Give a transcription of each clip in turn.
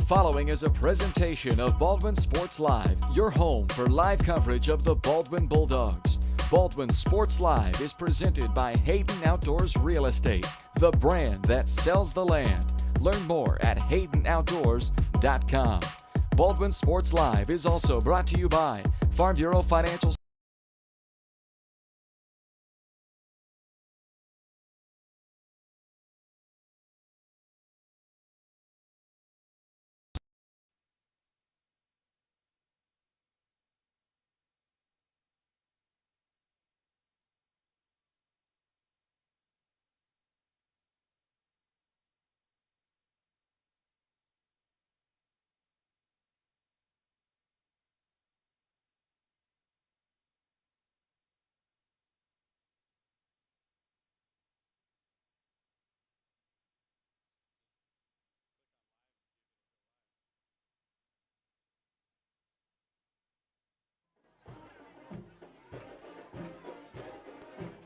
following is a presentation of Baldwin Sports Live, your home for live coverage of the Baldwin Bulldogs. Baldwin Sports Live is presented by Hayden Outdoors Real Estate, the brand that sells the land. Learn more at haydenoutdoors.com. Baldwin Sports Live is also brought to you by Farm Bureau Financial.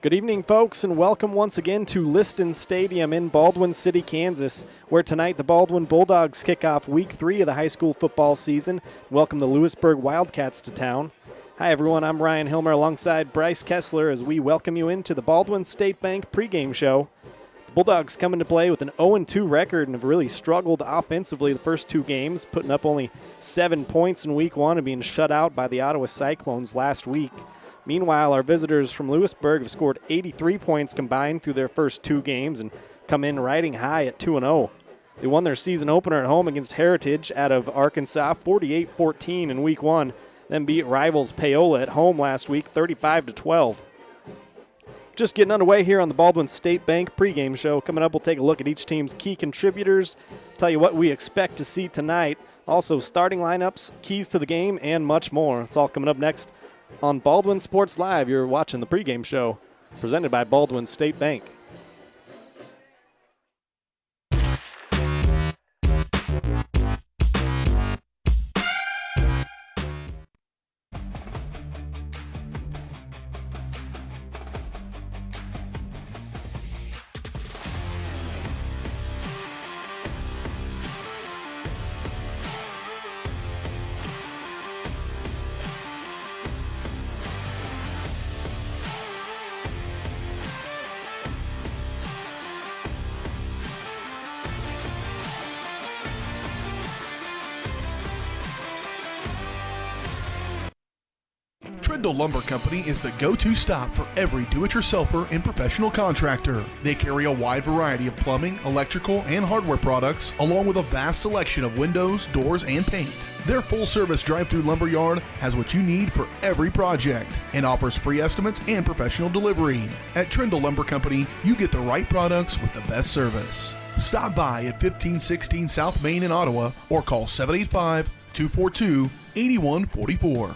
Good evening, folks, and welcome once again to Liston Stadium in Baldwin City, Kansas, where tonight the Baldwin Bulldogs kick off Week 3 of the high school football season. Welcome the Louisburg Wildcats to town. Hi, everyone. I'm Ryan Hilmer alongside Bryce Kessler as we welcome you into the Baldwin State Bank pregame show. The Bulldogs come into play with an 0-2 record and have really struggled offensively the first two games, putting up only 7 points in Week 1 and being shut out by the Ottawa Cyclones last week. Meanwhile, our visitors from Louisburg have scored 83 points combined through their first two games and come in riding high at 2-0. They won their season opener at home against Heritage out of Arkansas 48-14 in Week 1, then beat rivals Paola at home last week 35-12. Just getting underway here on the Baldwin State Bank pregame show. Coming up, we'll take a look at each team's key contributors, tell you what we expect to see tonight, also starting lineups, keys to the game, and much more. It's all coming up next on Baldwin Sports Live. You're watching the pregame show presented by Baldwin State Bank. Trindle Lumber Company is the go-to stop for every do-it-yourselfer and professional contractor. They carry a wide variety of plumbing, electrical, and hardware products, along with a vast selection of windows, doors, and paint. Their full-service drive-through lumber yard has what you need for every project and offers free estimates and professional delivery. At Trindle Lumber Company, you get the right products with the best service. Stop by at 1516 South Main in Ottawa or call 785-242-8144.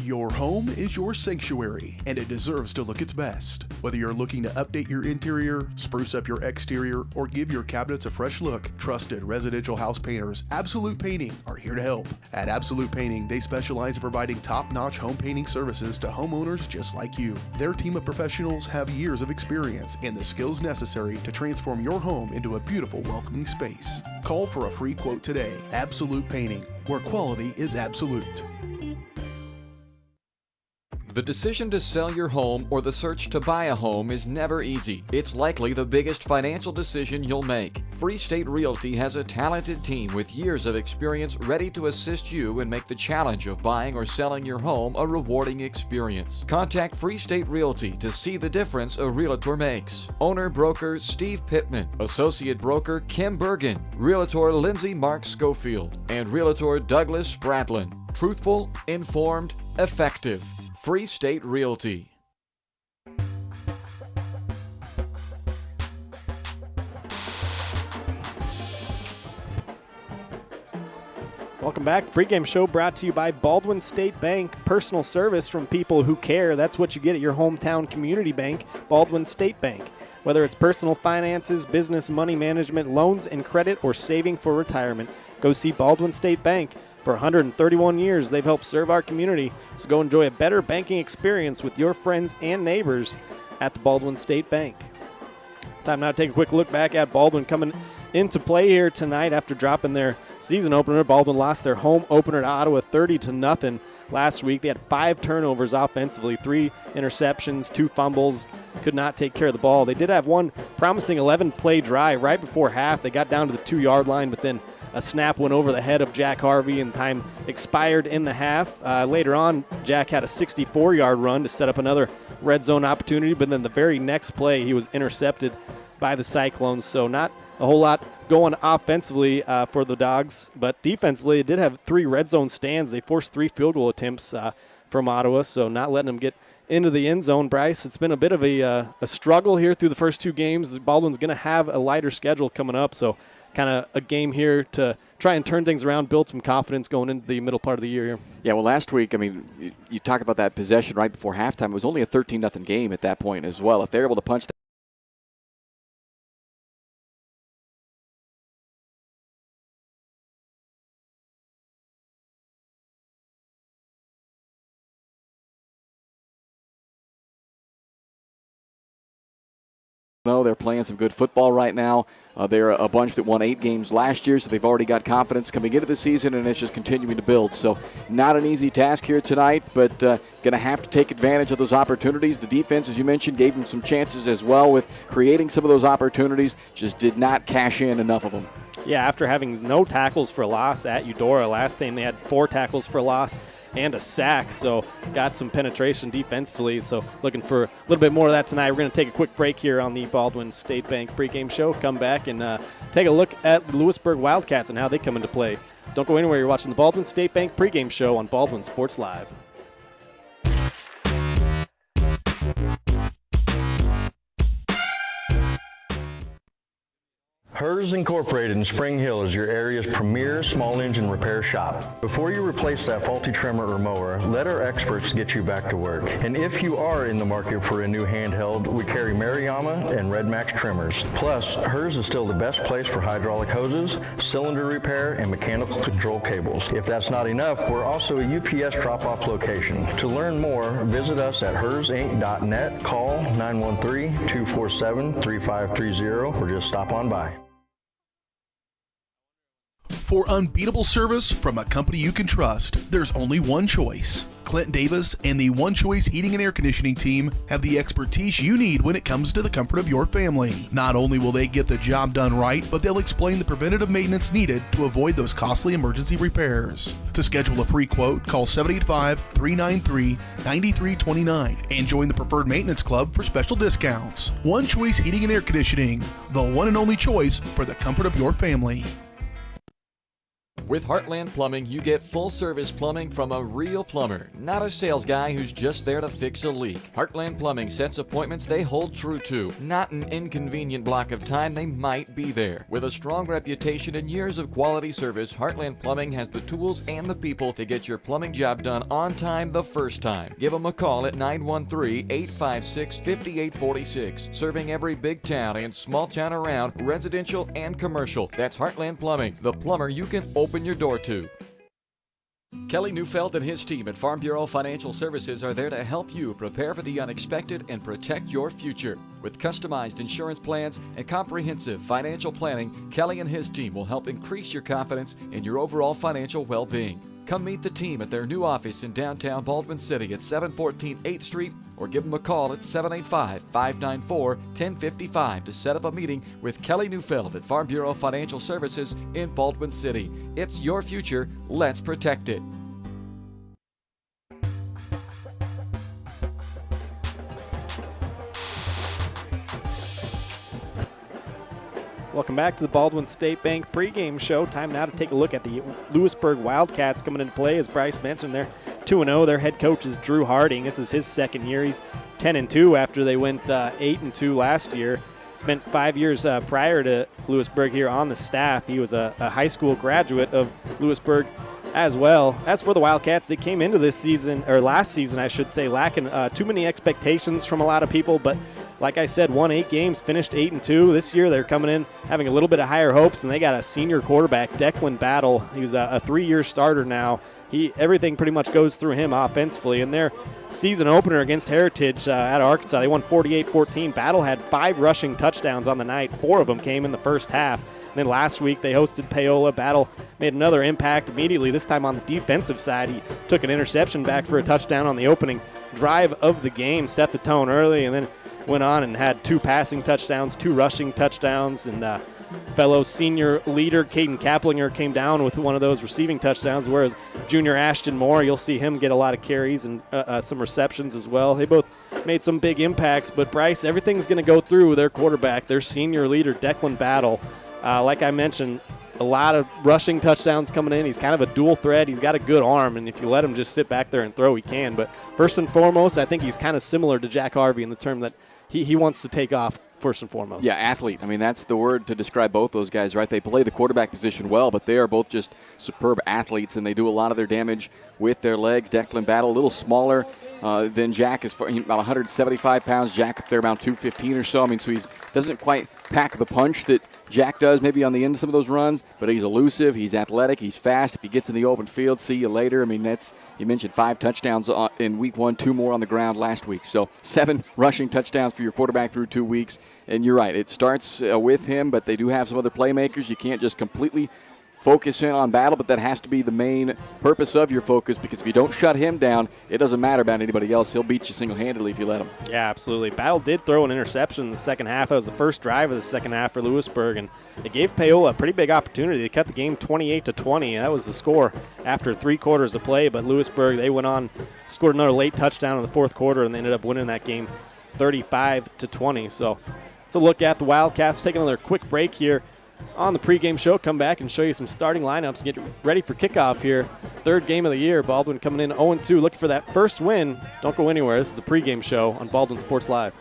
Your home is your sanctuary, and it deserves to look its best. Whether you're looking to update your interior, spruce up your exterior, or give your cabinets a fresh look, trusted residential house painters Absolute Painting are here to help. At Absolute Painting, they specialize in providing top-notch home painting services to homeowners just like you. Their team of professionals have years of experience and the skills necessary to transform your home into a beautiful, welcoming space. Call for a free quote today. Absolute Painting, where quality is absolute. The decision to sell your home or the search to buy a home is never easy. It's likely the biggest financial decision you'll make. Free State Realty has a talented team with years of experience ready to assist you and make the challenge of buying or selling your home a rewarding experience. Contact Free State Realty to see the difference a realtor makes. Owner-broker Steve Pittman, Associate Broker Kim Bergen, Realtor Lindsay Mark Schofield, and Realtor Douglas Spratlin. Truthful, informed, effective. Free State Realty. Welcome back. Pregame show brought to you by Baldwin State Bank. Personal service from people who care. That's what you get at your hometown community bank, Baldwin State Bank. Whether it's personal finances, business, money management, loans and credit, or saving for retirement, go see Baldwin State Bank. For 131 years, they've helped serve our community, so go enjoy a better banking experience with your friends and neighbors at the Baldwin State Bank. Time now to take a quick look back at Baldwin coming into play here tonight after dropping their season opener. Baldwin lost their home opener to Ottawa 30-0 last week. They had 5 turnovers offensively, 3 interceptions, 2 fumbles, could not take care of the ball. They did have one promising 11-play drive right before half. They got down to the 2-yard line, but then a snap went over the head of Jack Harvey and time expired in the half. Later on, Jack had a 64-yard run to set up another red zone opportunity, but then the very next play he was intercepted by the Cyclones. So not a whole lot going offensively for the Dogs, but defensively it did have 3 red zone stands. They forced 3 field goal attempts from Ottawa, so not letting them get into the end zone. Bryce, it's been a bit of a struggle here through the first 2 games. Baldwin's going to have a lighter schedule coming up, so kind of a game here to try and turn things around, build some confidence going into the middle part of the year here. Yeah, well, last week, I mean, you talk about that possession right before halftime. It was only a 13-0 game at that point as well. If they're able to punch that, no, they're playing some good football right now. They're a bunch that won 8 games last year, so they've already got confidence coming into the season, and it's just continuing to build. So not an easy task here tonight, but going to have to take advantage of those opportunities. The defense, as you mentioned, gave them some chances as well with creating some of those opportunities, just did not cash in enough of them. Yeah, after having no tackles for loss at Eudora last game, they had 4 tackles for loss and a sack, so got some penetration defensively. So looking for a little bit more of that tonight. We're going to take a quick break here on the Baldwin State Bank pregame show. Come back and take a look at the Louisburg Wildcats and how they come into play. Don't go anywhere. You're watching the Baldwin State Bank pregame show on Baldwin Sports Live. Hers Incorporated in Spring Hill is your area's premier small engine repair shop. Before you replace that faulty trimmer or mower, let our experts get you back to work. And if you are in the market for a new handheld, we carry Maruyama and Red Max trimmers. Plus, Hers is still the best place for hydraulic hoses, cylinder repair, and mechanical control cables. If that's not enough, we're also a UPS drop-off location. To learn more, visit us at hersinc.net, call 913-247-3530, or just stop on by. For unbeatable service from a company you can trust, there's only one choice. Clint Davis and the One Choice Heating and Air Conditioning team have the expertise you need when it comes to the comfort of your family. Not only will they get the job done right, but they'll explain the preventative maintenance needed to avoid those costly emergency repairs. To schedule a free quote, call 785-393-9329 and join the Preferred Maintenance Club for special discounts. One Choice Heating and Air Conditioning, the one and only choice for the comfort of your family. With Heartland Plumbing, you get full-service plumbing from a real plumber, not a sales guy who's just there to fix a leak. Heartland Plumbing sets appointments they hold true to, not an inconvenient block of time they might be there. With a strong reputation and years of quality service, Heartland Plumbing has the tools and the people to get your plumbing job done on time the first time. Give them a call at 913-856-5846, serving every big town and small town around, residential and commercial. That's Heartland Plumbing, the plumber you can open your door to. Kelly Neufeld and his team at Farm Bureau Financial Services are there to help you prepare for the unexpected and protect your future. With customized insurance plans and comprehensive financial planning, Kelly and his team will help increase your confidence in your overall financial well-being. Come meet the team at their new office in downtown Baldwin City at 714 8th Street or give them a call at 785-594-1055 to set up a meeting with Kelly Neufeld at Farm Bureau Financial Services in Baldwin City. It's your future. Let's protect it. Welcome back to the Baldwin State Bank pregame show. Time now to take a look at the Louisburg Wildcats coming into play. As Bryce mentioned, they're 2-0. Their head coach is Drew Harding. This is his second year. He's 10-2 after they went 8-2 last year. Spent 5 years prior to Louisburg here on the staff. He was a high school graduate of Louisburg as well. As for the Wildcats, they came into this season, or last season I should say, lacking too many expectations from a lot of people, but like I said, won 8 games, finished 8-2. This year they're coming in having a little bit of higher hopes, and they got a senior quarterback, Declan Battle. He was a 3-year starter now everything pretty much goes through him offensively. And their season opener against Heritage out of Arkansas, they won 48-14. Battle had 5 rushing touchdowns on the night. 4 of them came in the first half. And then last week they hosted Paola. Battle made another impact immediately, this time on the defensive side. He took an interception back for a touchdown on the opening drive of the game, set the tone early, and then went on and had 2 passing touchdowns, 2 rushing touchdowns, and fellow senior leader Caden Kaplinger came down with one of those receiving touchdowns, whereas junior Ashton Moore, you'll see him get a lot of carries and some receptions as well. They both made some big impacts, but Bryce, everything's going to go through their quarterback, their senior leader, Declan Battle. Like I mentioned, a lot of rushing touchdowns coming in. He's kind of a dual threat. He's got a good arm, and if you let him just sit back there and throw, he can. But first and foremost, I think he's kind of similar to Jack Harvey in the term that he wants to take off first and foremost. Yeah, athlete. I mean, that's the word to describe both those guys, right? They play the quarterback position well, but they are both just superb athletes, and they do a lot of their damage with their legs. Declan Battle, a little smaller than Jack, is about 175 pounds. Jack up there around 215 or so. I mean, so he doesn't quite pack the punch that Jack does maybe on the end of some of those runs, but he's elusive, he's athletic, he's fast. If he gets in the open field, see you later. I mean, you mentioned 5 touchdowns in week 1, 2 more on the ground last week. So 7 rushing touchdowns for your quarterback through 2 weeks. And you're right, it starts with him, but they do have some other playmakers. You can't just completely focus in on Battle, but that has to be the main purpose of your focus, because if you don't shut him down, it doesn't matter about anybody else. He'll beat you single-handedly if you let him. Yeah, absolutely. Battle did throw an interception in the second half. That was the first drive of the second half for Louisburg, and it gave Paola a pretty big opportunity. They cut the game 28-20, and that was the score after 3 quarters of play. But Louisburg, they went on, scored another late touchdown in the fourth quarter, and they ended up winning that game 35-20. So let's look at the Wildcats. Take another quick break here on the pregame show. Come back and show you some starting lineups and get ready for kickoff here. 3rd game of the year. Baldwin coming in 0-2, looking for that first win. Don't go anywhere. This is the pregame show on Baldwin Sports Live.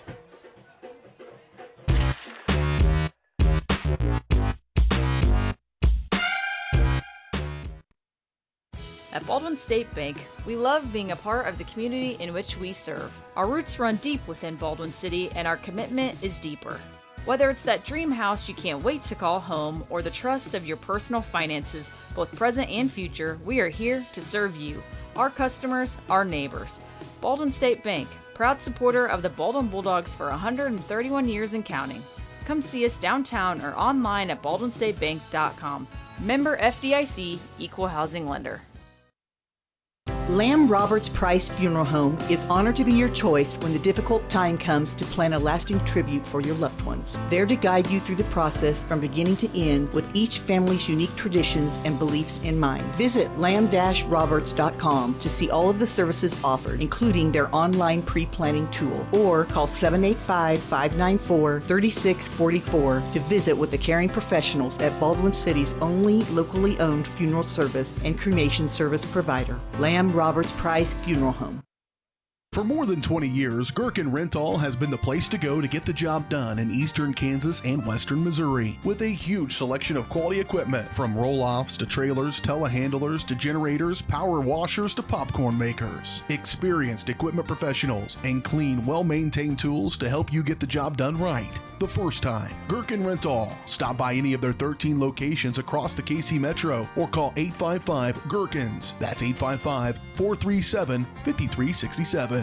At Baldwin State Bank, we love being a part of the community in which we serve. Our roots run deep within Baldwin City, and our commitment is deeper. Whether it's that dream house you can't wait to call home or the trust of your personal finances, both present and future, we are here to serve you, our customers, our neighbors. Baldwin State Bank, proud supporter of the Baldwin Bulldogs for 131 years and counting. Come see us downtown or online at baldwinstatebank.com. Member FDIC, Equal Housing Lender. Lamb Roberts Price Funeral Home is honored to be your choice when the difficult time comes to plan a lasting tribute for your loved ones. There to guide you through the process from beginning to end with each family's unique traditions and beliefs in mind. Visit lamb-roberts.com to see all of the services offered, including their online pre-planning tool, or call 785-594-3644 to visit with the caring professionals at Baldwin City's only locally owned funeral service and cremation service provider, Lamb Roberts Price Funeral Home. For more than 20 years, Gherkin Rental has been the place to go to get the job done in eastern Kansas and western Missouri. With a huge selection of quality equipment, from roll-offs to trailers, telehandlers to generators, power washers to popcorn makers. Experienced equipment professionals and clean, well-maintained tools to help you get the job done right the first time. Gherkin Rental. Stop by any of their 13 locations across the KC Metro or call 855-GHERKINS. That's 855-437-5367.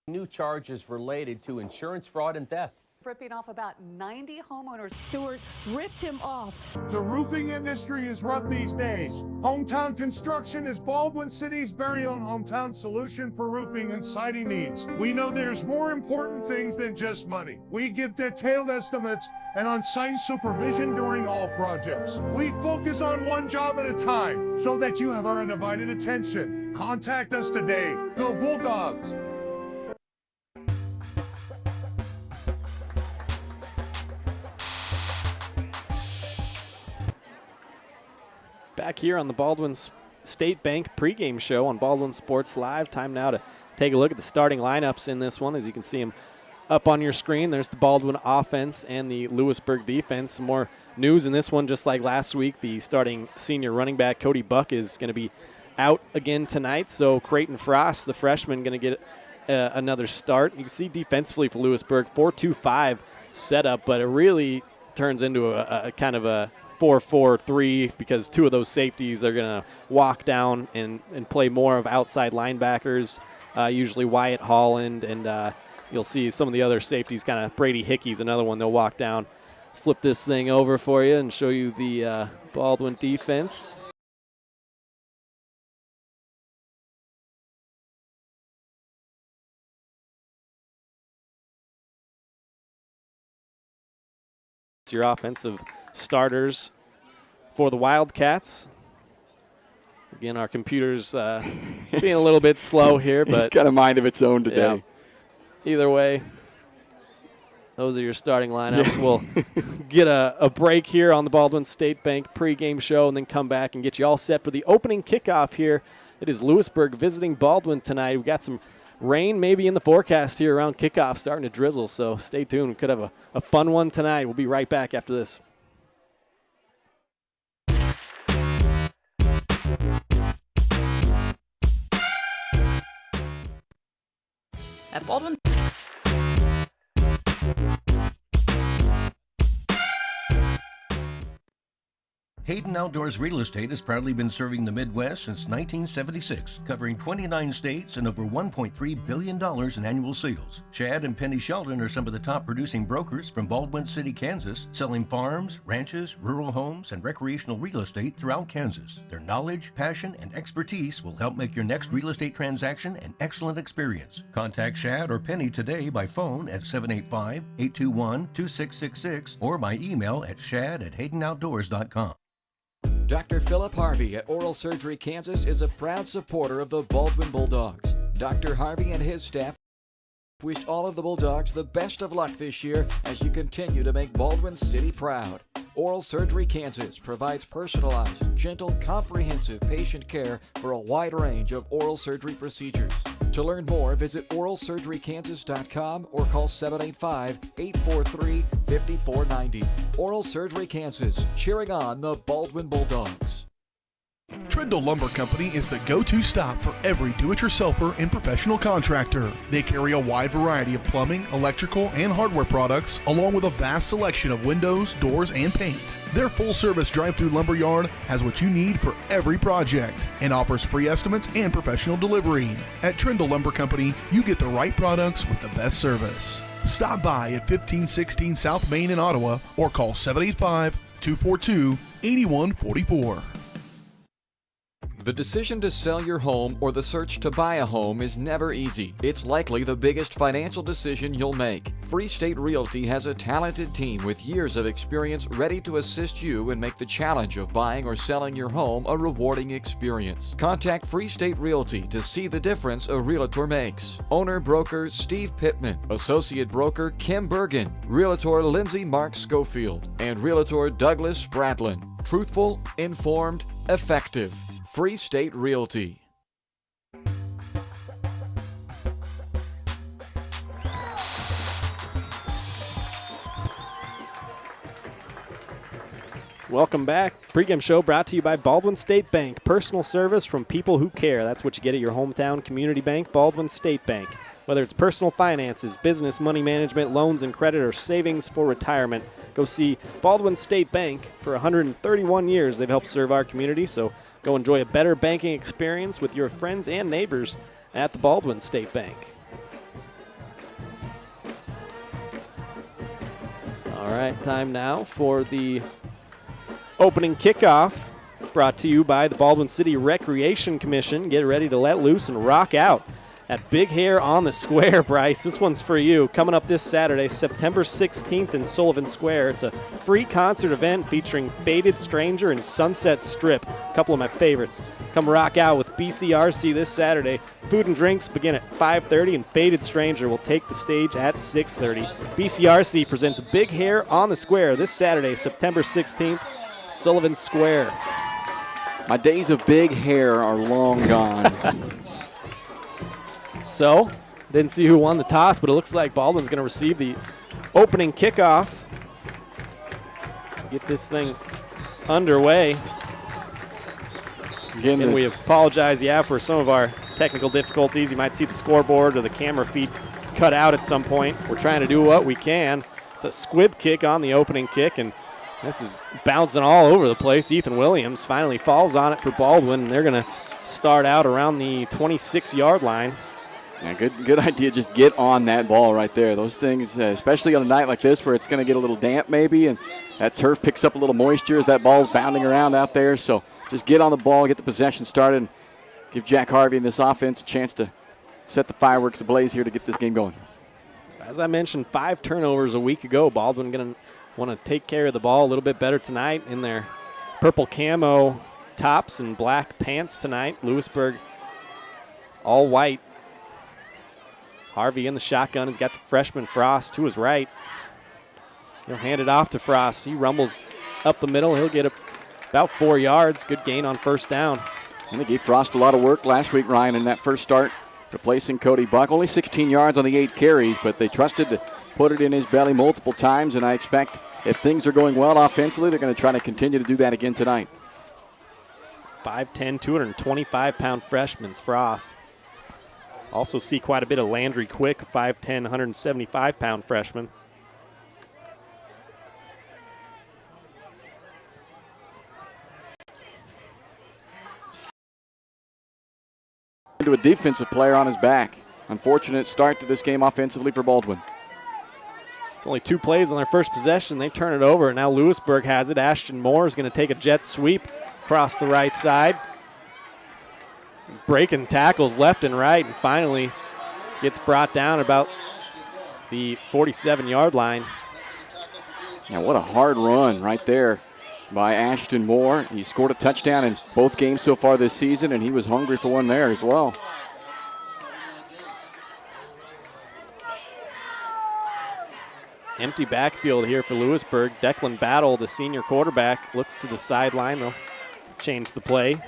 New charges related to insurance fraud and theft. Ripping off about 90 homeowners. Stewart ripped him off. The roofing industry is rough these days. Hometown Construction is Baldwin City's very own hometown solution for roofing and siding needs. We know there's more important things than just money. We give detailed estimates and on-site supervision during all projects. We focus on one job at a time so that you have our undivided attention. Contact us today. Go Bulldogs! Back here on the Baldwin State Bank pregame show on Baldwin Sports Live. Time now to take a look at the starting lineups in this one. As you can see them up on your screen, there's the Baldwin offense and the Louisburg defense. Some more news in this one, just like last week. The starting senior running back, Cody Buck, is going to be out again tonight. So Creighton Frost, the freshman, going to get another start. You can see defensively for Louisburg, 4-2-5 setup, but it really turns into a kind of a 4-4-3 because two of those safeties are going to walk down and play more of outside linebackers, usually Wyatt Holland, and you'll see some of the other safeties, kind of Brady Hickey's another one. They'll walk down. Flip this thing over for you and show you the Baldwin defense. It's your offensive starters for the Wildcats. Again, our computer's being a little bit slow here, but it's got a mind of its own today. Yeah. Either way, those are your starting lineups. We'll get a break here on the Baldwin State Bank pregame show and then come back and get you all set for the opening kickoff here. It is Louisburg visiting Baldwin tonight. We've got some rain maybe in the forecast here around kickoff, starting to drizzle, so stay tuned. We could have a fun one tonight. We'll be right back after this. At Baldwin. Hayden Outdoors Real Estate has proudly been serving the Midwest since 1976, covering 29 states and over $1.3 billion in annual sales. Chad and Penny Sheldon are some of the top producing brokers from Baldwin City, Kansas, selling farms, ranches, rural homes, and recreational real estate throughout Kansas. Their knowledge, passion, and expertise will help make your next real estate transaction an excellent experience. Contact Chad or Penny today by phone at 785-821-2666 or by email at shad@haydenoutdoors.com. Dr. Philip Harvey at Oral Surgery Kansas is a proud supporter of the Baldwin Bulldogs. Dr. Harvey and his staff wish all of the Bulldogs the best of luck this year as you continue to make Baldwin City proud. Oral Surgery Kansas provides personalized, gentle, comprehensive patient care for a wide range of oral surgery procedures. To learn more, visit oralsurgerykansas.com or call 785-843-5490. Oral Surgery Kansas, cheering on the Baldwin Bulldogs. Trindle Lumber Company is the go-to stop for every do-it-yourselfer and professional contractor. They carry a wide variety of plumbing, electrical, and hardware products, along with a vast selection of windows, doors, and paint. Their full-service drive-through lumber yard has what you need for every project and offers free estimates and professional delivery. At Trindle Lumber Company, you get the right products with the best service. Stop by at 1516 South Main in Ottawa or call 785-242-8144. The decision to sell your home or the search to buy a home is never easy. It's likely the biggest financial decision you'll make. Free State Realty has a talented team with years of experience ready to assist you and make the challenge of buying or selling your home a rewarding experience. Contact Free State Realty to see the difference a realtor makes. Owner-broker Steve Pittman, Associate Broker Kim Bergen, Realtor Lindsay Mark Schofield, and Realtor Douglas Spradlin. Truthful, informed, effective. Free State Realty. Welcome back. Pregame show brought to you by Baldwin State Bank. Personal service from people who care. That's what you get at your hometown community bank, Baldwin State Bank. Whether it's personal finances, business, money management, loans and credit, or savings for retirement, go see Baldwin State Bank. For 131 years, they've helped serve our community, so go enjoy a better banking experience with your friends and neighbors at the Baldwin State Bank. All right, time now for the opening kickoff, brought to you by the Baldwin City Recreation Commission. Get ready to let loose and rock out at Big Hair on the Square, Bryce. This one's for you. Coming up this Saturday, September 16th in Sullivan Square. It's a free concert event featuring Faded Stranger and Sunset Strip, a couple of my favorites. Come rock out with BCRC this Saturday. Food and drinks begin at 5:30, and Faded Stranger will take the stage at 6:30. BCRC presents Big Hair on the Square this Saturday, September 16th, Sullivan Square. My days of big hair are long gone. So, didn't see who won the toss, but it looks like Baldwin's going to receive the opening kickoff. Get this thing underway. And we apologize, for some of our technical difficulties. You might see the scoreboard or the camera feed cut out at some point. We're trying to do what we can. It's a squib kick on the opening kick, and This is bouncing all over the place. Ethan Williams finally falls on it for Baldwin, and they're going to start out around the 26-yard line. Yeah, good idea. Just get on that ball right there. Those things, especially on a night like this where it's going to get a little damp maybe, and that turf picks up a little moisture as that ball's bounding around out there. So just get on the ball, get the possession started, and give Jack Harvey and this offense a chance to set the fireworks ablaze here to get this game going. So as I mentioned, 5 turnovers a week ago. Baldwin going to want to take care of the ball a little bit better tonight in their purple camo tops and black pants tonight. Louisburg all white. Harvey in the shotgun. He's got the freshman Frost to his right. He'll hand it off to Frost. He rumbles up the middle. He'll get about 4 yards. Good gain on first down. And they gave Frost a lot of work last week, Ryan, in that first start, replacing Cody Buck. Only 16 yards on the 8 carries, but they trusted to put it in his belly multiple times, and I expect if things are going well offensively, they're going to try to continue to do that again tonight. 5'10", 225-pound freshman's Frost. Also see quite a bit of Landry Quick, 5'10", 175-pound freshman. To a defensive player on his back. Unfortunate start to this game offensively for Baldwin. It's only 2 plays on their first possession. They turn it over, and now Louisburg has it. Ashton Moore is going to take a jet sweep across the right side. He's breaking tackles left and right, and finally gets brought down about the 47-yard line. Now, what a hard run right there by Ashton Moore. He scored a touchdown in both games so far this season, and he was hungry for one there as well. Empty backfield here for Louisburg. Declan Battle, the senior quarterback, looks to the sideline. They'll change the play. He's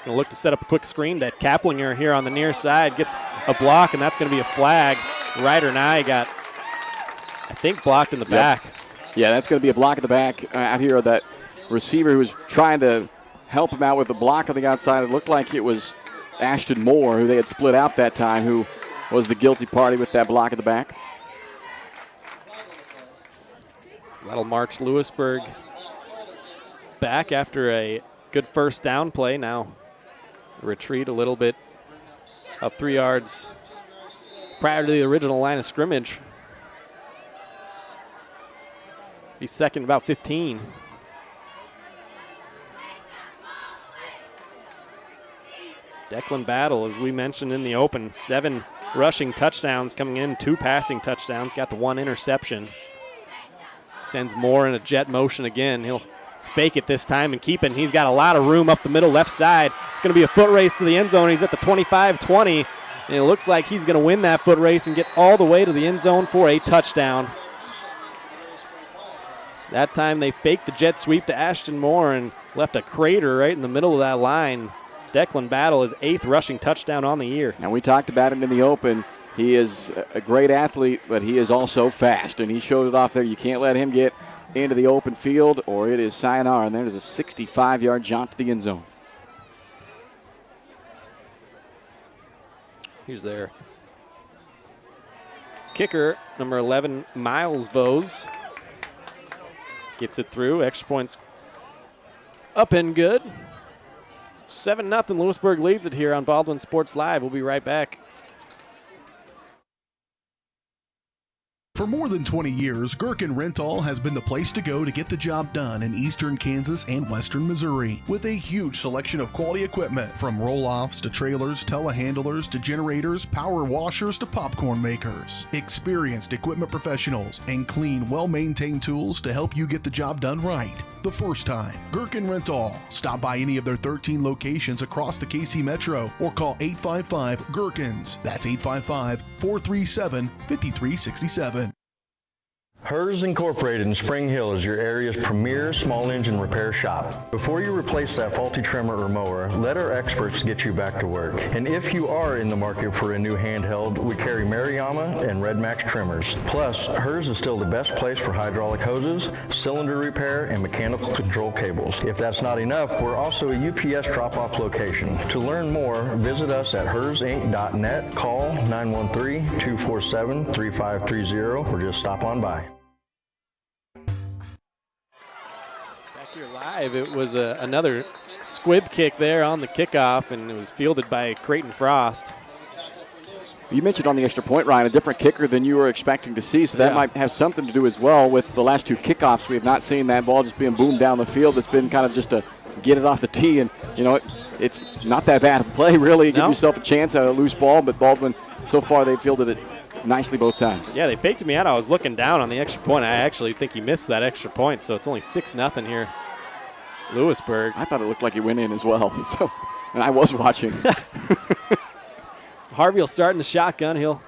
going to look to set up a quick screen. That Kaplinger here on the near side gets a block, and that's going to be a flag. Ryder Nye got, I think, blocked in the back. Yeah, that's going to be a block in the back out here of that receiver who was trying to help him out with the block on the outside. It looked like it was Ashton Moore, who they had split out that time, who was the guilty party with that block at the back. That'll march Louisburg back after a good first down play. Now retreat a little bit up 3 yards prior to the original line of scrimmage. Be second about 15. Declan Battle, as we mentioned in the open, 7 rushing touchdowns coming in, 2 passing touchdowns, got the 1 interception. Sends Moore in a jet motion again. He'll fake it this time and keep it. And he's got a lot of room up the middle left side. It's going to be a foot race to the end zone. He's at the 25-20, and it looks like he's going to win that foot race and get all the way to the end zone for a touchdown. That time they faked the jet sweep to Ashton Moore and left a crater right in the middle of that line. Declan Battle, his 8th rushing touchdown on the year. And we talked about it in the open. He is a great athlete, but he is also fast, and he showed it off there. You can't let him get into the open field, or it is sayonara, and that is a 65-yard jaunt to the end zone. Here's their kicker, number 11, Miles Vose. Gets it through. Extra points up and good. 7-0. Louisburg leads it here on Baldwin Sports Live. We'll be right back. For more than 20 years, Gherkin Rental has been the place to go to get the job done in eastern Kansas and western Missouri. With a huge selection of quality equipment, from roll-offs to trailers, telehandlers to generators, power washers to popcorn makers. Experienced equipment professionals and clean, well-maintained tools to help you get the job done right the first time. Gherkin Rental. Stop by any of their 13 locations across the KC Metro or call 855-GHERKINS. That's 855-437-5367. Hers Incorporated in Spring Hill is your area's premier small engine repair shop. Before you replace that faulty trimmer or mower, let our experts get you back to work. And if you are in the market for a new handheld, we carry Maruyama and Red Max trimmers. Plus, Hers is still the best place for hydraulic hoses, cylinder repair, and mechanical control cables. If that's not enough, we're also a UPS drop-off location. To learn more, visit us at hersinc.net, call 913-247-3530, or just stop on by. Here live, it was another squib kick there on the kickoff, and it was fielded by Creighton Frost. You mentioned on the extra point, Ryan, a different kicker than you were expecting to see, so that might have something to do as well with the last two kickoffs. We have not seen that ball just being boomed down the field. It's been kind of just a get it off the tee, and, you know, it's not that bad of a play, really. Give yourself a chance at a loose ball, but Baldwin, so far, they fielded it nicely both times. Yeah, they faked me out. I was looking down on the extra point. I actually think he missed that extra point, so it's only 6-0 here. Louisburg. I thought it looked like he went in as well, so, and I was watching. Harvey will start in the shotgun. He'll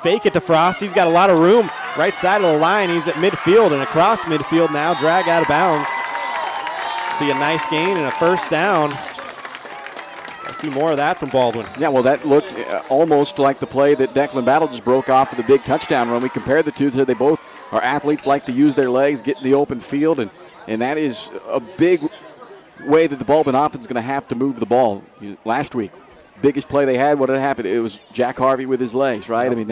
fake it to Frost. He's got a lot of room right side of the line. He's at midfield and across midfield now. Drag out of bounds. Be a nice gain and a first down. I see more of that from Baldwin. Yeah, well, that looked almost like the play that Declan Battle just broke off for the big touchdown run. We compared the two, so they both are athletes, like to use their legs, get in the open field, and that is a big way that the Baldwin offense is going to have to move the ball. Last week, biggest play they had, what had happened? It was Jack Harvey with his legs, right? Yep. I mean,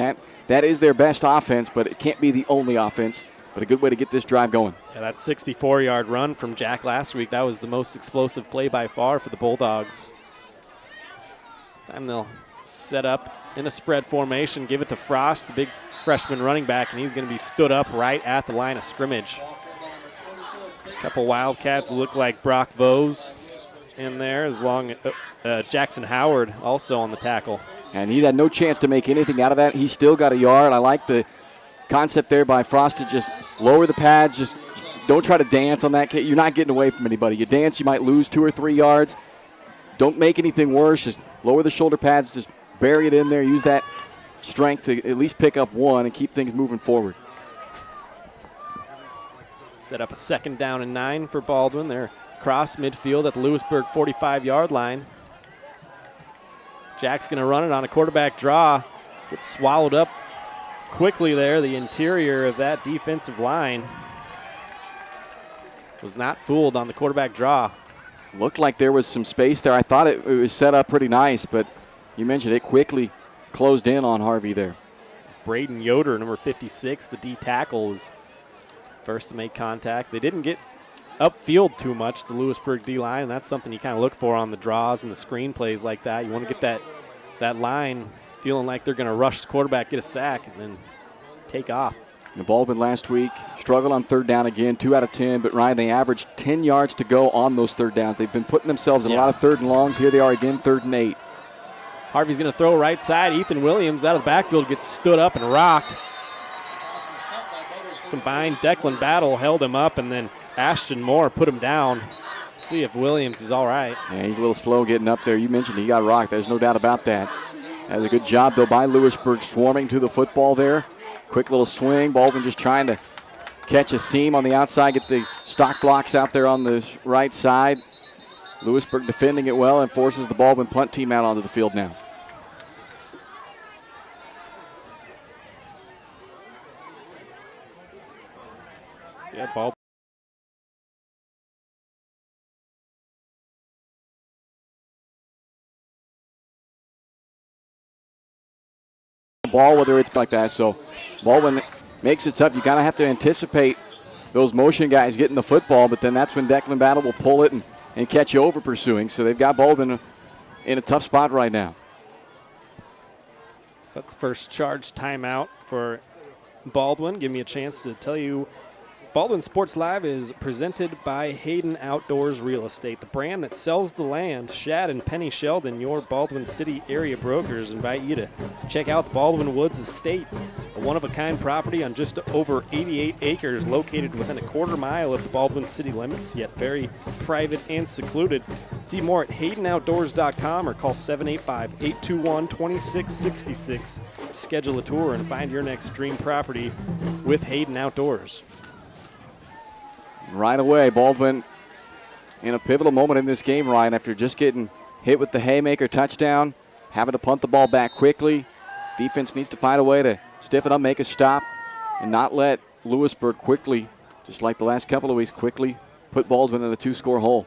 that is their best offense, but it can't be the only offense, but a good way to get this drive going. Yeah, that 64-yard run from Jack last week, that was the most explosive play by far for the Bulldogs. This time they'll set up in a spread formation, give it to Frost, the big freshman running back, and he's going to be stood up right at the line of scrimmage. A couple Wildcats look like Brock Vose in there, as long as Jackson Howard also on the tackle. And he had no chance to make anything out of that. He still got a yard. I like the concept there by Frost to just lower the pads. Just don't try to dance on that. You're not getting away from anybody. You dance, you might lose 2 or 3 yards. Don't make anything worse. Just lower the shoulder pads. Just bury it in there. Use that strength to at least pick up 1 and keep things moving forward. Set up a 2nd down and 9 for Baldwin. They're across midfield at the Louisburg 45-yard line. Jack's going to run it on a quarterback draw. Gets swallowed up quickly there. The interior of that defensive line was not fooled on the quarterback draw. Looked like there was some space there. I thought it was set up pretty nice, but you mentioned it quickly closed in on Harvey there. Braden Yoder, number 56, the D tackle, was first to make contact. They didn't get upfield too much, the Louisburg D-line, and that's something you kind of look for on the draws and the screen plays like that. You want to get that line feeling like they're going to rush the quarterback, get a sack, and then take off. The Baldwin last week struggled on 3rd down again, 2 out of 10, but Ryan, they averaged 10 yards to go on those 3rd downs. They've been putting themselves in a lot of 3rd and longs. Here they are again, 3rd and 8. Harvey's going to throw right side. Ethan Williams out of the backfield gets stood up and rocked. Combined Declan Battle held him up, and then Ashton Moore put him down. See if Williams is all right. Yeah, he's a little slow getting up there. You mentioned he got rocked. There's no doubt about that. That was a good job, though, by Louisburg swarming to the football there. Quick little swing. Baldwin just trying to catch a seam on the outside, get the stock blocks out there on the right side. Louisburg defending it well and forces the Baldwin punt team out onto the field now. Yeah, ball. Ball, whether it's like that. So Baldwin makes it tough. You kind of have to anticipate those motion guys getting the football, but then that's when Declan Battle will pull it and catch you over pursuing. So they've got Baldwin in a tough spot right now. So that's first charge timeout for Baldwin. Give me a chance to tell you Baldwin Sports Live is presented by Hayden Outdoors Real Estate, the brand that sells the land. Shad and Penny Sheldon, your Baldwin City area brokers, invite you to check out the Baldwin Woods Estate, a one-of-a-kind property on just over 88 acres located within a quarter-mile of the Baldwin city limits, yet very private and secluded. See more at HaydenOutdoors.com or call 785-821-2666. Schedule a tour and find your next dream property with Hayden Outdoors. Right away, Baldwin in a pivotal moment in this game, Ryan, after just getting hit with the haymaker touchdown, having to punt the ball back quickly. Defense needs to find a way to stiffen up, make a stop, and not let Louisburg quickly, just like the last couple of weeks, quickly put Baldwin in a 2-score hole.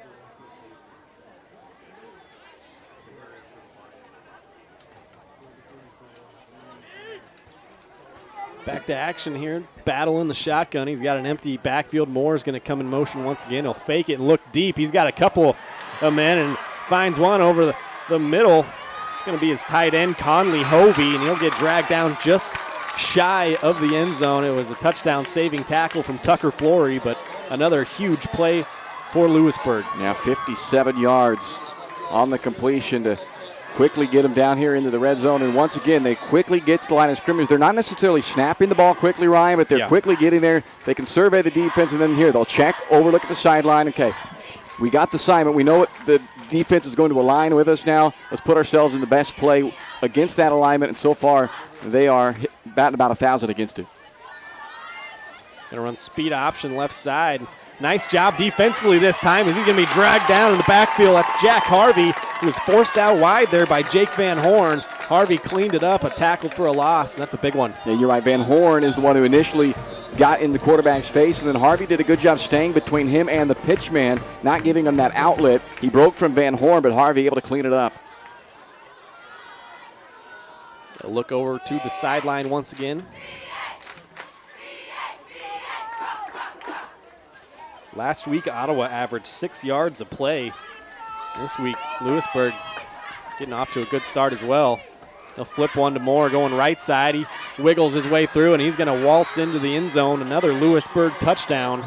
Back to action here. Battle in the shotgun. He's got an empty backfield. Moore is going to come in motion once again. He'll fake it and look deep. He's got a couple of men and finds one over the middle. It's going to be his tight end, Conley Hovey, and he'll get dragged down just shy of the end zone. It was a touchdown-saving tackle from Tucker Flory, but another huge play for Louisburg. Yeah, 57 yards on the completion to quickly get them down here into the red zone. And once again, they quickly get to the line of scrimmage. They're not necessarily snapping the ball quickly, Ryan, but they're quickly getting there. They can survey the defense, and then here they'll check, overlook at the sideline. Okay, we got the assignment. We know what the defense is going to align with us now. Let's put ourselves in the best play against that alignment, and so far they are batting about 1,000 against it. Going to run speed option left side. Nice job defensively this time as he's going to be dragged down in the backfield. That's Jack Harvey, who was forced out wide there by Jake Van Horn. Harvey cleaned it up, a tackle for a loss, and that's a big one. Yeah, you're right. Van Horn is the one who initially got in the quarterback's face, and then Harvey did a good job staying between him and the pitchman, not giving him that outlet. He broke from Van Horn, but Harvey able to clean it up. A look over to the sideline once again. Last week, Ottawa averaged 6 yards a play. This week, Louisburg getting off to a good start as well. They'll flip one to Moore going right side. He wiggles his way through, and he's going to waltz into the end zone. Another Louisburg touchdown.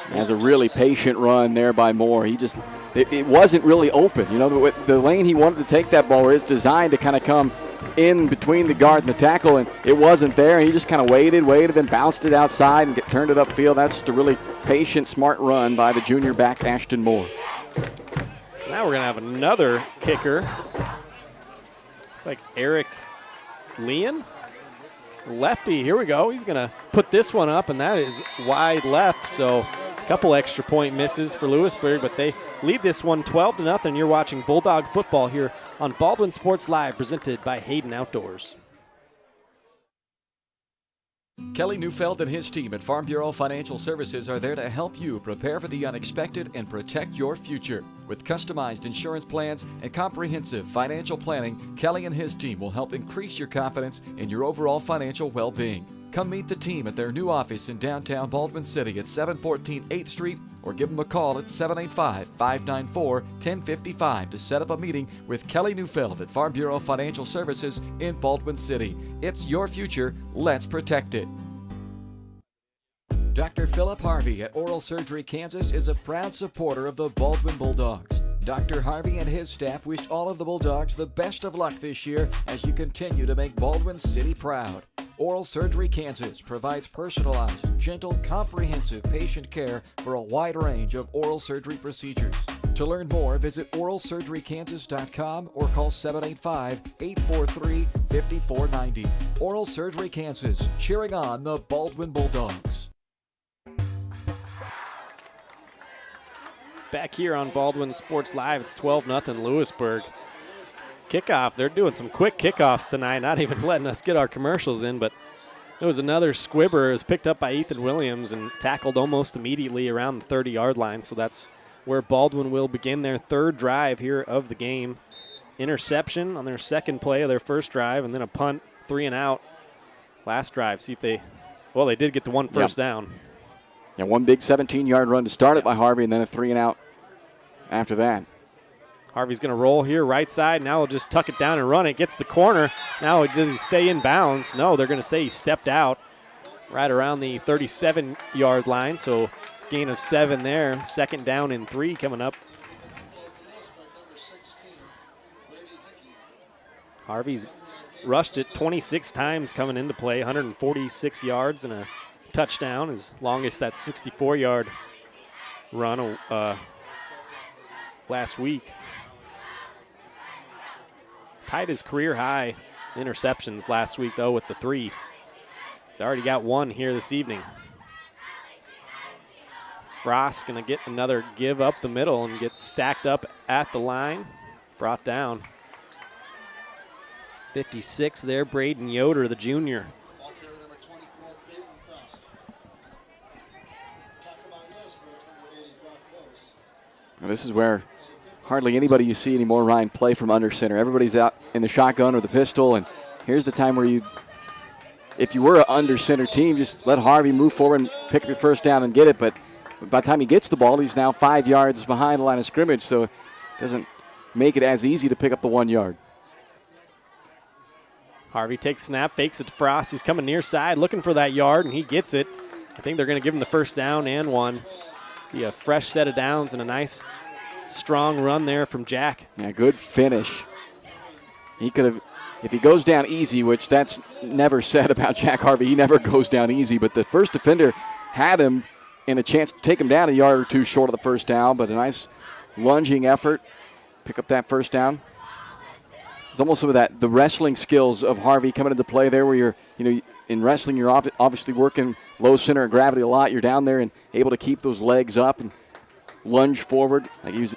Has a really patient run there by Moore. It wasn't really open. You know, the lane he wanted to take that ball is designed to kind of come in between the guard and the tackle, and it wasn't there. He just kind of waited, then bounced it outside and turned it upfield. That's just a really patient, smart run by the junior back, Ashton Moore. So now we're going to have another kicker. Looks like Eric Leon. Lefty, here we go. He's going to put this one up, and that is wide left. So a couple extra point misses for Louisburg, but they lead this one 12-0. You're watching Bulldog football here on Baldwin Sports Live, presented by Hayden Outdoors. Kelly Neufeld and his team at Farm Bureau Financial Services are there to help you prepare for the unexpected and protect your future. With customized insurance plans and comprehensive financial planning, Kelly and his team will help increase your confidence in your overall financial well-being. Come meet the team at their new office in downtown Baldwin City at 714 8th Street, or give them a call at 785-594-1055 to set up a meeting with Kelly Neufeld at Farm Bureau Financial Services in Baldwin City. It's your future. Let's protect it. Dr. Philip Harvey at Oral Surgery Kansas is a proud supporter of the Baldwin Bulldogs. Dr. Harvey and his staff wish all of the Bulldogs the best of luck this year as you continue to make Baldwin City proud. Oral Surgery Kansas provides personalized, gentle, comprehensive patient care for a wide range of oral surgery procedures. To learn more, visit oralsurgerykansas.com or call 785-843-5490. Oral Surgery Kansas, cheering on the Baldwin Bulldogs. Back here on Baldwin Sports Live, it's 12-0 Louisburg. Kickoff, they're doing some quick kickoffs tonight, not even letting us get our commercials in, but there was another squibber. It was picked up by Ethan Williams and tackled almost immediately around the 30-yard line, so that's where Baldwin will begin their third drive here of the game. Interception on their second play of their first drive, and then a punt, 3 and out last drive. See if they did get the one first down. Yeah, one big 17-yard run to start it by Harvey, and then a 3 and out after that. Harvey's going to roll here right side. Now he'll just tuck it down and run it. Gets the corner. Now does he stay in bounds? No, they're going to say he stepped out. right around the 37-yard line, so gain of 7 there. Second down and 3 coming up. Harvey's rushed it 26 times coming into play, 146 yards and a touchdown. His longest, that 64-yard run last week. Tied his career high interceptions last week, though, with the 3. He's already got 1 here this evening. Frost going to get another give up the middle and get stacked up at the line. Brought down. 56 there, Braden Yoder, the junior. Now this is where hardly anybody you see anymore, Ryan, play from under center. Everybody's out in the shotgun or the pistol, and here's the time where if you were an under center team, just let Harvey move forward and pick up your first down and get it. But by the time he gets the ball, he's now 5 yards behind the line of scrimmage, so it doesn't make it as easy to pick up the 1 yard. Harvey takes snap, fakes it to Frost. He's coming near side, looking for that yard, and he gets it. I think they're going to give him the first down and 1. Be a fresh set of downs and a nice, strong run there from Jack. Yeah, good finish. He could have, if he goes down easy, which that's never said about Jack Harvey, he never goes down easy, but the first defender had him in a chance to take him down a yard or 2 short of the first down, but a nice lunging effort, pick up that first down. It's almost some of that, the wrestling skills of Harvey coming into play there, where you're, in wrestling, you're obviously working low center of gravity a lot. You're down there and able to keep those legs up and lunge forward. Like he was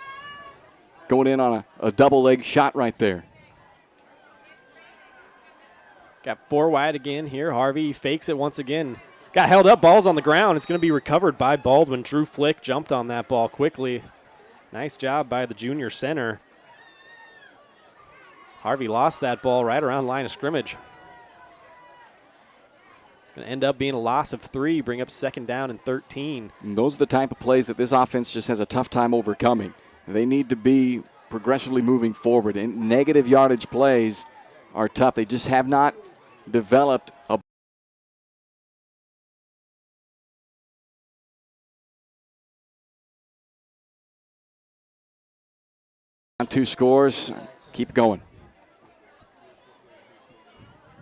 going in on a double leg shot right there. Got 4 wide again here. Harvey fakes it once again. Got held up, ball's on the ground. It's going to be recovered by Baldwin. Drew Flick jumped on that ball quickly. Nice job by the junior center. Harvey lost that ball right around line of scrimmage. Going to end up being a loss of 3, bring up second down and 13. And those are the type of plays that this offense just has a tough time overcoming. They need to be progressively moving forward. And negative yardage plays are tough. They just have not developed a 2 scores. Keep going.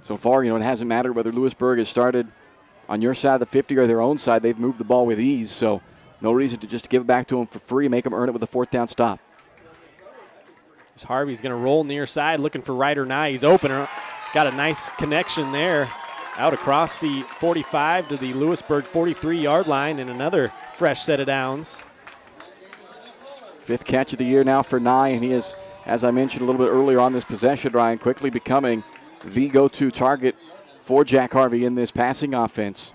So far, it hasn't mattered whether Louisburg has started on your side of the 50 or their own side. They've moved the ball with ease, so no reason to just give it back to them for free, make them earn it with a 4th down stop. Harvey's going to roll near side, looking for Ryder Nye. He's open. Got a nice connection there. Out across the 45 to the Louisburg 43-yard line, and another fresh set of downs. 5th catch of the year now for Nye, and he is, as I mentioned a little bit earlier on this possession, Ryan, quickly becoming the go-to target for Jack Harvey in this passing offense.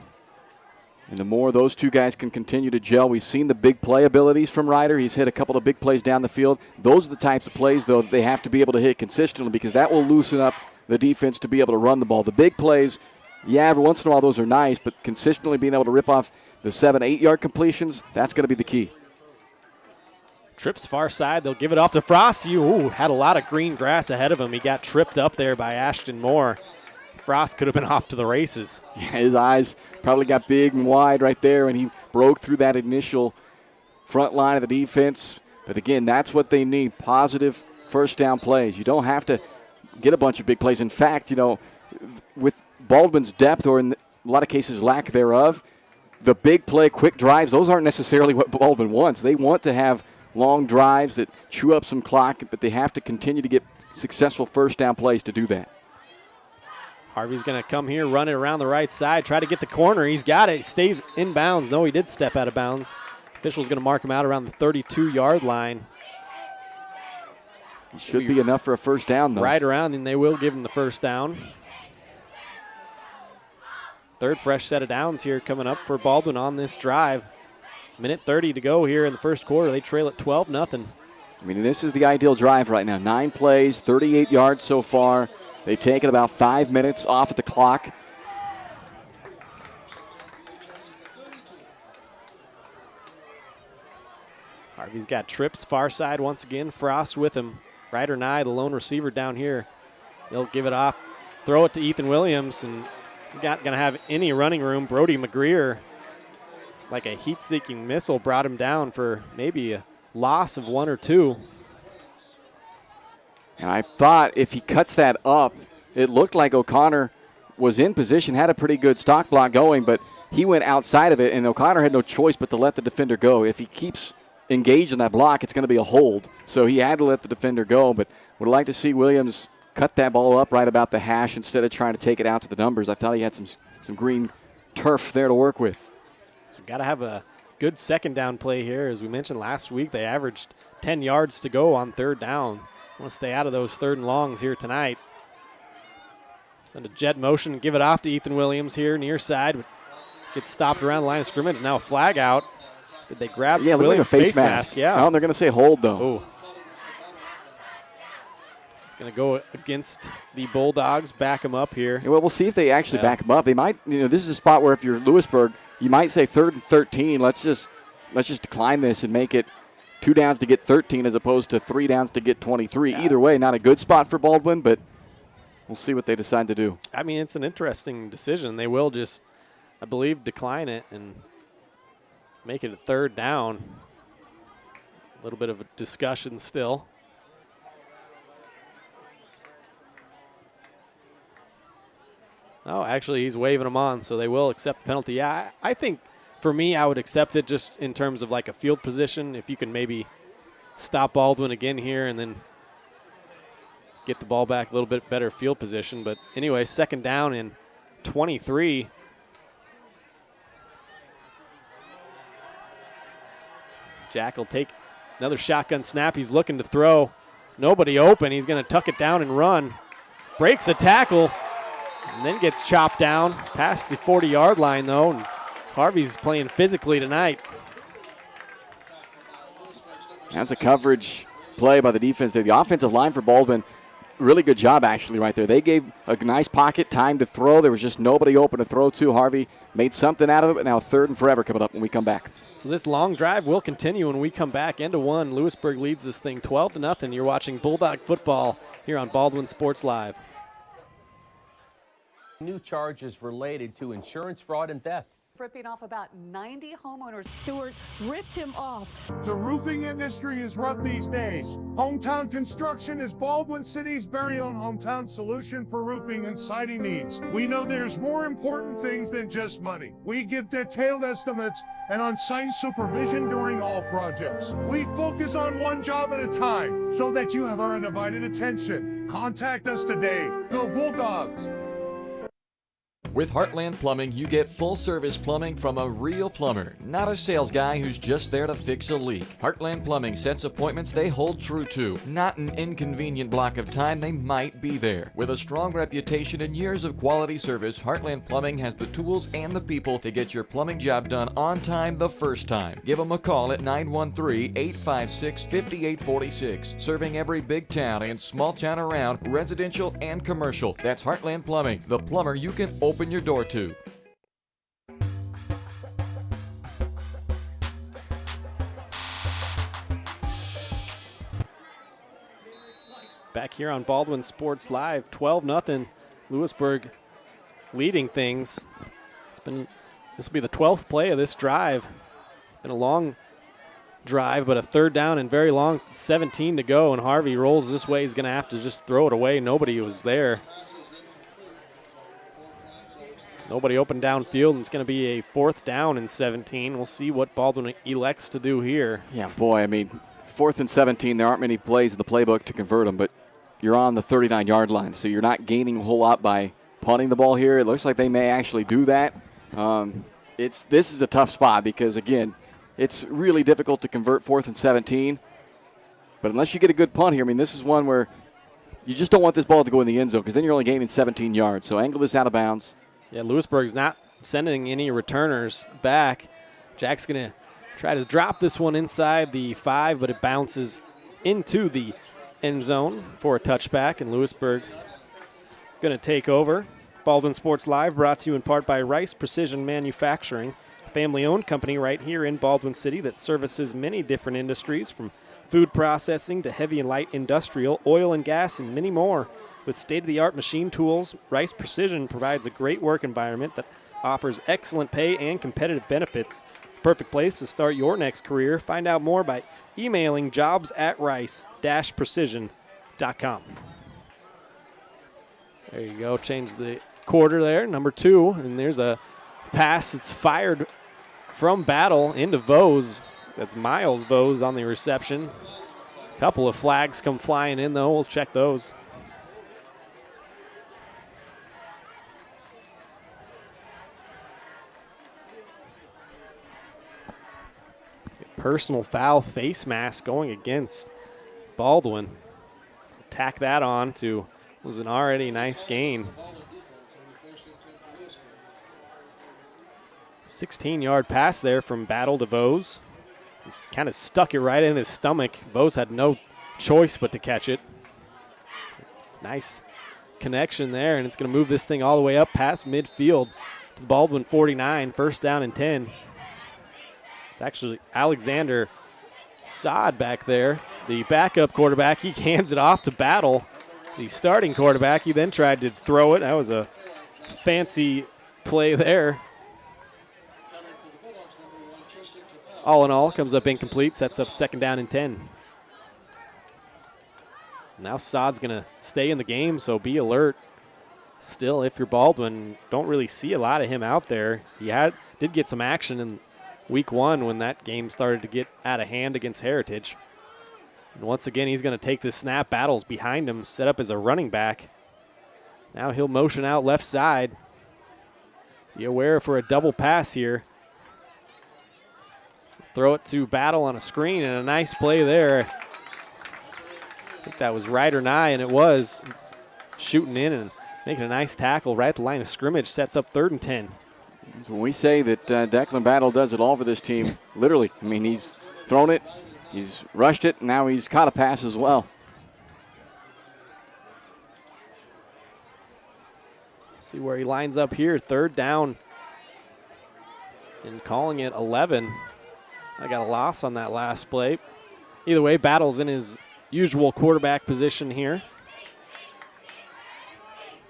And the more those 2 guys can continue to gel, we've seen the big play abilities from Ryder. He's hit a couple of big plays down the field. Those are the types of plays, though, that they have to be able to hit consistently, because that will loosen up the defense to be able to run the ball. The big plays, yeah, every once in a while those are nice, but consistently being able to rip off the 7-8 yard completions, that's going to be the key. Trips far side. They'll give it off to Frost. Had a lot of green grass ahead of him. He got tripped up there by Ashton Moore. Frost could have been off to the races. Yeah, his eyes probably got big and wide right there when he broke through that initial front line of the defense. But again, that's what they need, positive first down plays. You don't have to get a bunch of big plays. In fact, with Baldwin's depth, or in a lot of cases lack thereof, the big play, quick drives, those aren't necessarily what Baldwin wants. They want to have long drives that chew up some clock, but they have to continue to get successful first down plays to do that. Harvey's going to come here, run it around the right side, try to get the corner. He's got it. He stays in bounds. No, he did step out of bounds. Official's going to mark him out around the 32-yard line. It should be enough for a first down, though. Right around, and they will give him the first down. 3rd fresh set of downs here coming up for Baldwin on this drive. Minute 30 to go here in the first quarter. They trail at 12-0. I mean, this is the ideal drive right now. 9 plays, 38 yards so far. They've taken about 5 minutes off of the clock. Harvey's got trips far side once again. Frost with him. Ryder Nye, the lone receiver down here. He'll give it off. Throw it to Ethan Williams, and not going to have any running room. Brody McGreer, like a heat-seeking missile, brought him down for maybe a loss of 1 or 2. And I thought if he cuts that up, it looked like O'Connor was in position, had a pretty good stock block going, but he went outside of it, and O'Connor had no choice but to let the defender go. If he keeps engaged in that block, it's going to be a hold. So he had to let the defender go, but would like to see Williams cut that ball up right about the hash instead of trying to take it out to the numbers. I thought he had some green turf there to work with. So got to have a good second down play here. As we mentioned last week, they averaged 10 yards to go on third down. Want to stay out of those third and longs here tonight. Send a jet motion, give it off to Ethan Williams here near side, but gets stopped around the line of scrimmage. Now a flag out. Did they grab Williams' like a face mask? Yeah. No, they're going to say hold, though. Oh. It's going to go against the Bulldogs. Back him up here. Yeah, well, we'll see if they actually back him up. They might, this is a spot where if you're Louisburg, you might say 3rd and 13. Let's just decline this and make it 2 downs to get 13 as opposed to 3 downs to get 23. Yeah. Either way, not a good spot for Baldwin, but we'll see what they decide to do. I mean, it's an interesting decision. They will just, I believe, decline it and make it a 3rd down. A little bit of a discussion still. Oh, actually, he's waving them on, so they will accept the penalty. Yeah, I think for me, I would accept it just in terms of like a field position. If you can maybe stop Baldwin again here and then get the ball back a little bit better field position. But anyway, 2nd down and 23. Jack will take another shotgun snap. He's looking to throw. Nobody open. He's going to tuck it down and run. Breaks a tackle and then gets chopped down past the 40-yard line, though. And Harvey's playing physically tonight. That's a coverage play by the defense there. The offensive line for Baldwin, really good job actually right there. They gave a nice pocket, time to throw. There was just nobody open to throw to. Harvey made something out of it, but now 3rd and forever coming up when we come back. So this long drive will continue when we come back. End of 1. Louisburg leads this thing 12-0. You're watching Bulldog football here on Baldwin Sports Live. New charges related to insurance fraud and theft. Ripping off about 90 homeowners. Stewart ripped him off. The roofing industry is rough these days. Hometown Construction is Baldwin City's very own hometown solution for roofing and siding needs. We know there's more important things than just money. We give detailed estimates and on-site supervision during all projects. We focus on one job at a time so that you have our undivided attention. Contact us today. Go Bulldogs! With Heartland Plumbing, you get full-service plumbing from a real plumber, not a sales guy who's just there to fix a leak. Heartland Plumbing sets appointments they hold true to, not an inconvenient block of time they might be there. With a strong reputation and years of quality service, Heartland Plumbing has the tools and the people to get your plumbing job done on time the first time. Give them a call at 913-856-5846, serving every big town and small town around, residential and commercial. That's Heartland Plumbing, the plumber you can open your door to. Back here on Baldwin Sports Live, 12-0. Louisburg leading things. This will be the 12th play of this drive. Been a long drive, but a 3rd down and very long, 17 to go, and Harvey rolls this way. He's going to have to just throw it away. Nobody was there. Nobody open downfield, and it's going to be a 4th down and 17. We'll see what Baldwin elects to do here. Yeah, boy, I mean, 4th and 17, there aren't many plays in the playbook to convert them, but you're on the 39-yard line, so you're not gaining a whole lot by punting the ball here. It looks like they may actually do that. This is a tough spot because, again, it's really difficult to convert 4th and 17. But unless you get a good punt here, I mean, this is one where you just don't want this ball to go in the end zone because then you're only gaining 17 yards. So angle this out of bounds. Yeah, Louisburg's not sending any returners back. Jack's going to try to drop this one inside the 5, but it bounces into the end zone for a touchback, and Louisburg going to take over. Baldwin Sports Live brought to you in part by Rice Precision Manufacturing, a family-owned company right here in Baldwin City that services many different industries from food processing to heavy and light industrial, oil and gas, and many more. With state-of-the-art machine tools, Rice Precision provides a great work environment that offers excellent pay and competitive benefits. Perfect place to start your next career. Find out more by emailing jobs@rice-precision.com. There you go. Change the quarter there, number 2. And there's a pass that's fired from Battle into Vose. That's Miles Vose on the reception. A couple of flags come flying in, though. We'll check those. Personal foul face mask going against Baldwin. Tack that on to was an already nice gain. 16-yard pass there from Battle to Vose. He's kind of stuck it right in his stomach. Vose had no choice but to catch it. Nice connection there, and it's going to move this thing all the way up past midfield to Baldwin 49, first down and 10. It's actually Alexander Saad back there, the backup quarterback. He hands it off to Battle, the starting quarterback. He then tried to throw it. That was a fancy play there. All in all, comes up incomplete, sets up second down and 10. Now Saad's going to stay in the game, so be alert. Still, if you're Baldwin, don't really see a lot of him out there. He did get some action in Week 1 when that game started to get out of hand against Heritage. And once again, he's going to take this snap. Battle's behind him, set up as a running back. Now he'll motion out left side. Be aware for a double pass here. Throw it to Battle on a screen, and a nice play there. I think that was right or nigh, and it was. Shooting in and making a nice tackle right at the line of scrimmage. Sets up 3rd and 10. When we say that Declan Battle does it all for this team, literally, I mean, he's thrown it, he's rushed it, and now he's caught a pass as well. See where he lines up here. 3rd down and calling it 11. I got a loss on that last play. Either way, Battle's in his usual quarterback position here.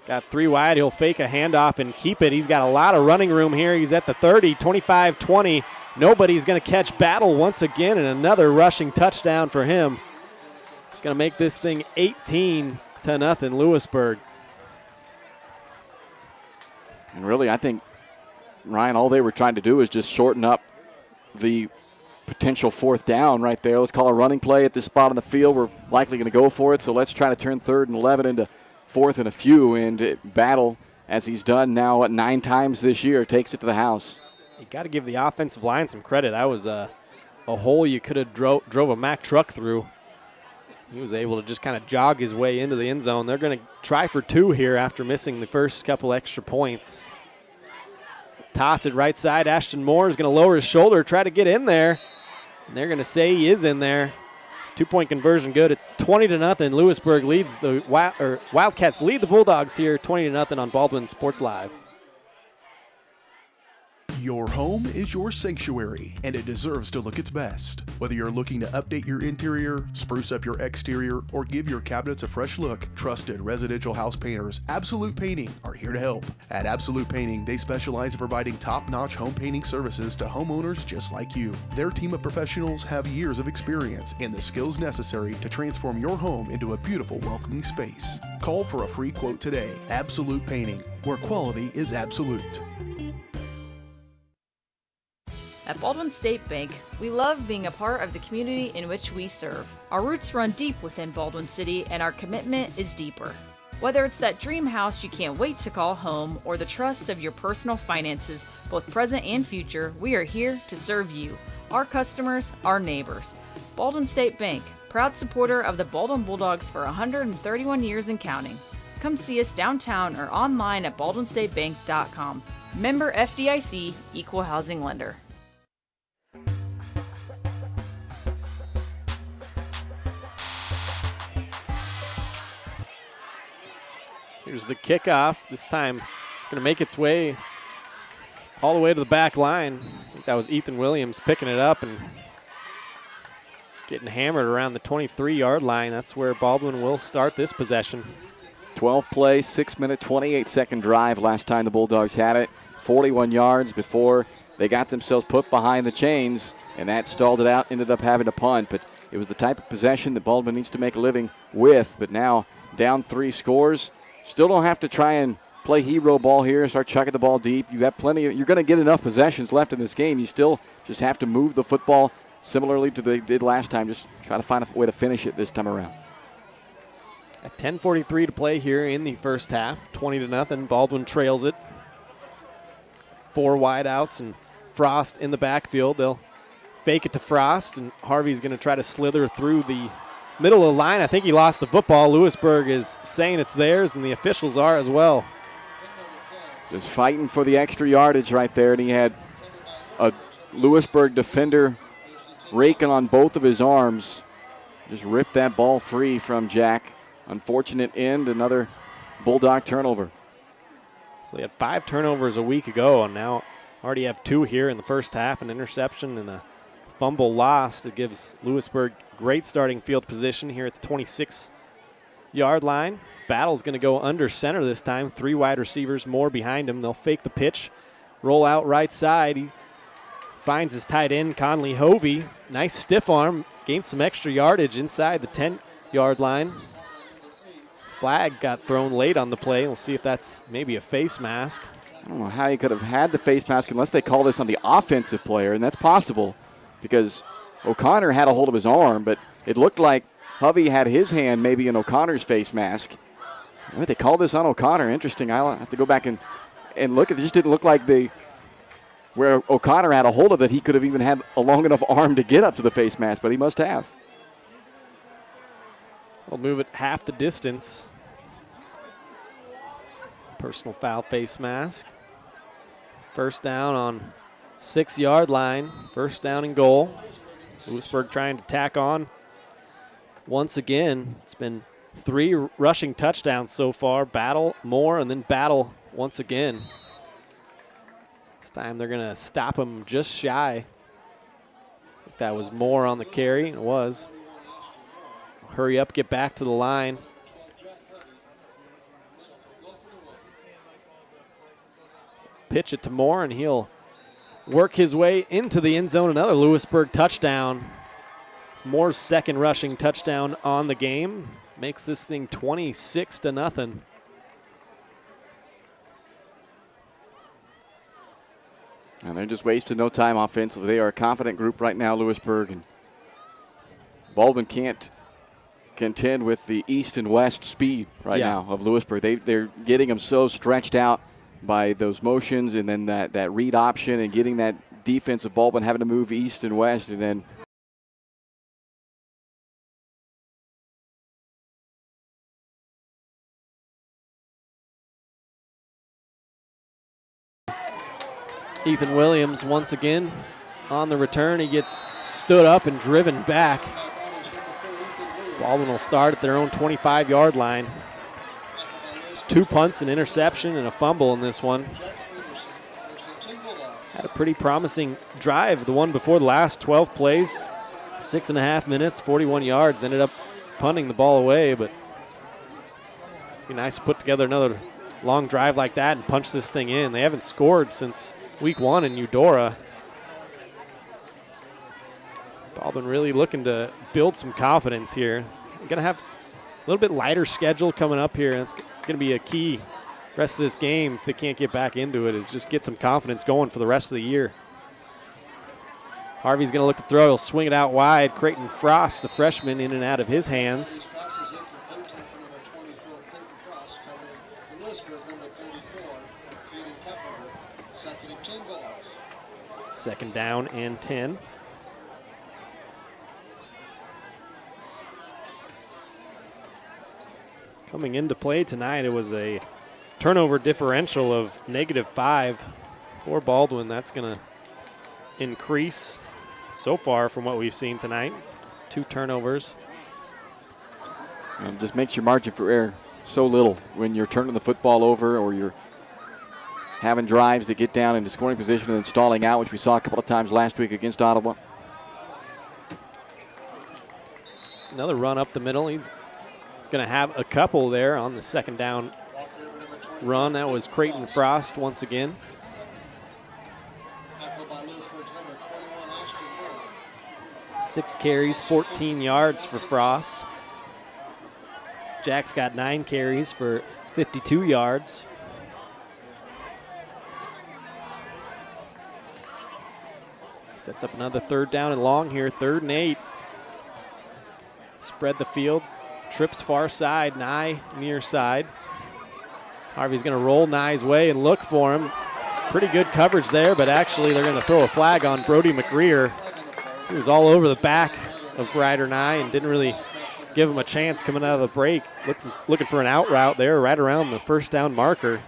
Got 3 wide. He'll fake a handoff and keep it. He's got a lot of running room here. He's at the 30, 25-20. Nobody's going to catch Battle once again, and another rushing touchdown for him. It's going to make this thing 18-0 Louisburg. And really, I think, Ryan, all they were trying to do is just shorten up the potential 4th down right there. Let's call a running play at this spot on the field. We're likely going to go for it, so let's try to turn 3rd and 11 into 4th and a few, and Battle, as he's done now 9 times this year, takes it to the house. You got to give the offensive line some credit. That was a hole you could have drove a Mack truck through. He was able to just kind of jog his way into the end zone. They're going to try for 2 here after missing the first couple extra points. Toss it right side. Ashton Moore is going to lower his shoulder, try to get in there. And they're going to say he is in there. 2-point conversion good. It's 20-0. Louisburg leads the Wildcats lead the Bulldogs here 20-0 on Baldwin Sports Live. Your home is your sanctuary, and it deserves to look its best. Whether you're looking to update your interior, spruce up your exterior, or give your cabinets a fresh look, trusted residential house painters Absolute Painting are here to help. At Absolute Painting, they specialize in providing top-notch home painting services to homeowners just like you. Their team of professionals have years of experience and the skills necessary to transform your home into a beautiful, welcoming space. Call for a free quote today. Absolute Painting, where quality is absolute. At Baldwin State Bank, we love being a part of the community in which we serve. Our roots run deep within Baldwin City, and our commitment is deeper. Whether it's that dream house you can't wait to call home or the trust of your personal finances, both present and future, we are here to serve you, our customers, our neighbors. Baldwin State Bank, proud supporter of the Baldwin Bulldogs for 131 years and counting. Come see us downtown or online at baldwinstatebank.com. Member FDIC, Equal Housing Lender. Here's the kickoff. This time it's going to make its way all the way to the back line. I think that was Ethan Williams picking it up and getting hammered around the 23-yard line. That's where Baldwin will start this possession. 12 play, 6-minute, 28-second drive last time the Bulldogs had it. 41 yards before they got themselves put behind the chains, and that stalled it out, ended up having to punt. But it was the type of possession that Baldwin needs to make a living with. But now down 3 scores. Still don't have to try and play hero ball here and start chucking the ball deep. You have plenty. You're going to get enough possessions left in this game. You still just have to move the football similarly to they did last time. Just try to find a way to finish it this time around. At 10:43 to play here in the first half, 20-0. Baldwin trails it. 4 wideouts and Frost in the backfield. They'll fake it to Frost, and Harvey's going to try to slither through the middle of the line. I think he lost the football. Louisburg is saying it's theirs, and the officials are as well. Just fighting for the extra yardage right there, and he had a Louisburg defender raking on both of his arms. Just ripped that ball free from Jack. Unfortunate end, another Bulldog turnover. So they had 5 turnovers a week ago, and now already have 2 here in the first half, an interception and a fumble lost. It gives Louisburg great starting field position here at the 26-yard line. Battle's going to go under center this time. 3 wide receivers more behind him. They'll fake the pitch, roll out right side. He finds his tight end, Conley Hovey. Nice stiff arm, gains some extra yardage inside the 10-yard line. Flag got thrown late on the play. We'll see if that's maybe a face mask. I don't know how he could have had the face mask unless they call this on the offensive player, and that's possible because O'Connor had a hold of his arm, but it looked like Hovey had his hand maybe in O'Connor's face mask. Well, they called this on O'Connor. Interesting. I'll have to go back and look. It just didn't look like where O'Connor had a hold of it, he could have even had a long enough arm to get up to the face mask, but he must have. They'll move it half the distance. Personal foul face mask. First down on 6-yard line. First down and goal. Louisburg trying to tack on. Once again, it's been 3 rushing touchdowns so far. Battle, more, and then Battle once again. This time they're going to stop him just shy. I think that was more on the carry. It was. Hurry up, get back to the line. Pitch it to Moore, and he'll work his way into the end zone. Another Louisburg touchdown. It's Moore's second rushing touchdown on the game. Makes this thing 26-0. And they're just wasting no time offensively. They are a confident group right now, Louisburg. And Baldwin can't contend with the east and west speed right now of Louisburg. They're getting them so stretched out by those motions and then that read option and getting that defensive Baldwin having to move east and west, and then Ethan Williams once again on the return. He gets stood up and driven back. Baldwin will start at their own 25-yard line. 2 punts, an interception, and a fumble in this one. Had a pretty promising drive, the one before the last. 12 plays, 6.5 minutes, 41 yards. Ended up punting the ball away, but it'd be nice to put together another long drive like that and punch this thing in. They haven't scored since week 1 in Eudora. Baldwin really looking to build some confidence here. They're going to have a little bit lighter schedule coming up here, and it's going to be a key rest of this game if they can't get back into it, is just get some confidence going for the rest of the year. Harvey's going to look to throw. He'll swing it out wide. Creighton Frost, the freshman, in and out of his hands. Second down and 10. Coming into play tonight, it was a turnover differential of -5 for Baldwin. That's going to increase so far from what we've seen tonight. 2 turnovers. And it just makes your margin for error so little when you're turning the football over or you're having drives that get down into scoring position and then stalling out, which we saw a couple of times last week against Ottawa. Another run up the middle. He's going to have a couple there on the second down run. That was Creighton Frost once again. Six carries, 14 yards for Frost. Jack's got 9 carries for 52 yards. Sets up another third down and long here, 3rd and 8. Spread the field, trips far side, Nye near side. Harvey's going to roll Nye's way and look for him. Pretty good coverage there, but actually they're going to throw a flag on Brody McGreer. He was all over the back of Ryder Nye and didn't really give him a chance coming out of the break. Looking for an out route there right around the first down marker.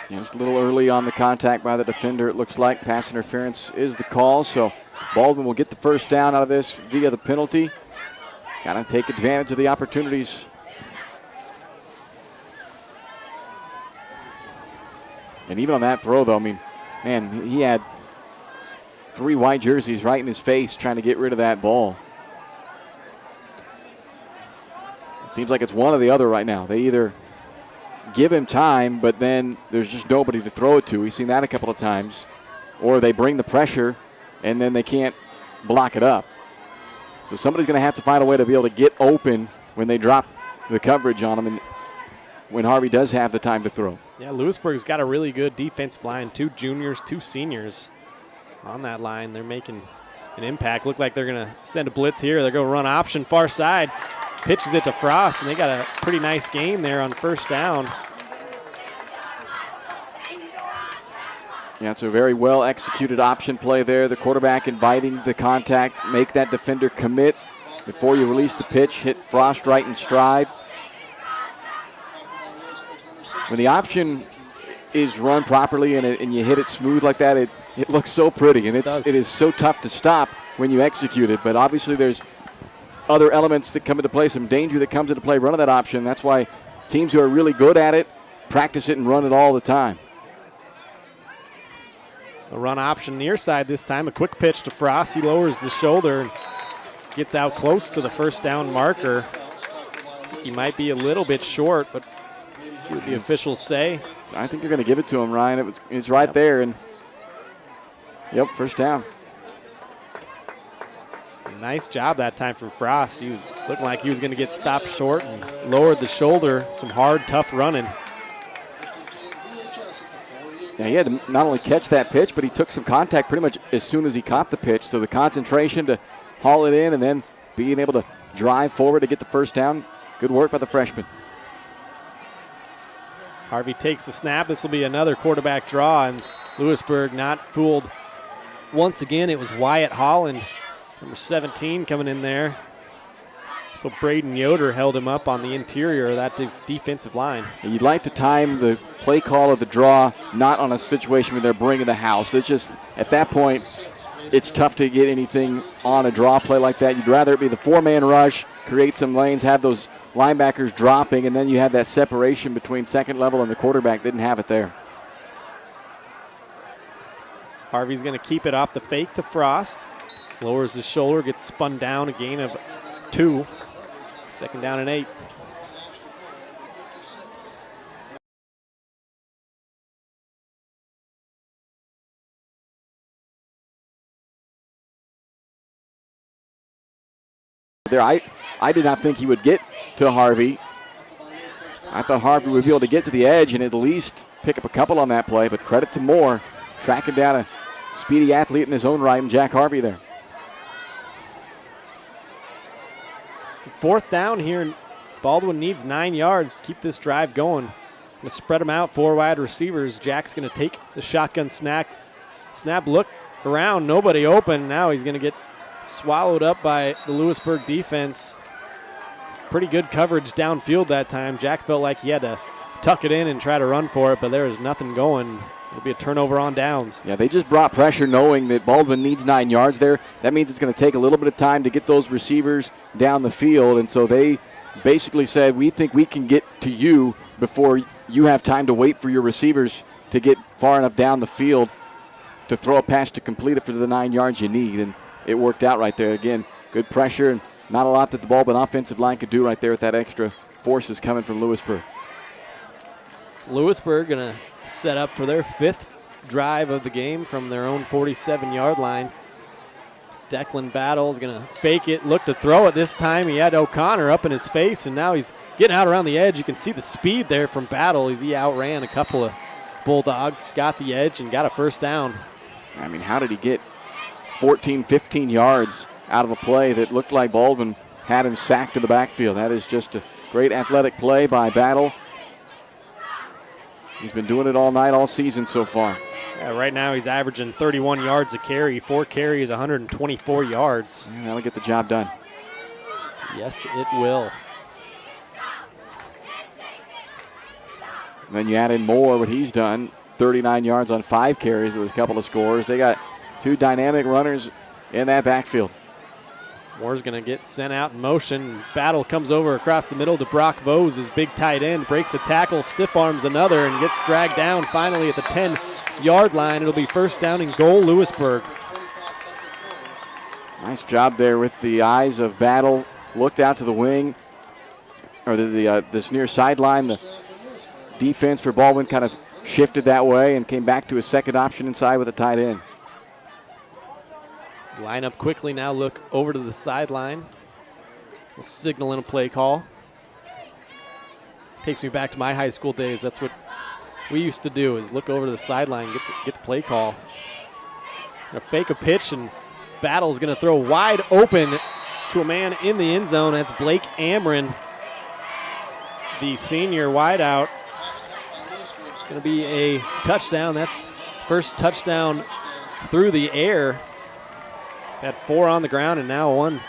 Yeah, just a little early on the contact by the defender, it looks like. Pass interference is the call, so Baldwin will get the first down out of this via the penalty. Got to take advantage of the opportunities. And even on that throw, though, I mean, man, he had 3 white jerseys right in his face trying to get rid of that ball. It seems like it's one or the other right now. They either give him time, but then there's just nobody to throw it to. We've seen that a couple of times. Or they bring the pressure, and then they can't block it up. So somebody's going to have to find a way to be able to get open when they drop the coverage on them and when Harvey does have the time to throw. Yeah, Louisburg's got a really good defensive line. 2 juniors, 2 seniors on that line. They're making an impact. Look like they're going to send a blitz here. They're going to run option far side. Pitches it to Frost, and they got a pretty nice game there on first down. Yeah, it's a very well executed option play there. The quarterback inviting the contact, make that defender commit before you release the pitch, hit Frost right in stride. When the option is run properly and you hit it smooth like that, it looks so pretty, and it is so tough to stop when you execute it. But obviously there's other elements that come into play, some danger that comes into play running that option. That's why teams who are really good at it practice it and run it all the time. A run option near side this time. A quick pitch to Frost. He lowers the shoulder and gets out close to the first down marker. He might be a little bit short, but see what the officials say. I think they're going to give it to him, Ryan. It's right there, and yep, first down. Nice job that time from Frost. He was looking like he was going to get stopped short and lowered the shoulder. Some hard, tough running. Yeah, he had to not only catch that pitch, but he took some contact pretty much as soon as he caught the pitch. So the concentration to haul it in and then being able to drive forward to get the first down. Good work by the freshman. Harvey takes the snap. This will be another quarterback draw, and Louisburg not fooled. Once again, it was Wyatt Holland, number 17, coming in there. So Braden Yoder held him up on the interior of that defensive line. You'd like to time the play call of the draw not on a situation where they're bringing the house. It's just, at that point, it's tough to get anything on a draw play like that. You'd rather it be the 4-man rush, create some lanes, have those linebackers dropping, and then you have that separation between second level and the quarterback. Didn't have it there. Harvey's going to keep it off the fake to Frost. Lowers his shoulder, gets spun down, a gain of 2. Second down and 8. There, I did not think he would get to Harvey. I thought Harvey would be able to get to the edge and at least pick up a couple on that play, but credit to Moore, tracking down a speedy athlete in his own right, and Jack Harvey there. Fourth down here, and Baldwin needs 9 yards to keep this drive going. Going to spread them out, 4 wide receivers. Jack's going to take the shotgun snap, look around, nobody open. Now he's going to get swallowed up by the Louisburg defense. Pretty good coverage downfield that time. Jack felt like he had to tuck it in and try to run for it, but there is nothing going. It'll be a turnover on downs. Yeah, they just brought pressure knowing that Baldwin needs 9 yards there. That means it's going to take a little bit of time to get those receivers down the field, and so they basically said, we think we can get to you before you have time to wait for your receivers to get far enough down the field to throw a pass to complete it for the 9 yards you need, and it worked out right there. Again, good pressure, and not a lot that the Baldwin offensive line could do right there with that extra forces coming from Louisburg. Louisburg going to set up for their 5th drive of the game from their own 47-yard line. Declan Battle is going to fake it, look to throw it this time. He had O'Connor up in his face, and now he's getting out around the edge. You can see the speed there from Battle as he outran a couple of Bulldogs, got the edge, and got a first down. I mean, how did he get 14, 15 yards out of a play that looked like Baldwin had him sacked in the backfield? That is just a great athletic play by Battle. He's been doing it all night, all season so far. Yeah, right now he's averaging 31 yards a carry. 4 carries, 124 yards. Yeah, that'll get the job done. Yes, it will. And then you add in Moore, what he's done, 39 yards on 5 carries with a couple of scores. They got 2 dynamic runners in that backfield. Moore's going to get sent out in motion. Battle comes over across the middle to Brock Vose, his big tight end, breaks a tackle, stiff arms another, and gets dragged down finally at the 10-yard line. It'll be first down and goal, Louisburg. Nice job there with the eyes of Battle. Looked out to the wing, or this near sideline. The defense for Baldwin kind of shifted that way and came back to his second option inside with a tight end. Line up quickly now, look over to the sideline. We'll signal in a play call. Takes me back to my high school days. That's what we used to do, is look over to the sideline, get the play call. Gonna fake a pitch, and Battle's gonna throw wide open to a man in the end zone. That's Blake Amron, the senior wideout. It's gonna be a touchdown. That's first touchdown through the air. Had 4 on the ground and now 1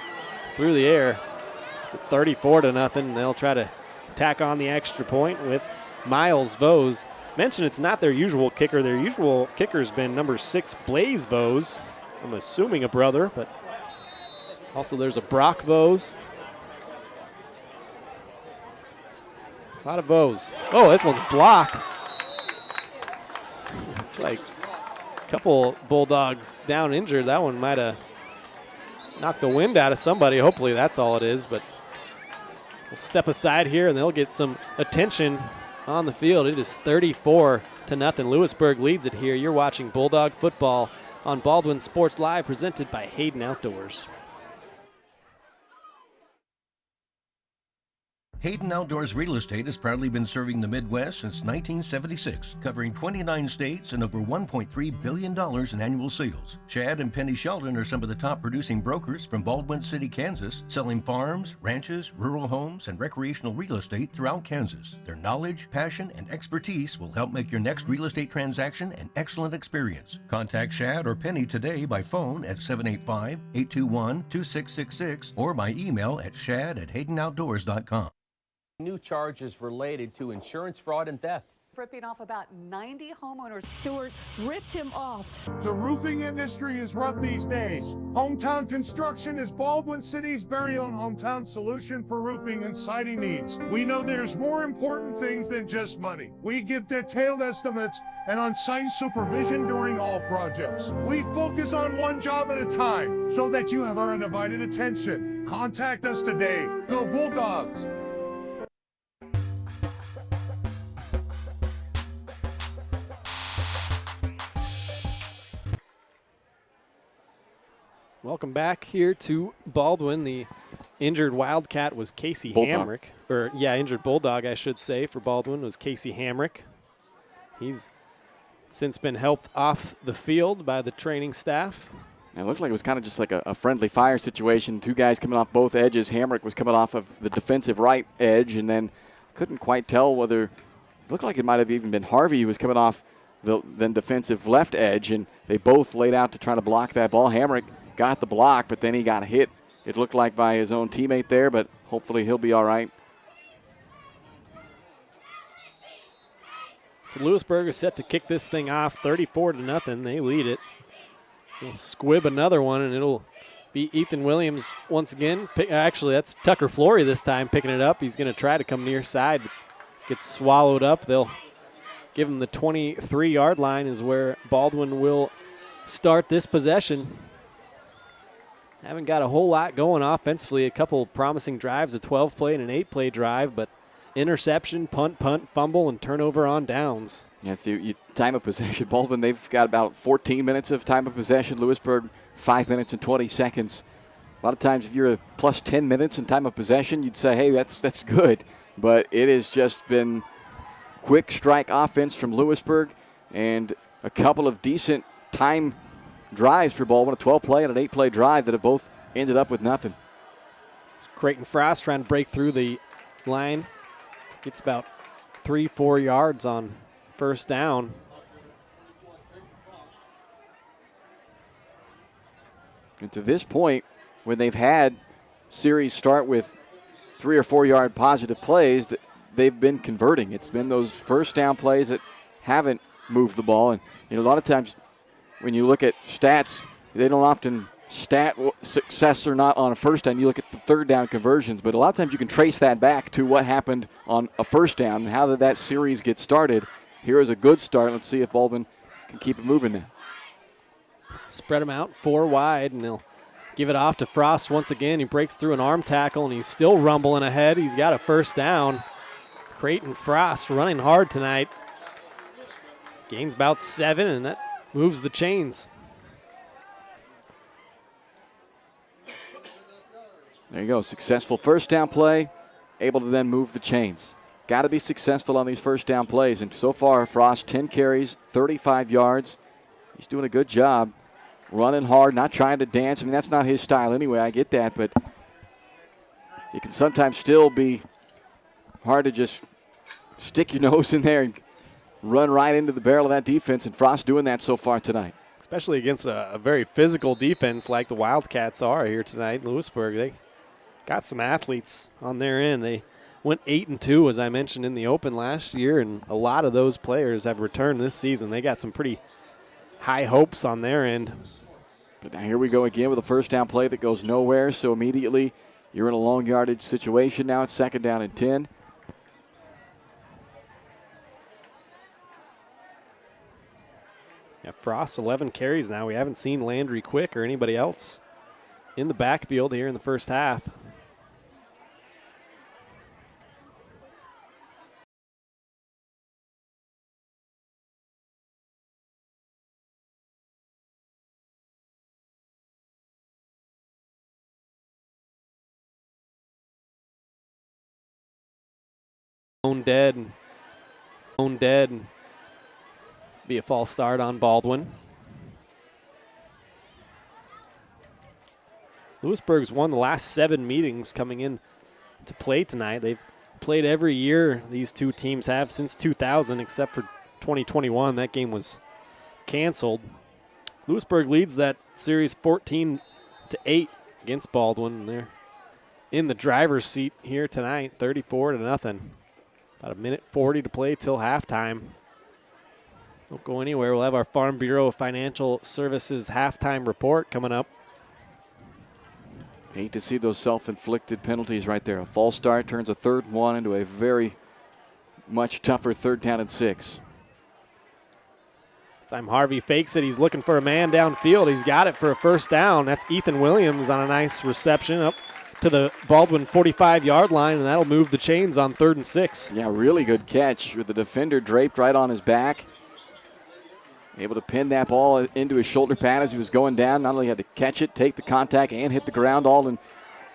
through the air. It's at 34-0. They'll try to tack on the extra point with Miles Vose. Mention it's not their usual kicker. Their usual kicker's been number 6, Blaze Vose. I'm assuming a brother, but also there's a Brock Vose. A lot of Vose. Oh, this one's blocked. It's like a couple Bulldogs down injured. That one might have knocked the wind out of somebody. Hopefully that's all it is, but we'll step aside here and they'll get some attention on the field. It is 34-0. Louisburg leads it here. You're watching Bulldog football on Baldwin Sports Live, presented by Hayden Outdoors. Hayden Outdoors Real Estate has proudly been serving the Midwest since 1976, covering 29 states and over $1.3 billion in annual sales. Chad and Penny Sheldon are some of the top producing brokers from Baldwin City, Kansas, selling farms, ranches, rural homes, and recreational real estate throughout Kansas. Their knowledge, passion, and expertise will help make your next real estate transaction an excellent experience. Contact Chad or Penny today by phone at 785-821-2666 or by email at shad@haydenoutdoors.com. New charges related to insurance fraud and theft. Ripping off about 90 homeowners. Stewart ripped him off. The roofing industry is rough these days. Hometown Construction is Baldwin City's very own hometown solution for roofing and siding needs. We know there's more important things than just money. We give detailed estimates and on-site supervision during all projects. We focus on one job at a time so that you have our undivided attention. Contact us today. Go Bulldogs! Welcome back here to Baldwin. The injured Wildcat was Casey Bulldog. Hamrick. Injured Bulldog, I should say, for Baldwin was Casey Hamrick. He's since been helped off the field by the training staff. It looked like it was kind of just like a friendly fire situation. 2 guys coming off both edges. Hamrick was coming off of the defensive right edge, and then couldn't quite tell whether it looked like it might have even been Harvey who was coming off the then defensive left edge, and they both laid out to try to block that ball. Hamrick got the block, but then he got hit, it looked like, by his own teammate there, but hopefully he'll be all right. So Louisburg is set to kick this thing off 34-0. They lead it. They'll squib another one, and it'll be Ethan Williams once again. Actually, that's Tucker Flory this time picking it up. He's going to try to come near side. Gets swallowed up. They'll give him the 23-yard line is where Baldwin will start this possession. Haven't got a whole lot going offensively. A couple promising drives, a 12-play and an 8-play drive, but interception, punt, fumble, and turnover on downs. Yeah, it's your time of possession. Baldwin, they've got about 14 minutes of time of possession. Louisburg, 5 minutes and 20 seconds. A lot of times if you're a plus 10 minutes in time of possession, you'd say, hey, that's good. But it has just been quick strike offense from Louisburg and a couple of decent time drives for Baldwin, a 12-play and an 8-play drive that have both ended up with nothing. Creighton Frost trying to break through the line. Gets about 3-4 yards on first down. And to this point, when they've had series start with 3 or 4 yard positive plays, they've been converting. It's been those first down plays that haven't moved the ball. And a lot of times when you look at stats, they don't often stat success or not on a first down. You look at the third down conversions, but a lot of times you can trace that back to what happened on a first down and how did that series get started. Here is a good start. Let's see if Baldwin can keep it moving now. Spread them out 4 wide, and they'll give it off to Frost once again. He breaks through an arm tackle, and he's still rumbling ahead. He's got a first down. Creighton Frost running hard tonight. Gains about 7, and that moves the chains. There you go. Successful first down play, able to then move the chains. Got to be successful on these first down plays. And so far, Frost, 10 carries, 35 yards. He's doing a good job running hard, not trying to dance. I mean, that's not his style anyway. I get that. But it can sometimes still be hard to just stick your nose in there and run right into the barrel of that defense. And Frost doing that so far tonight. Especially against a very physical defense like the Wildcats are here tonight in Louisburg. They got some athletes on their end. They went 8-2, as I mentioned in the Open last year, and a lot of those players have returned this season. They got some pretty high hopes on their end. But now here we go again with a first down play that goes nowhere, so immediately you're in a long yardage situation. Now it's second down and 10. Yeah, Frost, 11 carries now. We haven't seen Landry Quick or anybody else in the backfield here in the first half. Dead. Be a false start on Baldwin. Louisburg's won the last 7 meetings coming in to play tonight. They've played every year, these two teams have, since 2000, except for 2021. That game was canceled. Louisburg leads that series 14-8 against Baldwin. They're in the driver's seat here tonight, 34-0. About 1:40 to play till halftime. Don't go anywhere. We'll have our Farm Bureau Financial Services halftime report coming up. Hate to see those self-inflicted penalties right there. A false start turns a 3rd and 1 into a very much tougher 3rd down and 6. This time Harvey fakes it. He's looking for a man downfield. He's got it for a first down. That's Ethan Williams on a nice reception up to the Baldwin 45-yard line, and that'll move the chains on 3rd and 6. Yeah, really good catch with the defender draped right on his back. Able to pin that ball into his shoulder pad as he was going down. Not only had to catch it, take the contact, and hit the ground all in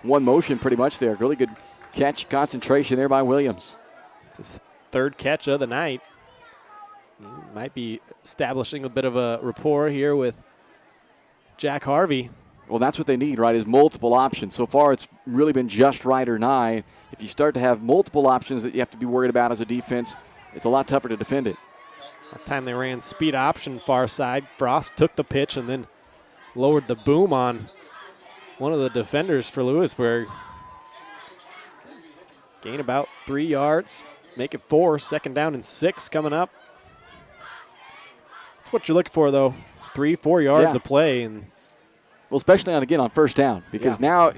one motion pretty much there. Really good catch, concentration there by Williams. It's his 3rd catch of the night. He might be establishing a bit of a rapport here with Jack Harvey. Well, that's what they need, right, is multiple options. So far, it's really been just right or nigh. If you start to have multiple options that you have to be worried about as a defense, it's a lot tougher to defend it. That time they ran speed option far side. Frost took the pitch and then lowered the boom on one of the defenders for Louisburg. Gain about 3 yards, make it 4. 2nd down and 6 coming up. That's what you're looking for, though. 3-4 yards of play. And well, especially on first down, because now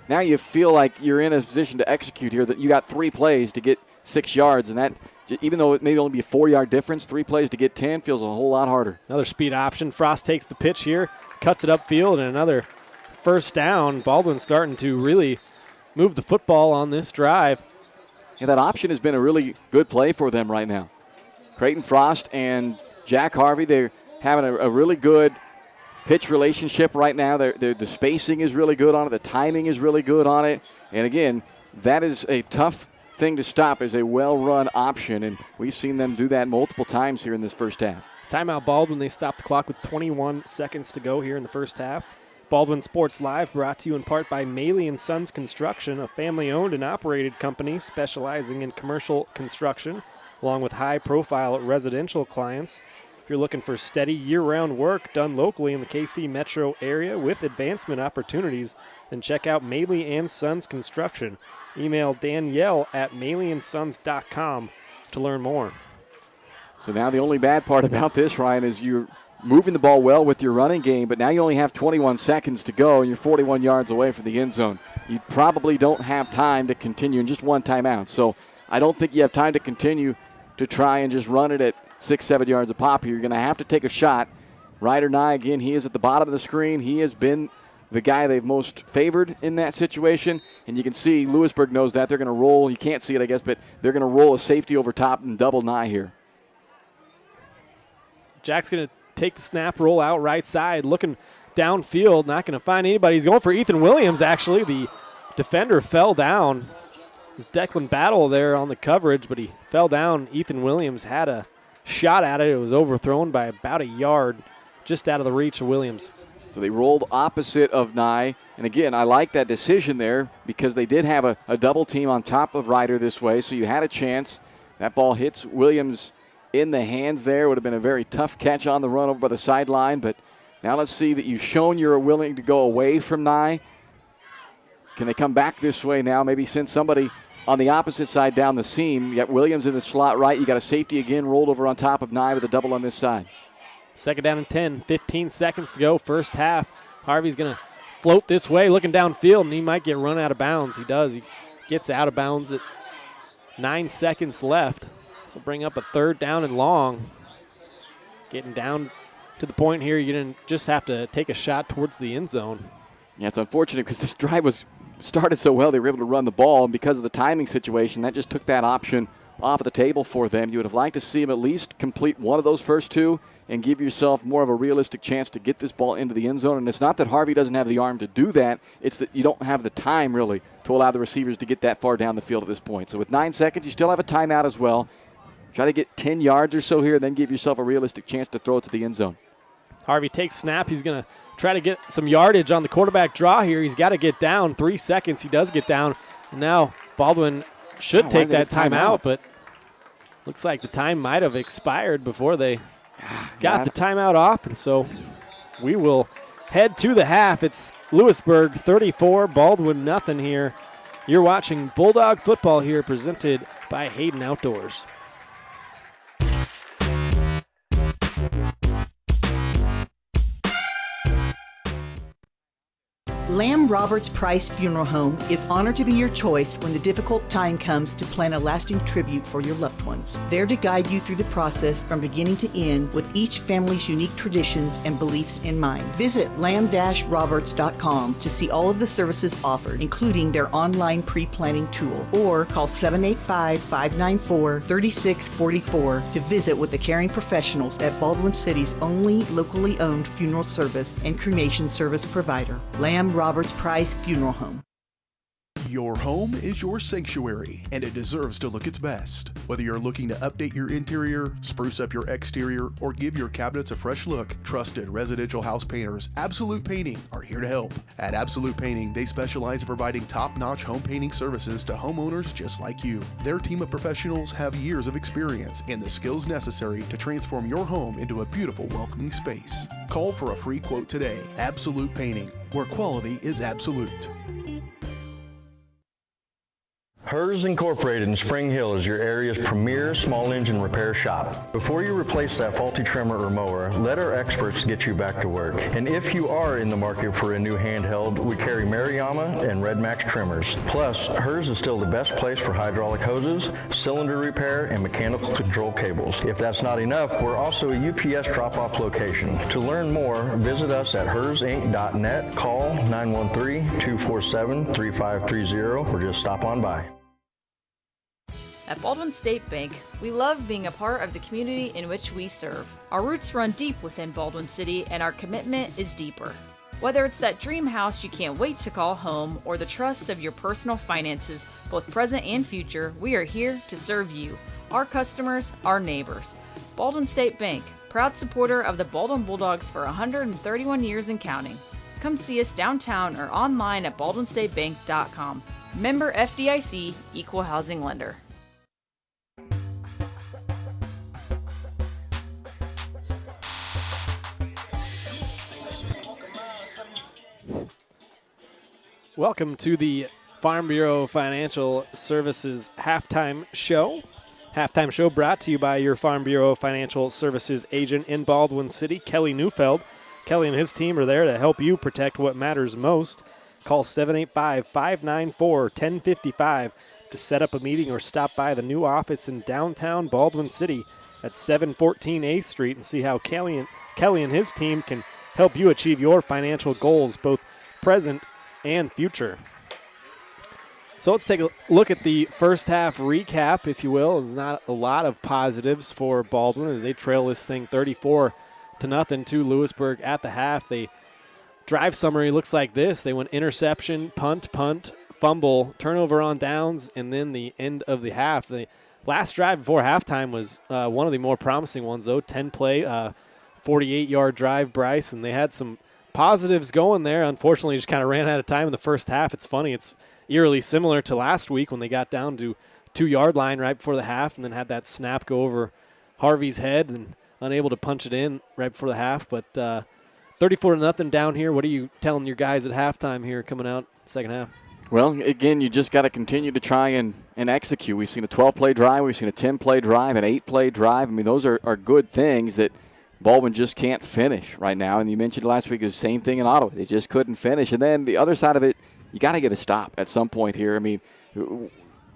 you feel like you're in a position to execute here, that you got 3 plays to get 6 yards, and that, even though it may only be a 4-yard difference, 3 plays to get 10 feels a whole lot harder. Another speed option. Frost takes the pitch here, cuts it upfield, and another first down. Baldwin starting to really move the football on this drive. And that option has been a really good play for them right now. Creighton Frost and Jack Harvey, they're having a really good pitch relationship right now. The spacing is really good on it. The timing is really good on it. And again, that is a tough thing to stop, is a well-run option, and we've seen them do that multiple times here in this first half. Timeout Baldwin. They stopped the clock with 21 seconds to go here in the first half. Baldwin Sports Live brought to you in part by Maley & Sons Construction, a family-owned and operated company specializing in commercial construction, along with high-profile residential clients. If you're looking for steady year-round work done locally in the KC metro area with advancement opportunities, then check out Maley & Sons Construction. Email Danielle at maleyandSons.com to learn more. So now the only bad part about this, Ryan, is you're moving the ball well with your running game, but now you only have 21 seconds to go, and you're 41 yards away from the end zone. You probably don't have time to continue in just one timeout. So I don't think you have time to continue to try and just run it at 6-7 yards a pop here. You're going to have to take a shot. Ryder Nye, again, he is at the bottom of the screen. He has been the guy they've most favored in that situation, and you can see Louisburg knows that. They're going to roll. You can't see it, I guess, but they're going to roll a safety over top and double Nye here. Jack's going to take the snap, roll out right side, looking downfield, not going to find anybody. He's going for Ethan Williams, actually. The defender fell down. It was Declan Battle there on the coverage, but he fell down. Ethan Williams had a shot at it. It was overthrown by about a yard, just out of the reach of Williams. So they rolled opposite of Nye. And again, I like that decision there because they did have a double team on top of Ryder this way, so you had a chance. That ball hits Williams in the hands there. Would have been a very tough catch on the run over by the sideline, but now let's see that you've shown you're willing to go away from Nye. Can they come back this way now? Maybe send somebody on the opposite side down the seam. You got Williams in the slot right. You got a safety again rolled over on top of Nye with a double on this side. Second down and 10, 15 seconds to go, first half. Harvey's going to float this way, looking downfield, and he might get run out of bounds. He does. He gets out of bounds at 9 seconds left. So bring up a third down and long. Getting down to the point here, you're going to just have to take a shot towards the end zone. Yeah, it's unfortunate because this drive was started so well they were able to run the ball, and because of the timing situation, that just took that option off of the table for them. You would have liked to see him at least complete one of those first two and give yourself more of a realistic chance to get this ball into the end zone. And it's not that Harvey doesn't have the arm to do that. It's that you don't have the time, really, to allow the receivers to get that far down the field at this point. So with 9 seconds, you still have a timeout as well. Try to get 10 yards or so here and then give yourself a realistic chance to throw it to the end zone. Harvey takes snap. He's going to try to get some yardage on the quarterback draw here. He's got to get down. 3 seconds. He does get down. And now Baldwin should take that timeout, but looks like the time might have expired before they got the timeout off, and so we will head to the half. It's Louisburg 34, Baldwin nothing here. You're watching Bulldog football here, presented by Hayden Outdoors. Lamb Roberts Price Funeral Home is honored to be your choice when the difficult time comes to plan a lasting tribute for your loved ones. There to guide you through the process from beginning to end with each family's unique traditions and beliefs in mind. Visit lamb-roberts.com to see all of the services offered, including their online pre-planning tool, or call 785-594-3644 to visit with the caring professionals at Baldwin City's only locally owned funeral service and cremation service provider, Lamb Roberts Price Funeral Home. Your home is your sanctuary, and it deserves to look its best. Whether you're looking to update your interior, spruce up your exterior, or give your cabinets a fresh look, trusted residential house painters Absolute Painting are here to help. At Absolute Painting, they specialize in providing top-notch home painting services to homeowners just like you. Their team of professionals have years of experience and the skills necessary to transform your home into a beautiful, welcoming space. Call for a free quote today. Absolute Painting, where quality is absolute. Hers Incorporated in Spring Hill is your area's premier small engine repair shop. Before you replace that faulty trimmer or mower, let our experts get you back to work. And if you are in the market for a new handheld, we carry Maruyama and Red Max trimmers. Plus, Hers is still the best place for hydraulic hoses, cylinder repair, and mechanical control cables. If that's not enough, we're also a UPS drop-off location. To learn more, visit us at hersinc.net, call 913-247-3530, or just stop on by. At Baldwin State Bank, we love being a part of the community in which we serve. Our roots run deep within Baldwin City, and our commitment is deeper. Whether it's that dream house you can't wait to call home or the trust of your personal finances, both present and future, we are here to serve you, our customers, our neighbors. Baldwin State Bank, proud supporter of the Baldwin Bulldogs for 131 years and counting. Come see us downtown or online at baldwinstatebank.com. Member FDIC, Equal Housing Lender. Welcome to the Farm Bureau Financial Services Halftime Show. Halftime show brought to you by your Farm Bureau Financial Services agent in Baldwin City, Kelly Neufeld. Kelly and his team are there to help you protect what matters most. Call 785-594-1055 to set up a meeting or stop by the new office in downtown Baldwin City at 714 8th Street and see how Kelly and his team can help you achieve your financial goals, both present and future. So let's take a look at the first half recap, if you will. There's not a lot of positives for Baldwin as they trail this thing 34-0 to Louisburg at the half. The drive summary looks like this. They went interception, punt, fumble, turnover on downs, and then the end of the half. The last drive before halftime was one of the more promising ones, though. 10-play, 48-yard drive, Bryce, and they had some positives going there. Unfortunately, just kind of ran out of time in the first half. It's funny. It's eerily similar to last week when they got down to 2-yard line right before the half and then had that snap go over Harvey's head and unable to punch it in right before the half. But 34-0 down here. What are you telling your guys at halftime here coming out second half? Well, again, you just got to continue to try and execute. We've seen a 12-play drive. We've seen a 10-play drive, an 8-play drive. I mean, those are good things that Baldwin just can't finish right now. And you mentioned last week the same thing in Ottawa. They just couldn't finish. And then the other side of it, you got to get a stop at some point here. I mean,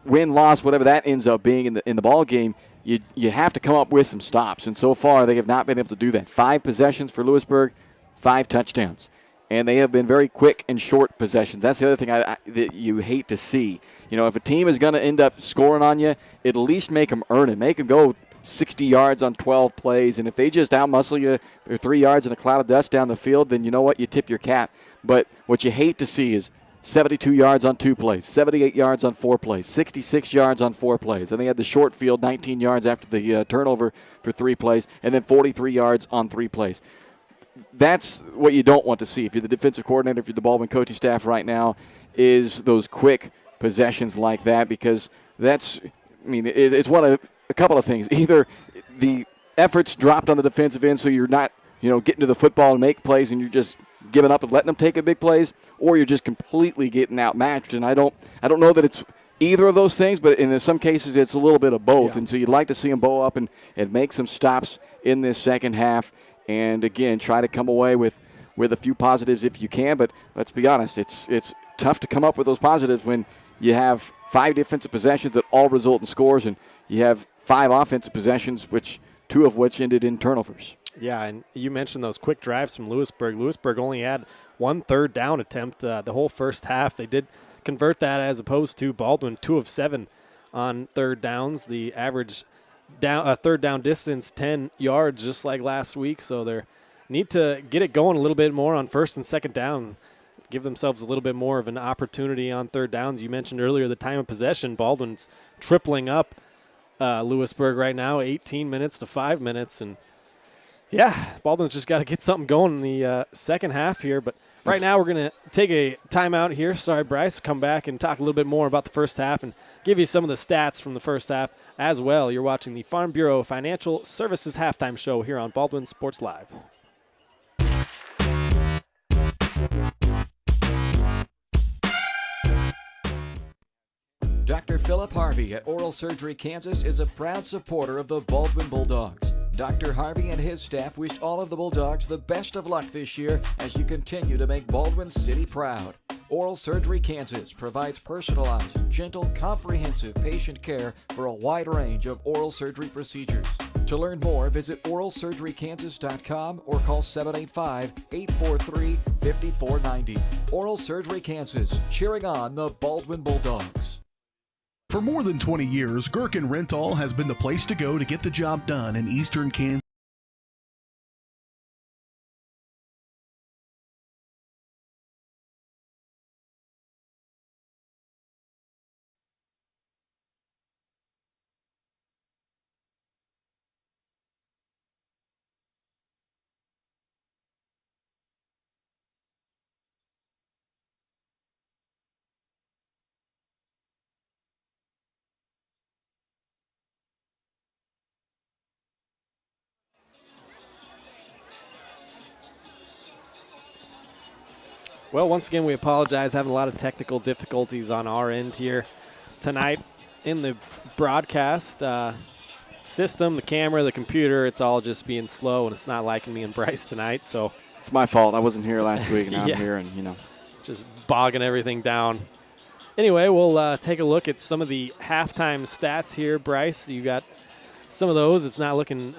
win, loss, whatever that ends up being in the ball game, you have to come up with some stops. And so far, they have not been able to do that. 5 possessions for Louisburg, 5 touchdowns. And they have been very quick and short possessions. That's the other thing that you hate to see. You know, if a team is going to end up scoring on you, at least make them earn it. Make them go 60 yards on 12 plays. And if they just outmuscle you, they're 3 yards in a cloud of dust down the field, then you know what? You tip your cap. But what you hate to see is 72 yards on 2 plays, 78 yards on 4 plays, 66 yards on 4 plays. Then they had the short field, 19 yards after the turnover for 3 plays, and then 43 yards on 3 plays. That's what you don't want to see if you're the defensive coordinator, if you're the Baldwin coaching staff right now, is those quick possessions like that, because that's, I mean, it's one of a couple of things. Either the efforts dropped on the defensive end so you're not, getting to the football and make plays and you're just giving up and letting them take a big plays, or you're just completely getting outmatched. And I don't know that it's either of those things, but in some cases it's a little bit of both. Yeah. And so you'd like to see them bow up and make some stops in this second half. And, again, try to come away with a few positives if you can. But let's be honest, it's tough to come up with those positives when you have 5 defensive possessions that all result in scores, and you have 5 offensive possessions, 2 of which ended in turnovers. Yeah, and you mentioned those quick drives from Louisburg. Louisburg only had 1 third down attempt the whole first half. They did convert that as opposed to Baldwin, 2 of 7 on third downs. The average third down distance 10 yards, just like last week. So they need to get it going a little bit more on first and second down, give themselves a little bit more of an opportunity on third downs. You mentioned earlier the time of possession. Baldwin's tripling up Louisburg right now, 18 minutes to 5 minutes. And, yeah, Baldwin's just got to get something going in the second half here. But right now we're going to take a timeout here. Sorry, Bryce. Come back and talk a little bit more about the first half and give you some of the stats from the first half as well. You're watching the Farm Bureau Financial Services Halftime Show here on Baldwin Sports Live. Dr. Philip Harvey at Oral Surgery Kansas is a proud supporter of the Baldwin Bulldogs. Dr. Harvey and his staff wish all of the Bulldogs the best of luck this year as you continue to make Baldwin City proud. Oral Surgery Kansas provides personalized, gentle, comprehensive patient care for a wide range of oral surgery procedures. To learn more, visit oralsurgerykansas.com or call 785-843-5490. Oral Surgery Kansas, cheering on the Baldwin Bulldogs. For more than 20 years, Gherkin Rental has been the place to go to get the job done in eastern Kansas. Well, once again, we apologize. Having a lot of technical difficulties on our end here tonight in the broadcast system, the camera, the computer. It's all just being slow, and it's not liking me and Bryce tonight. So It's my fault. I wasn't here last week, and Yeah. I'm here, and, just bogging everything down. Anyway, we'll take a look at some of the halftime stats here. Bryce, you got some of those. It's not looking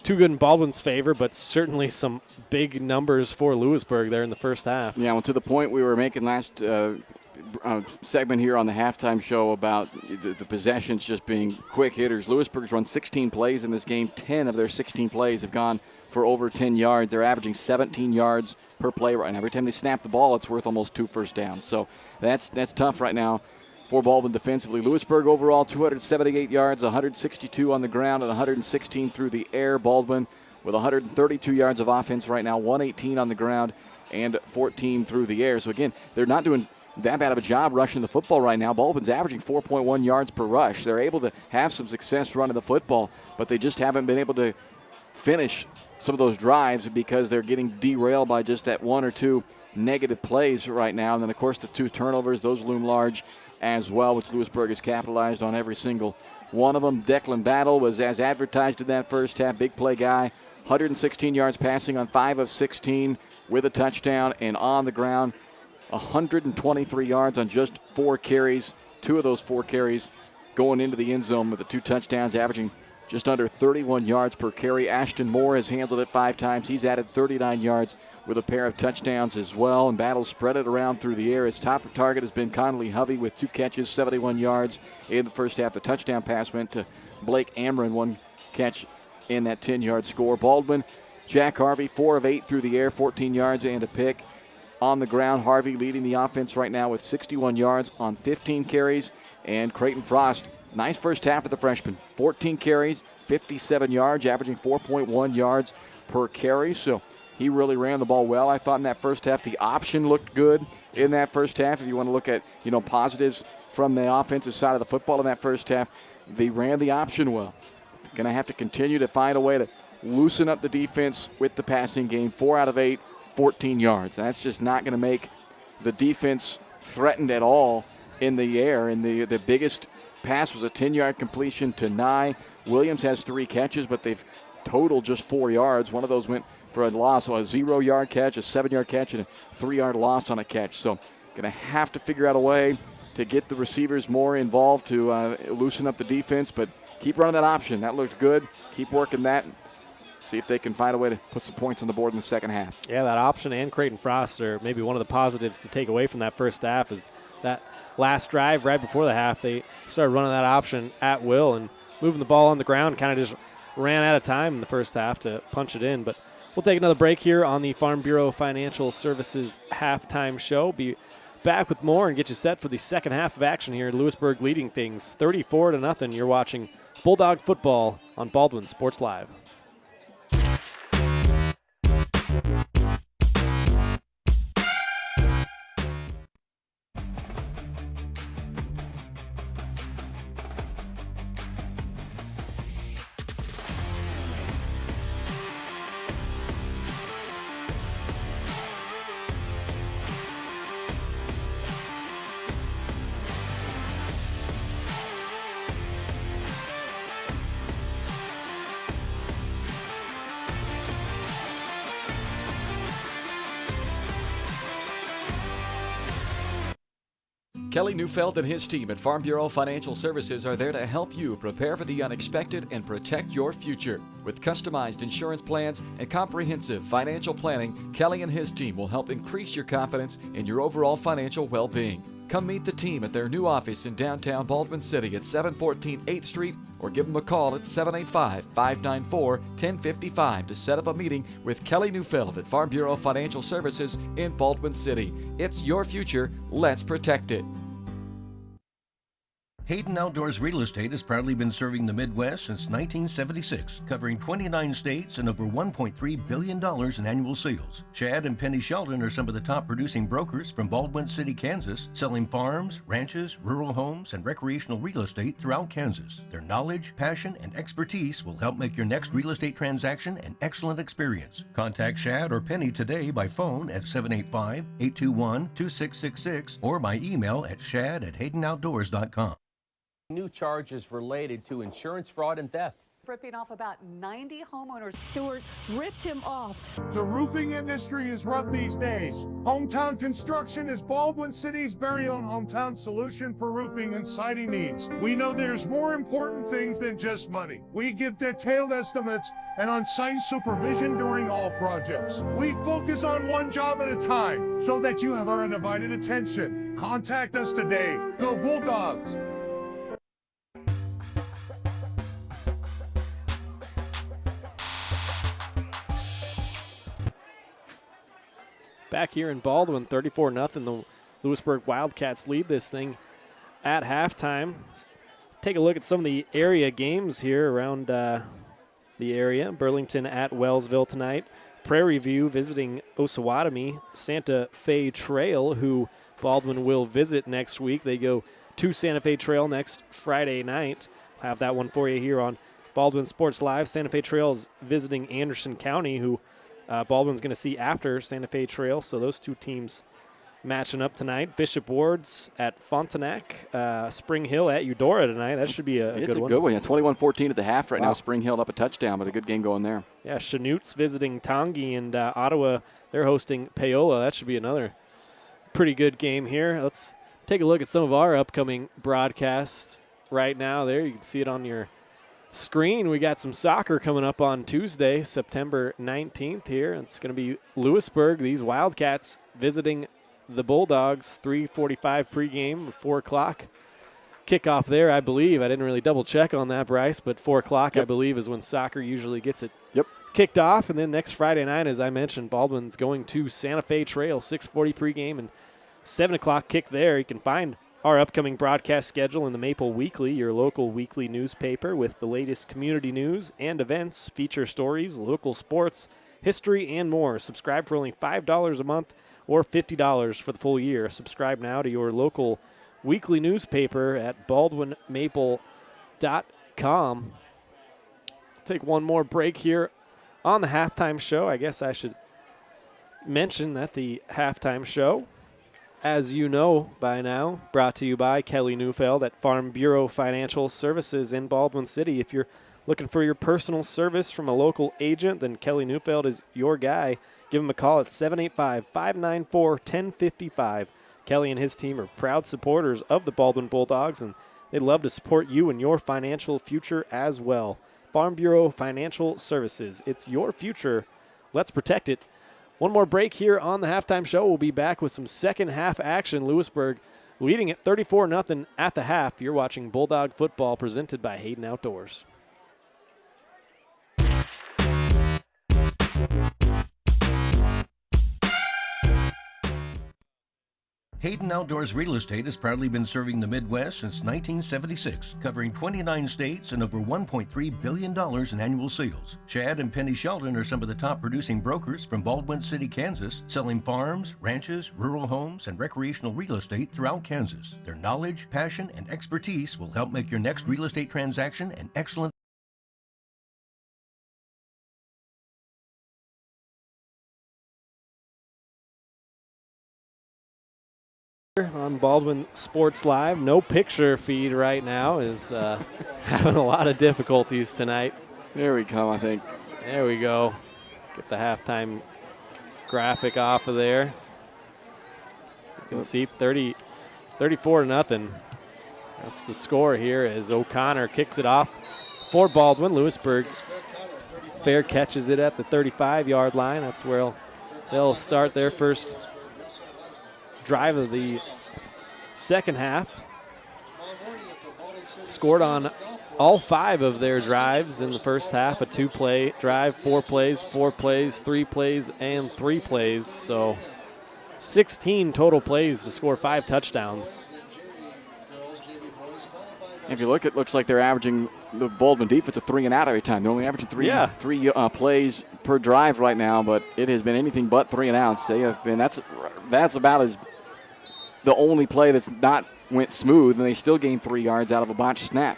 too good in Baldwin's favor, but certainly some big numbers for Louisburg there in the first half. Yeah, well, to the point we were making last segment here on the halftime show about the possessions just being quick hitters. Louisburg's run 16 plays in this game. 10 of their 16 plays have gone for over 10 yards. They're averaging 17 yards per play right now. Every time they snap the ball, it's worth almost 2 first downs. So that's tough right now for Baldwin defensively. Lewisburg overall 278 yards, 162 on the ground, and 116 through the air. Baldwin with 132 yards of offense right now, 118 on the ground and 14 through the air. So again, they're not doing that bad of a job rushing the football right now. Baldwin's averaging 4.1 yards per rush. They're able to have some success running the football, but they just haven't been able to finish some of those drives because they're getting derailed by just that 1 or 2 negative plays right now. And then, of course, the 2 turnovers, those loom large as well, which Louisburg has capitalized on every single one of them. Declan Battle was as advertised in that first half. Big play guy, 116 yards passing on 5 of 16 with a touchdown, and on the ground, 123 yards on just 4 carries. 2 of those 4 carries going into the end zone with the 2 touchdowns, averaging just under 31 yards per carry. Ashton Moore has handled it 5 times. He's added 39 yards with a pair of touchdowns as well. And Battle spread it around through the air. His top target has been Conley Hovey with 2 catches, 71 yards in the first half. The touchdown pass went to Blake Amron, 1 catch in that 10-yard score. Baldwin, Jack Harvey, 4 of 8 through the air, 14 yards and a pick. On the ground, Harvey leading the offense right now with 61 yards on 15 carries. And Creighton Frost, nice first half of the freshman. 14 carries, 57 yards, averaging 4.1 yards per carry. So he really ran the ball well. I thought in that first half the option looked good in that first half. If you want to look at, positives from the offensive side of the football in that first half, they ran the option well. Going to have to continue to find a way to loosen up the defense with the passing game. 4 out of 8, 14 yards. That's just not going to make the defense threatened at all in the air. And the biggest pass was a 10-yard completion to Nye. Williams has 3 catches, but they've totaled just 4 yards. One of those went for a loss, so a 0-yard catch, a 7-yard catch, and a 3-yard loss on a catch. So going to have to figure out a way to get the receivers more involved to loosen up the defense, but keep running that option. That looked good. Keep working that. See if they can find a way to put some points on the board in the second half. Yeah, that option and Creighton Frost are maybe one of the positives to take away from that first half is that last drive right before the half, they started running that option at will and moving the ball on the ground, kind of just ran out of time in the first half to punch it in. But we'll take another break here on the Farm Bureau Financial Services halftime show. Be back with more and get you set for the second half of action here. Lewisburg leading things 34-0. You're watching Bulldog football on Baldwin Sports Live. Kelly Neufeld and his team at Farm Bureau Financial Services are there to help you prepare for the unexpected and protect your future. With customized insurance plans and comprehensive financial planning, Kelly and his team will help increase your confidence in your overall financial well-being. Come meet the team at their new office in downtown Baldwin City at 714 8th Street or give them a call at 785-594-1055 to set up a meeting with Kelly Neufeld at Farm Bureau Financial Services in Baldwin City. It's your future. Let's protect it. Hayden Outdoors Real Estate has proudly been serving the Midwest since 1976, covering 29 states and over $1.3 billion in annual sales. Chad and Penny Sheldon are some of the top producing brokers from Baldwin City, Kansas, selling farms, ranches, rural homes, and recreational real estate throughout Kansas. Their knowledge, passion, and expertise will help make your next real estate transaction an excellent experience. Contact Chad or Penny today by phone at 785-821-2666 or by email at shad@haydenoutdoors.com. New charges related to insurance fraud and theft. Ripping off about 90 homeowners. Stewart ripped him off. The roofing industry is rough these days. Hometown Construction is Baldwin City's very own hometown solution for roofing and siding needs. We know there's more important things than just money. We give detailed estimates and on-site supervision during all projects. We focus on one job at a time so that you have our undivided attention. Contact us today. Go Bulldogs! Back here in Baldwin, 34-0. The Louisburg Wildcats lead this thing at halftime. Let's take a look at some of the area games here around the area. Burlington at Wellsville tonight. Prairie View visiting Osawatomie. Santa Fe Trail, who Baldwin will visit next week. They go to Santa Fe Trail next Friday night. I'll have that one for you here on Baldwin Sports Live. Santa Fe Trail is visiting Anderson County, who Baldwin's going to see after Santa Fe Trail, so those two teams matching up tonight. Bishop Ward's at Frontenac, Spring Hill at Eudora tonight. That should be a good one. It's a good one. Yeah, 21-14 at the half right now. Spring Hill up a touchdown, but a good game going there. Yeah, Chanute's visiting Tongi, and Ottawa, they're hosting Paola. That should be another pretty good game here. Let's take a look at some of our upcoming broadcasts right now. There, you can see it on your screen. We got some soccer coming up on Tuesday, September 19th here. It's going to be Louisburg, these Wildcats visiting the Bulldogs, 3:45 pregame, 4 o'clock kickoff there, I believe. I didn't really double check on that, Bryce, but 4 o'clock, I believe, is when soccer usually gets it kicked off. And then next Friday night, as I mentioned, Baldwin's going to Santa Fe Trail, 6:40 pregame and 7 o'clock kick there. You can find our upcoming broadcast schedule in the Maple Weekly, your local weekly newspaper with the latest community news and events, feature stories, local sports, history, and more. Subscribe for only $5 a month or $50 for the full year. Subscribe now to your local weekly newspaper at baldwinmaple.com. Take one more break here on the halftime show. I guess I should mention that the halftime show, as you know by now, brought to you by Kelly Neufeld at Farm Bureau Financial Services in Baldwin City. If you're looking for your personal service from a local agent, then Kelly Neufeld is your guy. Give him a call at 785-594-1055. Kelly and his team are proud supporters of the Baldwin Bulldogs, and they'd love to support you in your financial future as well. Farm Bureau Financial Services. It's your future. Let's protect it. One more break here on the halftime show. We'll be back with some second half action. Louisburg leading at 34-0 at the half. You're watching Bulldog football presented by Hayden Outdoors. Hayden Outdoors Real Estate has proudly been serving the Midwest since 1976, covering 29 states and over $1.3 billion in annual sales. Chad and Penny Sheldon are some of the top producing brokers from Baldwin City, Kansas, selling farms, ranches, rural homes, and recreational real estate throughout Kansas. Their knowledge, passion, and expertise will help make your next real estate transaction an excellent on Baldwin Sports Live. No picture feed right now is having a lot of difficulties tonight. There we come, I think. There we go. Get the halftime graphic off of there. You can see 34-0. That's the score here as O'Connor kicks it off for Baldwin. Louisburg fair catches it at the 35-yard line. That's where they'll start their first drive of the second half. Scored on all 5 of their drives in the first half, a 2-play drive, 4 plays, 4 plays, 3 plays, and 3 plays. So 16 total plays to score 5 touchdowns. If you look, it looks like they're averaging the Baldwin defense a 3 and out every time. They're only averaging three plays per drive right now, but it has been anything but 3 and outs. They have been. That's about as the only play that's not went smooth, and they still gained 3 yards out of a botched snap.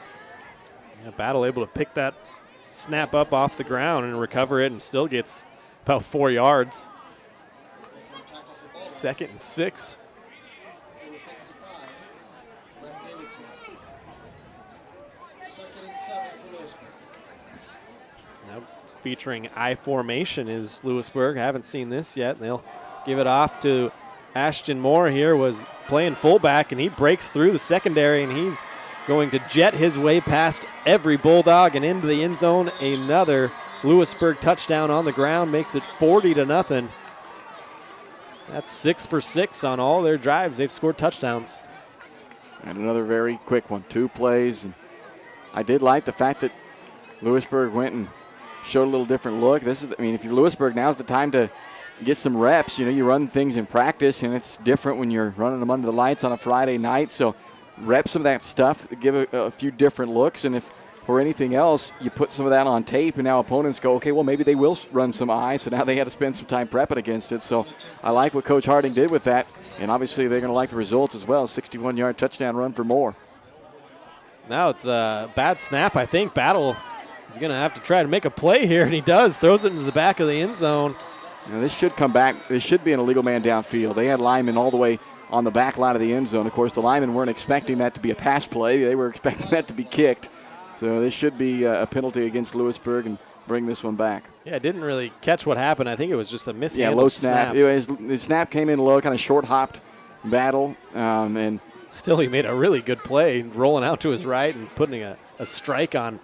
Yeah, Battle able to pick that snap up off the ground and recover it, and still gets about 4 yards. 2nd and 6. Now featuring I formation is Louisburg. I haven't seen this yet. They'll give it off to Ashton Moore here, was playing fullback, and he breaks through the secondary, and he's going to jet his way past every Bulldog and into the end zone. Another Louisburg touchdown on the ground makes it 40-0. That's 6 for 6 on all their drives. They've scored touchdowns. And another very quick one, 2 plays. And I did like the fact that Louisburg went and showed a little different look. If you're Louisburg, now's the time to get some reps. You run things in practice, and it's different when you're running them under the lights on a Friday night. So rep some of that stuff, give a few different looks, and if for anything else, you put some of that on tape, and now opponents go, okay, well, maybe they will run some eye, so now they had to spend some time prepping against it. So I like what Coach Harding did with that, and obviously they're going to like the results as well. 61-yard touchdown run for Moore. Now it's a bad snap. I think Battle is going to have to try to make a play here, and he does. Throws it into the back of the end zone. This should come back. This should be an illegal man downfield. They had linemen all the way on the back line of the end zone. Of course, the linemen weren't expecting that to be a pass play. They were expecting that to be kicked. So this should be a penalty against Louisburg and bring this one back. Yeah, I didn't really catch what happened. I think it was just a mishandled low snap. The snap came in low, kind of short-hopped Battle. And still, he made a really good play, rolling out to his right and putting a strike on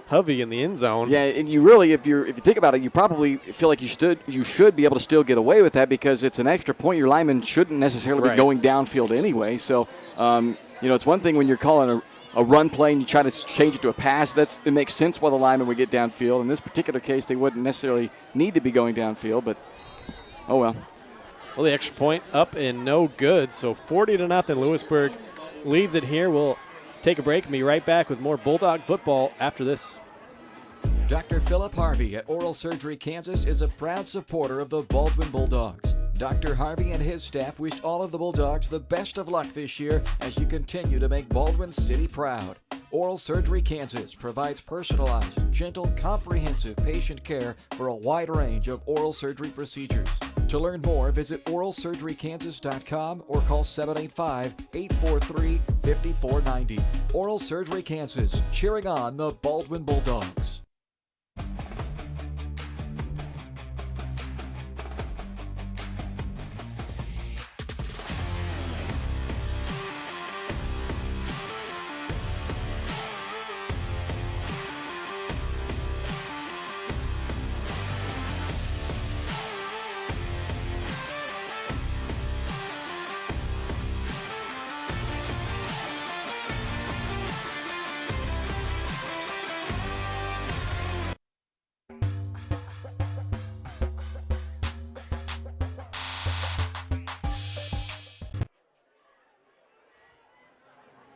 Hovey in the end zone. Yeah, and you really, if you think about it, you probably feel like you should be able to still get away with that because it's an extra point. Your lineman shouldn't necessarily be going downfield anyway. So, it's one thing when you're calling a run play and you try to change it to a pass. It makes sense why the lineman would get downfield. In this particular case, they wouldn't necessarily need to be going downfield, but oh well. Well, the extra point up and no good. So 40-0. Louisburg leads it here. We'll take a break and be right back with more Bulldog football after this. Dr. Philip Harvey at Oral Surgery Kansas is a proud supporter of the Baldwin Bulldogs. Dr. Harvey and his staff wish all of the Bulldogs the best of luck this year as you continue to make Baldwin City proud. Oral Surgery Kansas provides personalized, gentle, comprehensive patient care for a wide range of oral surgery procedures. To learn more, visit oralsurgerykansas.com or call 785-843-5490. Oral Surgery Kansas, cheering on the Baldwin Bulldogs.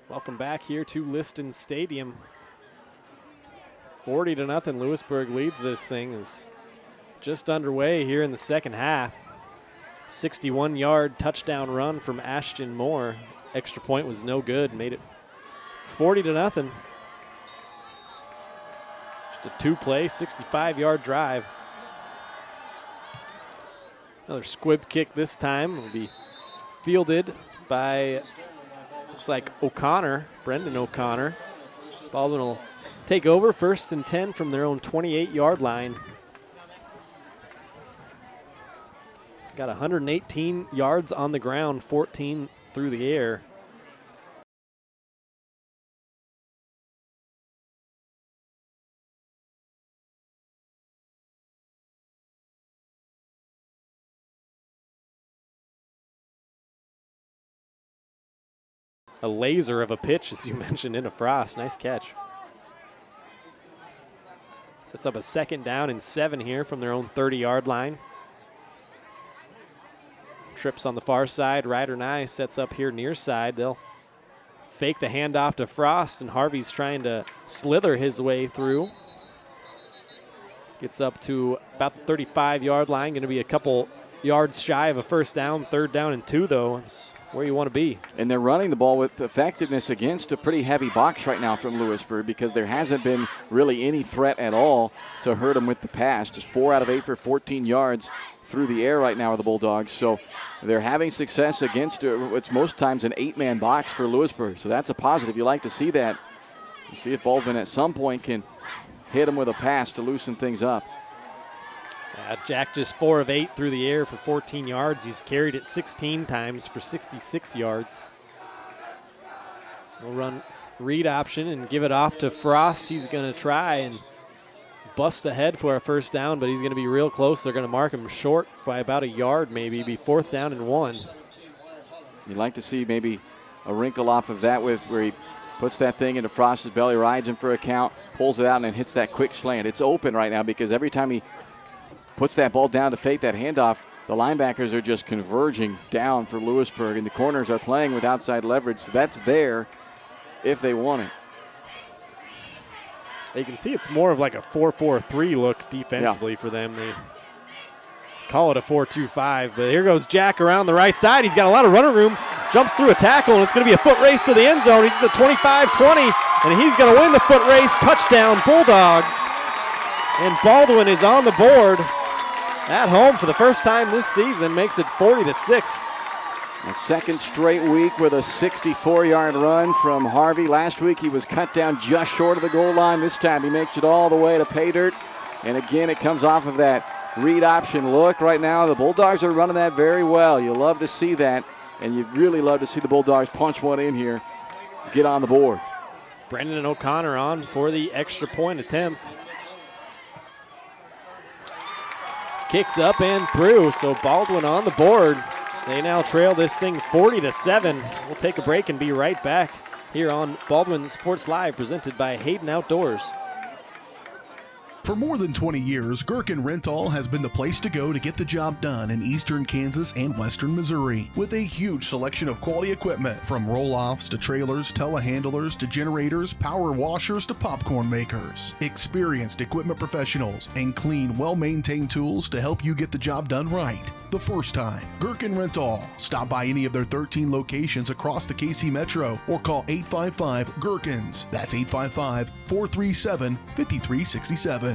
Welcome back here to Liston Stadium. 40-0. Louisburg leads this thing. Is just underway here in the second half. 61-yard touchdown run from Ashton Moore. Extra point was no good. Made it 40-0. Just a 2-play, 65-yard drive. Another squib kick this time. Will be fielded by, looks like O'Connor, Brendan O'Connor. Baldwin will take over 1st and 10 from their own 28-yard line. Got 118 yards on the ground, 14 through the air. a laser of a pitch, as you mentioned, into Frost. Nice catch. Sets up a 2nd down and 7 here from their own 30-yard line. Trips on the far side. Ryder Nye sets up here near side. They'll fake the handoff to Frost, and Harvey's trying to slither his way through. Gets up to about the 35-yard line. Going to be a couple yards shy of a 1st down. 3rd down and 2, though. It's where you want to be. And they're running the ball with effectiveness against a pretty heavy box right now from Louisburg, because there hasn't been really any threat at all to hurt them with the pass. Just 4 out of 8 for 14 yards through the air right now are the Bulldogs. So they're having success against what's most times an 8-man box for Louisburg. So that's a positive. You like to see that. You see if Baldwin at some point can hit him with a pass to loosen things up. Jack just 4 of 8 through the air for 14 yards. He's carried it 16 times for 66 yards. We'll run read option and give it off to Frost. He's going to try and bust ahead for a 1st down, but he's going to be real close. They're going to mark him short by about a yard, maybe. Be 4th down and 1. You'd like to see maybe a wrinkle off of that with where he puts that thing into Frost's belly, rides him for a count, pulls it out, and then hits that quick slant. It's open right now because every time he puts that ball down to fake that handoff, the linebackers are just converging down for Louisburg, and the corners are playing with outside leverage, so that's there if they want it. You can see it's more of like a 4-4-3 look defensively for them. They call it a 4-2-5, but here goes Jack around the right side. He's got a lot of runner room, jumps through a tackle, and it's going to be a foot race to the end zone. He's at the 25-20, and he's going to win the foot race. Touchdown, Bulldogs. And Baldwin is on the board at home for the first time this season, makes it 40-6. A 2nd straight week with a 64-yard run from Harvey. Last week he was cut down just short of the goal line. This time he makes it all the way to pay dirt. And again, it comes off of that read option look. Right now, the Bulldogs are running that very well. You love to see that, and you really love to see the Bulldogs punch one in here, get on the board. Brendan O'Connor on for the extra point attempt. Kicks up and through, so Baldwin on the board. They now trail this thing 40-7. We'll take a break and be right back here on Baldwin Sports Live, presented by Hayden Outdoors. For more than 20 years, Gherkin Rental has been the place to go to get the job done in eastern Kansas and western Missouri. With a huge selection of quality equipment, from roll-offs to trailers, telehandlers to generators, power washers to popcorn makers. Experienced equipment professionals and clean, well-maintained tools to help you get the job done right the first time. Gherkin Rental. Stop by any of their 13 locations across the KC Metro or call 855-GHERKINS. That's 855-437-5367.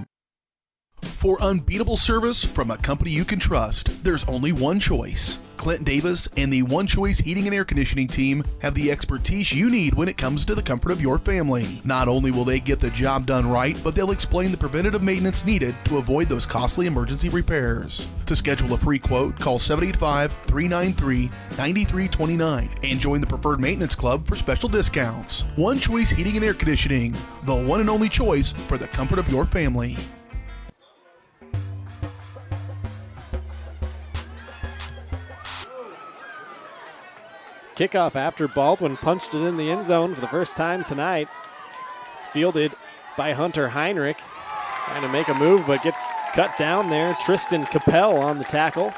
For unbeatable service from a company you can trust, there's only one choice. Clint Davis and the One Choice Heating and Air Conditioning team have the expertise you need when it comes to the comfort of your family. Not only will they get the job done right, but they'll explain the preventative maintenance needed to avoid those costly emergency repairs. To schedule a free quote, call 785-393-9329 and join the Preferred Maintenance Club for special discounts. One Choice Heating and Air Conditioning, the one and only choice for the comfort of your family. Kickoff after Baldwin punched it in the end zone for the first time tonight. It's fielded by Hunter Heinrich, trying to make a move, but gets cut down there. Tristan Capel on the tackle.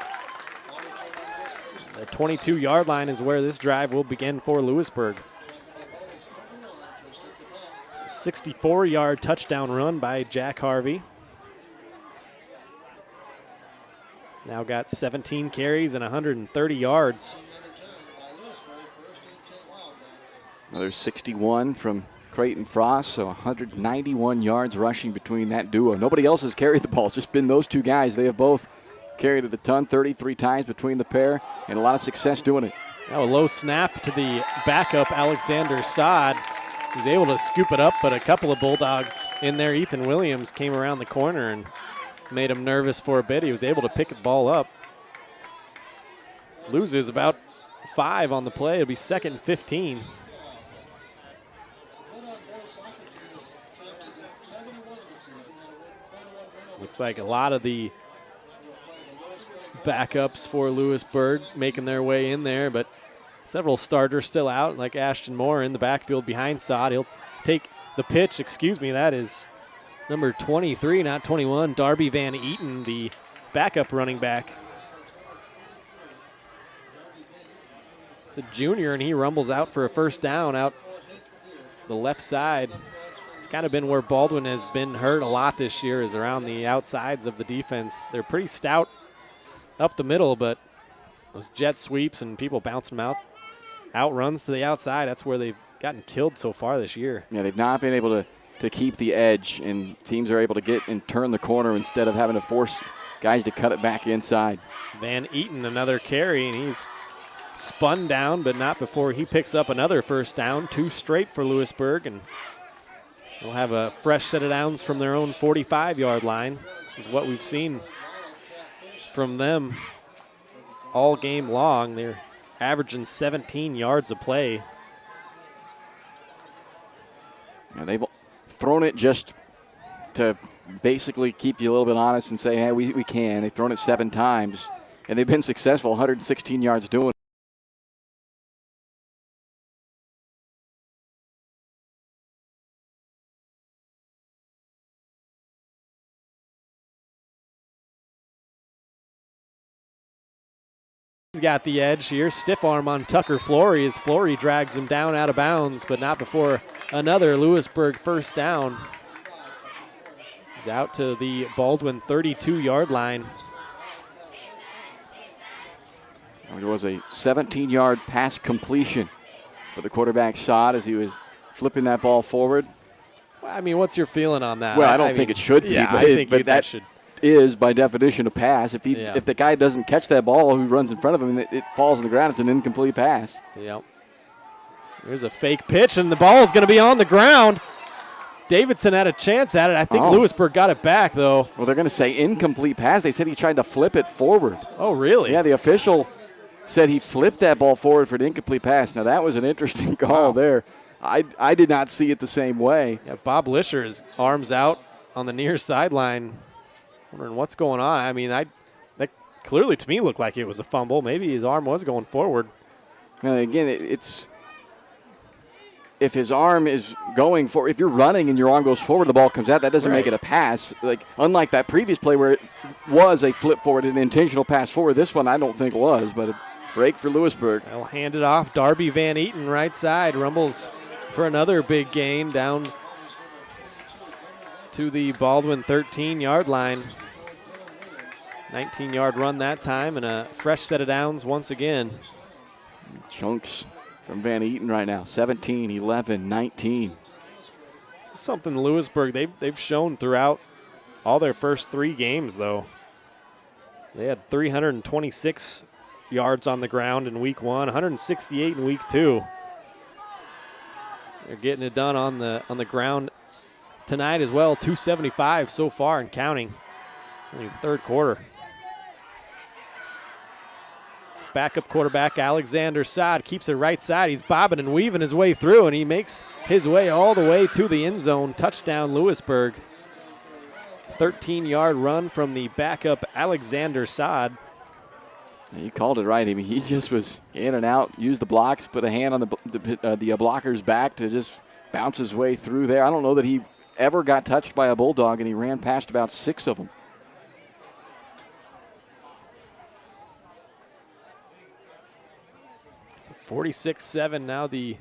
The 22-yard line is where this drive will begin for Louisburg. 64-yard touchdown run by Jack Harvey. He's now got 17 carries and 130 yards. Another 61 from Creighton Frost, so 191 yards rushing between that duo. Nobody else has carried the ball. It's just been those two guys. They have both carried it a ton, 33 times between the pair, and a lot of success doing it. Now a low snap to the backup, Alexander Saad. He's able to scoop it up, but a couple of Bulldogs in there. Ethan Williams came around the corner and made him nervous for a bit. He was able to pick the ball up. Loses about 5 on the play. It'll be 2nd and 15. Looks like a lot of the backups for Louisburg making their way in there, but several starters still out, like Ashton Moore in the backfield behind Sod. He'll take the pitch. That is number 23, not 21, Darby Van Eaton, the backup running back. It's a junior, and he rumbles out for a first down out the left side. It's kind of been where Baldwin has been hurt a lot this year, is around the outsides of the defense. They're pretty stout up the middle, but those jet sweeps and people bouncing them out runs to the outside, that's where they've gotten killed so far this year. Yeah, they've not been able to keep the edge, and teams are able to get and turn the corner instead of having to force guys to cut it back inside. Van Eaton, another carry, and he's spun down, but not before he picks up another first down. 2 straight for Louisburg, and they'll have a fresh set of downs from their own 45-yard line. This is what we've seen from them all game long. They're averaging 17 yards a play. Yeah, they've thrown it just to basically keep you a little bit honest and say, hey, we can. They've thrown it 7 times, and they've been successful, 116 yards doing it. He's got the edge here. Stiff arm on Tucker Flory as Flory drags him down out of bounds, but not before another Louisburg first down. He's out to the Baldwin 32-yard line. There was a 17-yard pass completion for the quarterback Sod as he was flipping that ball forward. Well, I mean, what's your feeling on that? Well, I don't think it should be, yeah, but, I think that should. Is by definition a pass. If the guy doesn't catch that ball who runs in front of him, it falls on the ground. It's an incomplete pass. Yep. There's a fake pitch, and the ball is going to be on the ground. Davidson had a chance at it. I think Louisburg got it back, though. Well, they're going to say incomplete pass. They said he tried to flip it forward. Oh, really? Yeah, the official said he flipped that ball forward for an incomplete pass. Now, that was an interesting call there. I did not see it the same way. Yeah, Bob Lischer's arms out on the near sideline, wondering what's going on. I mean, that clearly to me looked like it was a fumble. Maybe his arm was going forward. Now, again, it's if his arm is going for, if you're running and your arm goes forward, the ball comes out, that doesn't make it a pass. Like, unlike that previous play where it was a flip forward, an intentional pass forward, this one I don't think was, but a break for Louisburg. They'll hand it off. Darby Van Eaton, right side, rumbles for another big gain down to the Baldwin 13-yard line. 19-yard run that time, and a fresh set of downs once again. Chunks from Van Eaton right now, 17, 11, 19. This is something Louisburg, they've shown throughout all their first 3 games, though. They had 326 yards on the ground in week 1, 168 in week 2. They're getting it done on the ground tonight as well. 275 so far and counting. Only the 3rd quarter. Backup quarterback Alexander Sod keeps it right side. He's bobbing and weaving his way through, and he makes his way all the way to the end zone. Touchdown Louisburg. 13-yard run from the backup Alexander Sod. You called it right. I mean, he just was in and out, used the blocks, put a hand on the blocker's back to just bounce his way through there. I don't know that he ever got touched by a Bulldog, and he ran past about 6 of them. So 46-7 now the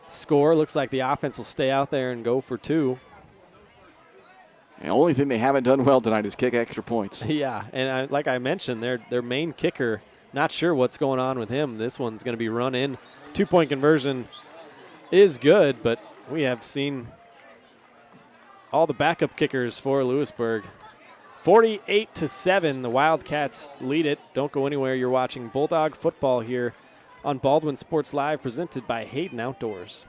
score. Looks like the offense will stay out there and go for 2. The only thing they haven't done well tonight is kick extra points. Yeah, and like I mentioned, their main kicker, not sure what's going on with him. This one's going to be run in. 2-point conversion is good, but we have seen all the backup kickers for Louisburg. 48-7, the Wildcats lead it. Don't go anywhere. You're watching Bulldog football here on Baldwin Sports Live, presented by Hayden Outdoors.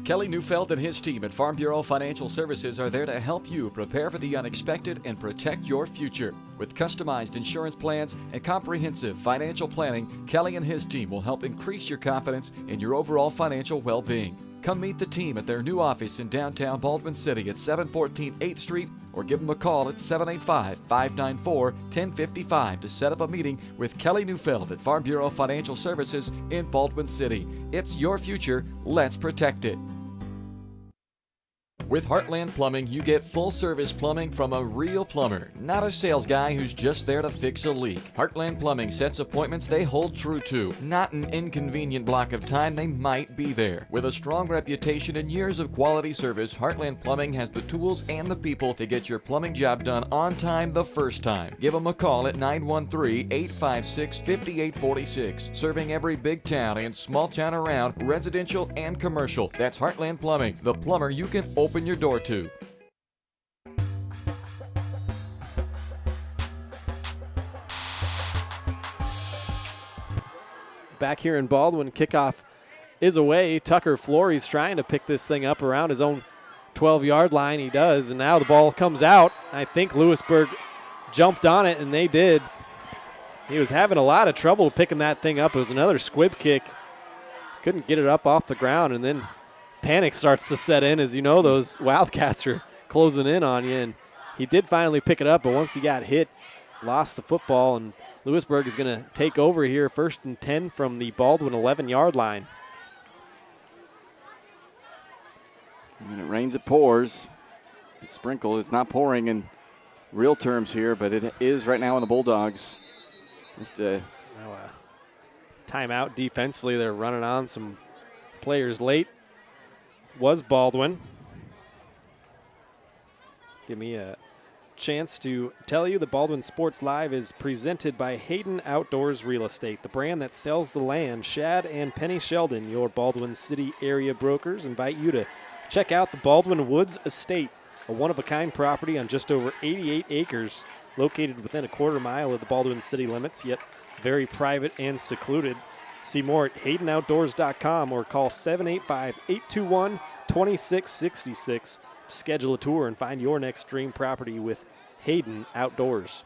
Kelly Neufeld and his team at Farm Bureau Financial Services are there to help you prepare for the unexpected and protect your future. With customized insurance plans and comprehensive financial planning, Kelly and his team will help increase your confidence in your overall financial well-being. Come meet the team at their new office in downtown Baldwin City at 714 8th Street or give them a call at 785-594-1055 to set up a meeting with Kelly Neufeld at Farm Bureau Financial Services in Baldwin City. It's your future. Let's protect it. With Heartland Plumbing, you get full-service plumbing from a real plumber, not a sales guy who's just there to fix a leak. Heartland Plumbing sets appointments they hold true to, not an inconvenient block of time they might be there. With a strong reputation and years of quality service, Heartland Plumbing has the tools and the people to get your plumbing job done on time the first time. Give them a call at 913-856-5846, serving every big town and small town around, residential and commercial. That's Heartland Plumbing, the plumber you can open your door to. Back here in Baldwin, kickoff is away. Tucker Flory's trying to pick this thing up around his own 12-yard line. He does, and now the ball comes out. I think Louisburg jumped on it, and they did. He was having a lot of trouble picking that thing up. It was another squib kick. Couldn't get it up off the ground, and then panic starts to set in. As you know, those Wildcats are closing in on you, and he did finally pick it up, but once he got hit, lost the football, and Louisburg is going to take over here, 1st and 10 from the Baldwin 11-yard line. When it rains, it pours. It's sprinkled. It's not pouring in real terms here, but it is right now in the Bulldogs. Just timeout defensively. They're running on some players late. Was Baldwin. Give me a chance to tell you the Baldwin Sports Live is presented by Hayden Outdoors Real Estate, the brand that sells the land. Shad and Penny Sheldon, your Baldwin City area brokers, invite you to check out the Baldwin Woods Estate, a one-of-a-kind property on just over 88 acres, located within a quarter mile of the Baldwin city limits, yet very private and secluded. See more at HaydenOutdoors.com or call 785-821-2666 to schedule a tour and find your next dream property with Hayden Outdoors.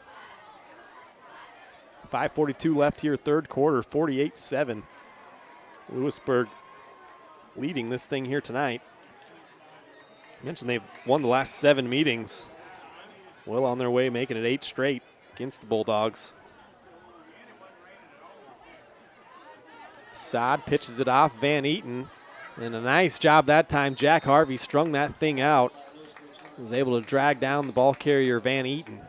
5:42 left here, third quarter, 48-7. Louisburg leading this thing here tonight. I mentioned they've won the last 7 meetings. Well on their way, making it 8 straight against the Bulldogs. Saad pitches it off Van Eaton, and a nice job that time. Jack Harvey strung that thing out. Was able to drag down the ball carrier Van Eaton.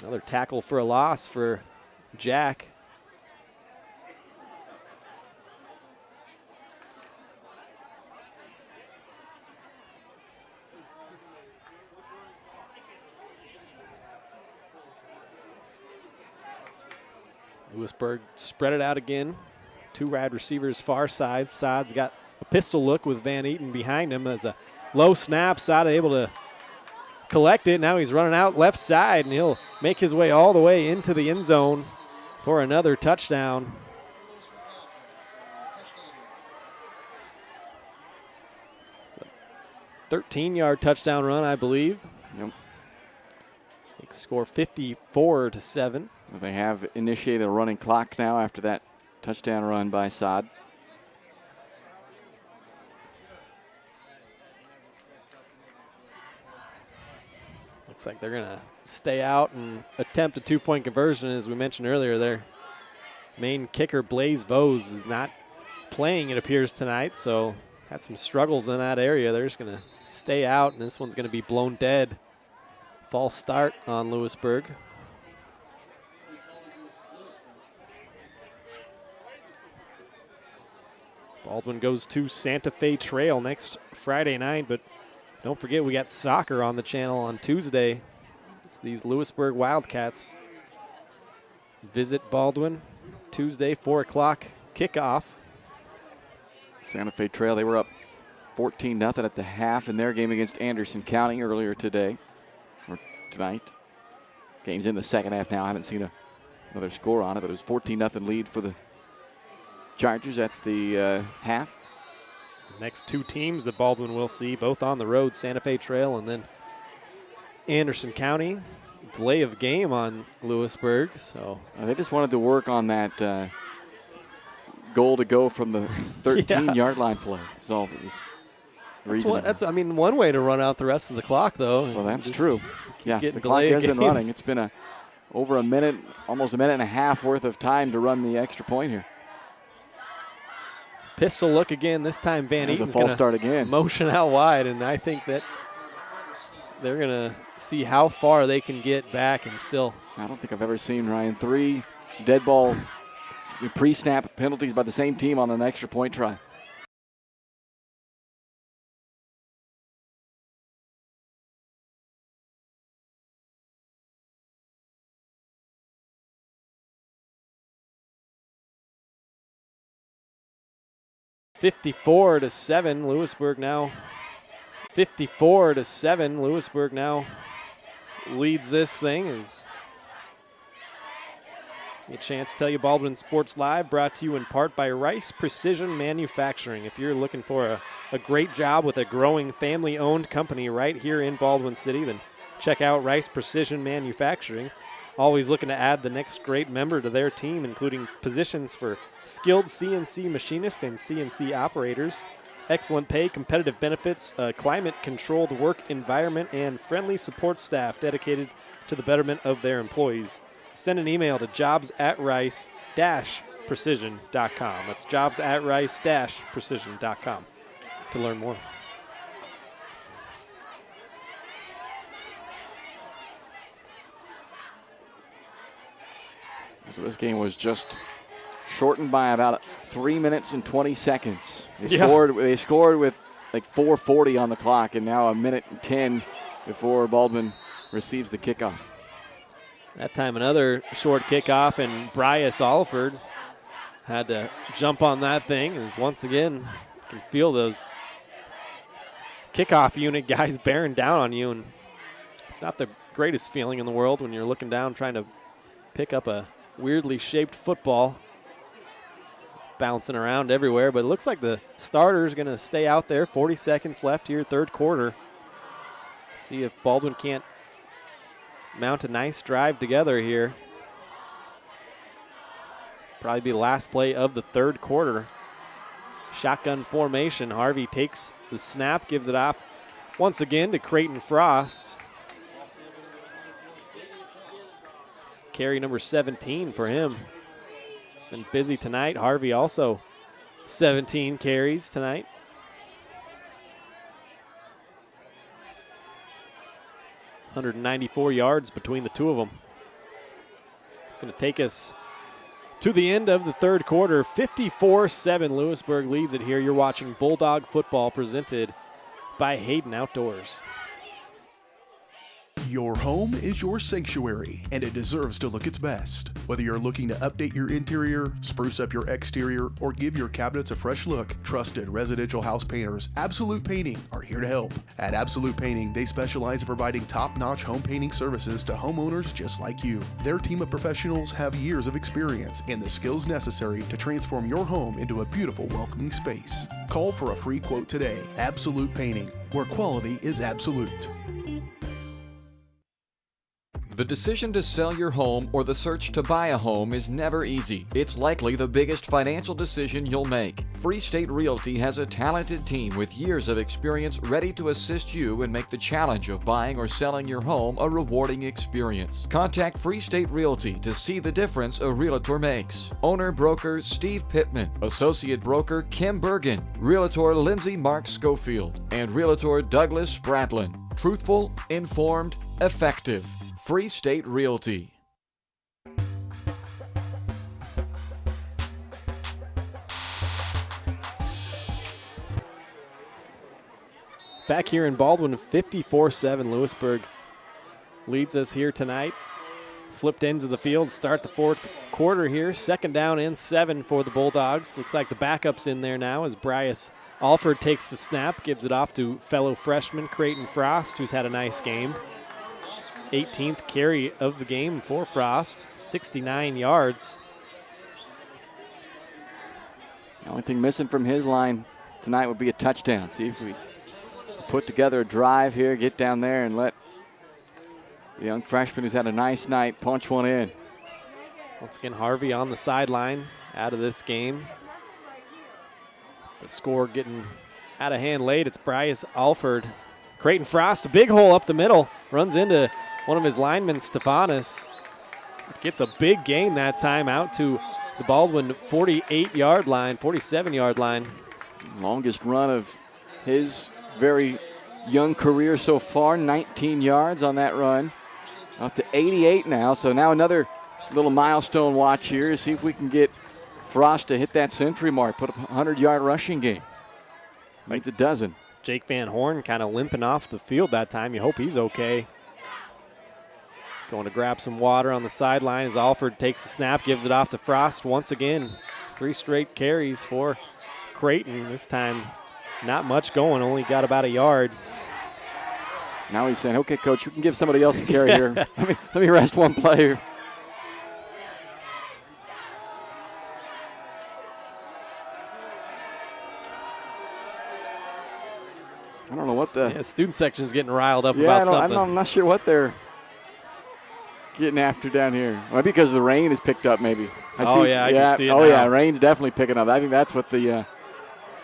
Another tackle for a loss for Jack. Louisburg spread it out again. 2 wide receivers far side. Saad's got a pistol look with Van Eaton behind him as a low snap. Saad able to collect it. Now he's running out left side, and he'll make his way all the way into the end zone for another touchdown. It's a 13-yard touchdown run, I believe. Yep. They score 54-7. They have initiated a running clock now after that touchdown run by Saad. Looks like they're going to stay out and attempt a 2-point conversion. As we mentioned earlier, their main kicker, Blaze Vose, is not playing, it appears, tonight. So had some struggles in that area. They're just going to stay out, and this one's going to be blown dead. False start on Louisburg. Baldwin goes to Santa Fe Trail next Friday night, but don't forget we got soccer on the channel on Tuesday. It's these Louisburg Wildcats visit Baldwin Tuesday, 4 o'clock kickoff. Santa Fe Trail, they were up 14-0 at the half in their game against Anderson County earlier today, or tonight. Game's in the second half now. I haven't seen another score on it, but it was 14-0 lead for the Chargers at the half. Next 2 teams that Baldwin will see, both on the road, Santa Fe Trail and then Anderson County. Delay of game on Louisburg. So they just wanted to work on that goal to go from the 13-yard line play. That's all that was reasonable. I mean, one way to run out the rest of the clock, though. Well, that's true. Yeah, the clock delayed has been games. running. It's been over a minute, almost a minute and a half worth of time to run the extra point here. Pistol look again. This time Van There's Eaton's a false start again. Motion out wide, and I think that they're going to see how far they can get back and still. I don't think I've ever seen, Ryan, 3 dead ball pre-snap penalties by the same team on an extra point try. (54-7) Louisburg now. 54-7 Louisburg now leads this thing. Is a chance to tell you Baldwin Sports Live, brought to you in part by Rice Precision Manufacturing. If you're looking for a great job with a growing family-owned company right here in Baldwin City, then check out Rice Precision Manufacturing. Always looking to add the next great member to their team, including positions for skilled CNC machinists and CNC operators. Excellent pay, competitive benefits, a climate-controlled work environment, and friendly support staff dedicated to the betterment of their employees. Send an email to jobs@rice-precision.com. That's jobs@rice-precision.com to learn more. So this game was just shortened by about 3 minutes and 20 seconds. They scored with like 4:40 on the clock, and now 1:10 before Baldwin receives the kickoff. That time another short kickoff, and Bryce Alford had to jump on that thing. As once again, you can feel those kickoff unit guys bearing down on you, and it's not the greatest feeling in the world when you're looking down trying to pick up a weirdly shaped football. It's bouncing around everywhere, but it looks like the starter's going to stay out there. 40 seconds left here, third quarter. See if Baldwin can't mount a nice drive together here. Probably be the last play of the third quarter. Shotgun formation. Harvey takes the snap, gives it off once again to Creighton Frost. It's carry number 17 for him. Been busy tonight. Harvey also 17 carries tonight. .194 yards between the two of them. It's going to take us to the end of the third quarter. 54-7, Louisburg leads it here. You're watching Bulldog football presented by Hayden Outdoors. Your home is your sanctuary, and it deserves to look its best. Whether you're looking to update your interior, spruce up your exterior, or give your cabinets a fresh look, trusted residential house painters Absolute Painting are here to help. At Absolute Painting, they specialize in providing top-notch home painting services to homeowners just like you. Their team of professionals have years of experience and the skills necessary to transform your home into a beautiful, welcoming space. Call for a free quote today. Absolute Painting, where quality is absolute. The decision to sell your home or the search to buy a home is never easy. It's likely the biggest financial decision you'll make. Free State Realty has a talented team with years of experience ready to assist you and make the challenge of buying or selling your home a rewarding experience. Contact Free State Realty to see the difference a realtor makes. Owner-broker Steve Pittman, Associate Broker Kim Bergen, Realtor Lindsay Mark Schofield, and Realtor Douglas Spratlin. Truthful, informed, effective. Free State Realty. Back here in Baldwin, 54-7, Louisburg leads us here tonight. Flipped ends of the field, start the fourth quarter here. Second down and 7 for the Bulldogs. Looks like the backup's in there now as Bryce Alford takes the snap, gives it off to fellow freshman Creighton Frost, who's had a nice game. 18th carry of the game for Frost, 69 yards. The only thing missing from his line tonight would be a touchdown. See if we put together a drive here, get down there and let the young freshman who's had a nice night punch one in. Once again, Harvey on the sideline, out of this game. The score getting out of hand late. It's Bryce Alford. Creighton Frost, a big hole up the middle. Runs into one of his linemen, Stefanis. Gets a big gain that time out to the Baldwin 48-yard line, 47-yard line. Longest run of his very young career so far, 19 yards on that run. Up to 88 now, so now another little milestone watch here to see if we can get Frost to hit that century mark, put up a 100-yard rushing game. Makes a dozen. Jake Van Horn kind of limping off the field that time. You hope he's okay. Going to grab some water on the sideline as Alford takes the snap, gives it off to Frost once again. 3 straight carries for Creighton. This time not much going, only got about a yard. Now he's saying, okay, coach, you can give somebody else a carry here. Let me rest one player. I don't know what the student section's getting riled up about something. I'm not sure what they're getting after down here. Well, because the rain has picked up, maybe. I can see it now. Yeah, rain's definitely picking up. I think that's what the.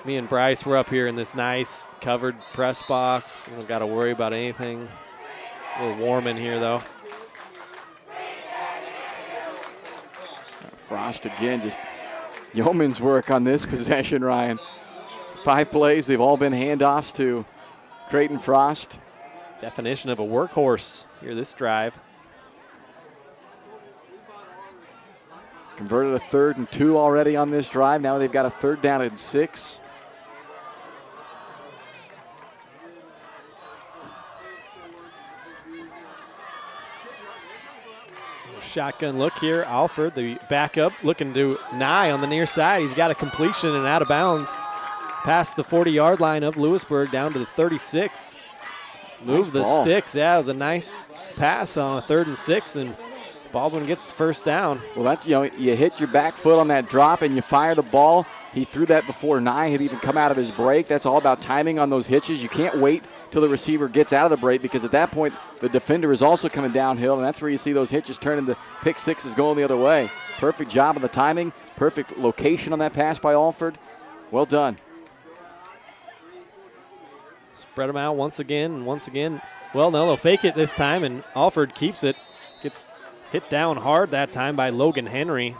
Me and Bryce were up here in this nice covered press box. We don't got to worry about anything. A little warm in here, though. Frost again, just yeoman's work on this possession, Ryan. 5 plays, they've all been handoffs to Creighton Frost. Definition of a workhorse here this drive. Converted a 3rd and 2 already on this drive. Now they've got a 3rd down and 6. Shotgun look here. Alford, the backup, looking to Nye on the near side. He's got a completion and out of bounds. Past the 40-yard line of Louisburg down to the 36. Move the sticks. Yeah, it was a nice pass on a 3rd and 6, and Baldwin gets the first down. Well, that's, you hit your back foot on that drop and you fire the ball. He threw that before Nye had even come out of his break. That's all about timing on those hitches. You can't wait till the receiver gets out of the break, because at that point the defender is also coming downhill, and that's where you see those hitches turn into pick sixes going the other way. Perfect job of the timing, perfect location on that pass by Alford. Well done. Spread them out once again and once again. Well, no, they'll fake it this time, and Alford keeps it. Gets hit down hard that time by Logan Henry.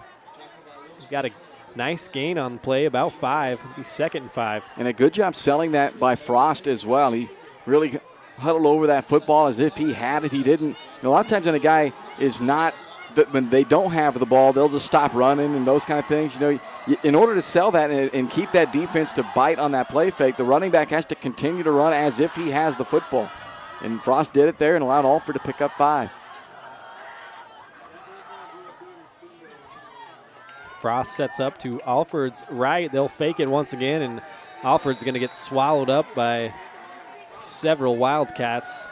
He's got a nice gain on the play, about 5. It'll be 2nd and 5. And a good job selling that by Frost as well. He really huddled over that football as if he had it. He didn't. A lot of times when a guy is not, when they don't have the ball, they'll just stop running and those kind of things. In order to sell that and keep that defense to bite on that play fake, the running back has to continue to run as if he has the football. And Frost did it there and allowed Alford to pick up 5. Frost sets up to Alford's right. They'll fake it once again, and Alford's going to get swallowed up by several Wildcats.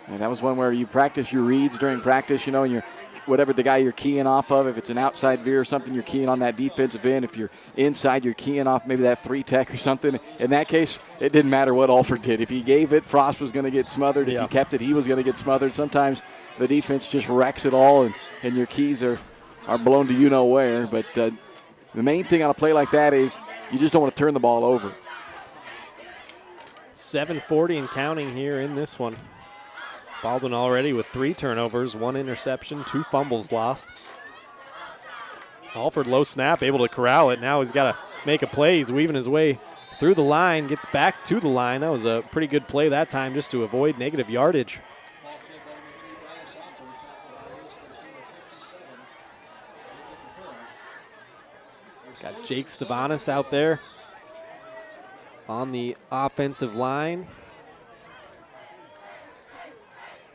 And that was one where you practice your reads during practice, and you're whatever the guy you're keying off of. If it's an outside veer or something, you're keying on that defensive end. If you're inside, you're keying off maybe that 3-tech or something. In that case, it didn't matter what Alford did. If he gave it, Frost was going to get smothered. If he kept it, he was going to get smothered. Sometimes the defense just wrecks it all, and your keys are blown to you-know-where. But the main thing on a play like that is you just don't want to turn the ball over. 7:40 and counting here in this one. Baldwin already with 3 turnovers, 1 interception, 2 fumbles lost. Alford low snap, able to corral it. Now he's got to make a play. He's weaving his way through the line, gets back to the line. That was a pretty good play that time just to avoid negative yardage. Got Jake Stavanis out there on the offensive line.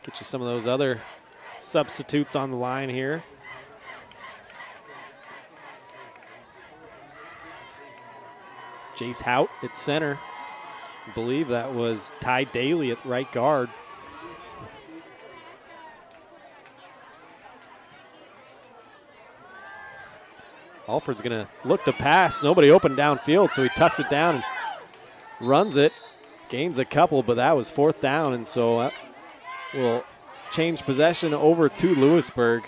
Get you some of those other substitutes on the line here. Jace Hout at center. I believe that was Ty Daly at right guard. Alford's going to look to pass. Nobody open downfield, so he tucks it down and runs it. Gains a couple, but that was 4th down, and so we'll change possession over to Louisburg.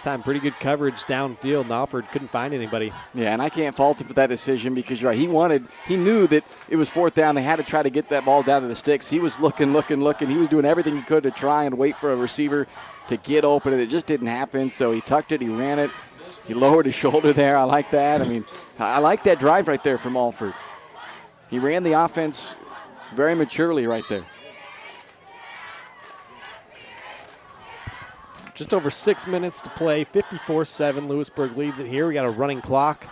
time, pretty good coverage downfield, and Alford couldn't find anybody. Yeah, and I can't fault him for that decision because you're right. He knew that it was 4th down. They had to try to get that ball down to the sticks. He was looking. He was doing everything he could to try and wait for a receiver to get open, and it just didn't happen. So he tucked it, he ran it, he lowered his shoulder there. I like that. I mean, I like that drive right there from Alford. He ran the offense very maturely right there. Just over 6 minutes to play, 54-7. Louisburg leads it here. We got a running clock.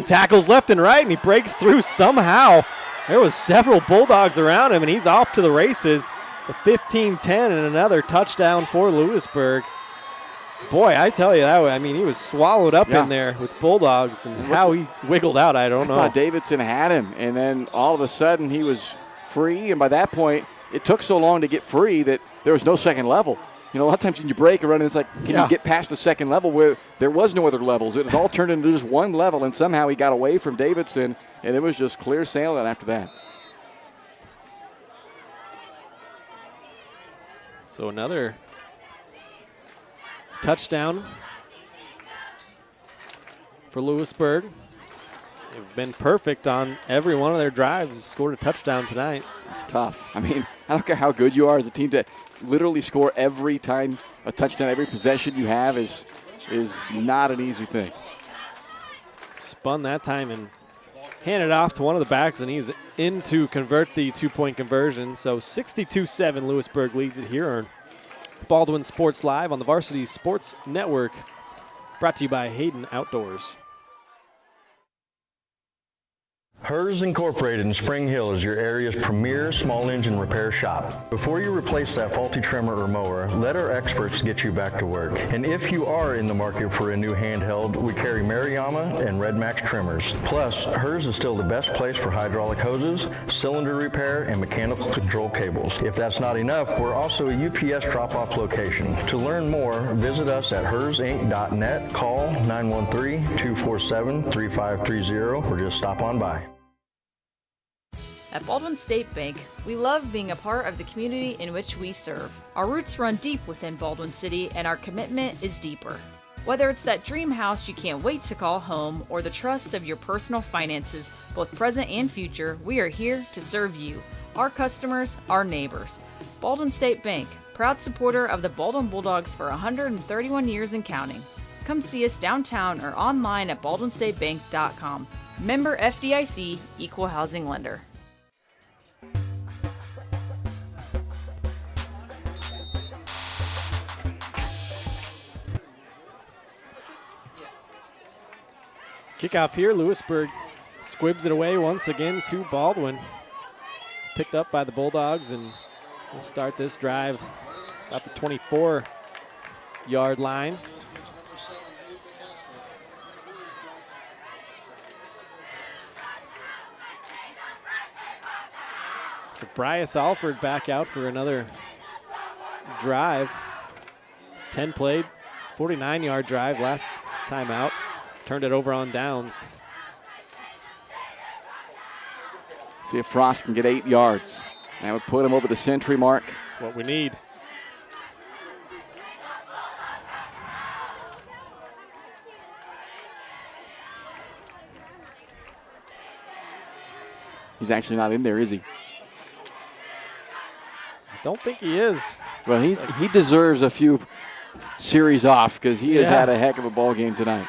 Tackles left and right, and he breaks through somehow. There was several Bulldogs around him, and he's off to the races. The 15-10 and another touchdown for Louisburg. Boy, I tell you that way. I mean, he was swallowed up in there with Bulldogs, and how he wiggled out, I don't know. I thought Davidson had him, and then all of a sudden he was free, and by that point, it took so long to get free that there was no second level. You know, a lot of times when you break a run, it's like, can you get past the second level where there was no other levels? It all turned into just one level, and somehow he got away from Davidson, and it was just clear sailing after that. So another touchdown for Louisburg. They've been perfect on every one of their drives. Scored a touchdown tonight. It's tough. I mean, I don't care how good you are as a team to literally score every time a touchdown, every possession you have is not an easy thing. Spun that time and handed off to one of the backs, and he's in to convert the two-point conversion. So 62-7, Louisburg leads it here on Baldwin Sports Live on the Varsity Sports Network. Brought to you by Hayden Outdoors. Hers Incorporated in Spring Hill is your area's premier small engine repair shop. Before you replace that faulty trimmer or mower, let our experts get you back to work. And if you are in the market for a new handheld, we carry Maruyama and Red Max trimmers. Plus, Hers is still the best place for hydraulic hoses, cylinder repair, and mechanical control cables. If that's not enough, we're also a UPS drop-off location. To learn more, visit us at hersinc.net, call 913-247-3530, or just stop on by. At Baldwin State Bank, we love being a part of the community in which we serve. Our roots run deep within Baldwin City, and our commitment is deeper. Whether it's that dream house you can't wait to call home or the trust of your personal finances, both present and future, we are here to serve you, our customers, our neighbors. Baldwin State Bank, proud supporter of the Baldwin Bulldogs for 131 years and counting. Come see us downtown or online at baldwinstatebank.com. Member FDIC, Equal Housing Lender. Kickoff here, Lewisburg squibs it away once again to Baldwin. Picked up by the Bulldogs, and we'll start this drive about the 24-yard line. So Bryce Alford back out for another drive. 10 played, 49-yard drive last time out. Turned it over on downs. See if Frost can get 8 yards. That would put him over the century mark. That's what we need. He's actually not in there, is he? I don't think he is. Well, he deserves a few series off because he has had a heck of a ball game tonight.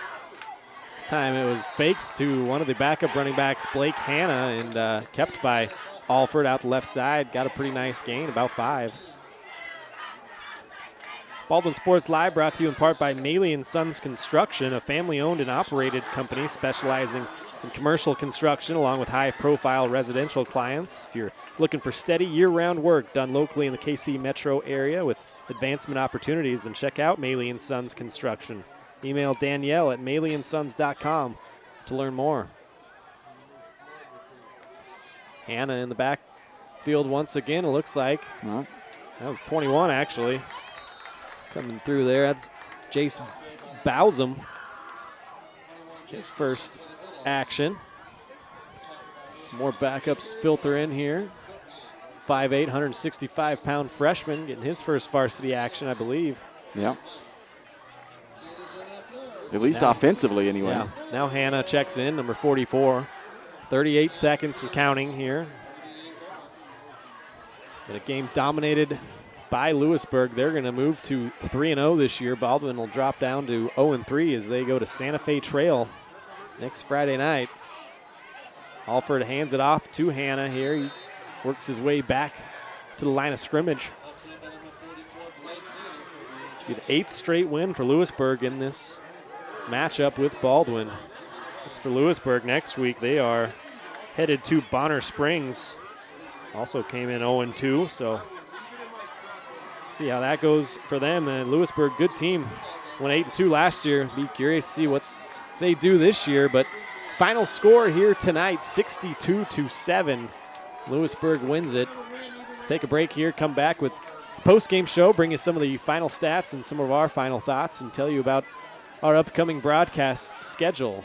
Time it was faked to one of the backup running backs, Blake Hanna, and kept by Alford out the left side. Got a pretty nice gain, about 5. Baldwin Sports Live brought to you in part by Maley & Sons Construction, a family-owned and operated company specializing in commercial construction along with high-profile residential clients. If you're looking for steady year-round work done locally in the KC metro area with advancement opportunities, then check out Maley & Sons Construction. Email Danielle at maleyandSons.com to learn more. Hannah in the backfield once again, it looks like. That was 21, actually. Coming through there, that's Jace Bowsam. His first action. Some more backups filter in here. 5'8", 165-pound freshman getting his first varsity action, I believe. Yeah. At least offensively, anyway. Yeah. Now Hannah checks in, number 44. 38 seconds and counting here. But a game dominated by Louisburg. They're going to move to 3-0 this year. Baldwin will drop down to 0-3 as they go to Santa Fe Trail next Friday night. Alford hands it off to Hannah here. He works his way back to the line of scrimmage. The 8th straight win for Louisburg in this matchup with Baldwin. As for Louisburg next week, they are headed to Bonner Springs. Also came in 0-2, so see how that goes for them. And Louisburg, good team, went 8-2 last year. Be curious to see what they do this year. But final score here tonight, 62-7. Louisburg wins it. Take a break here, come back with the post-game show, bring you some of the final stats and some of our final thoughts, and tell you about our upcoming broadcast schedule.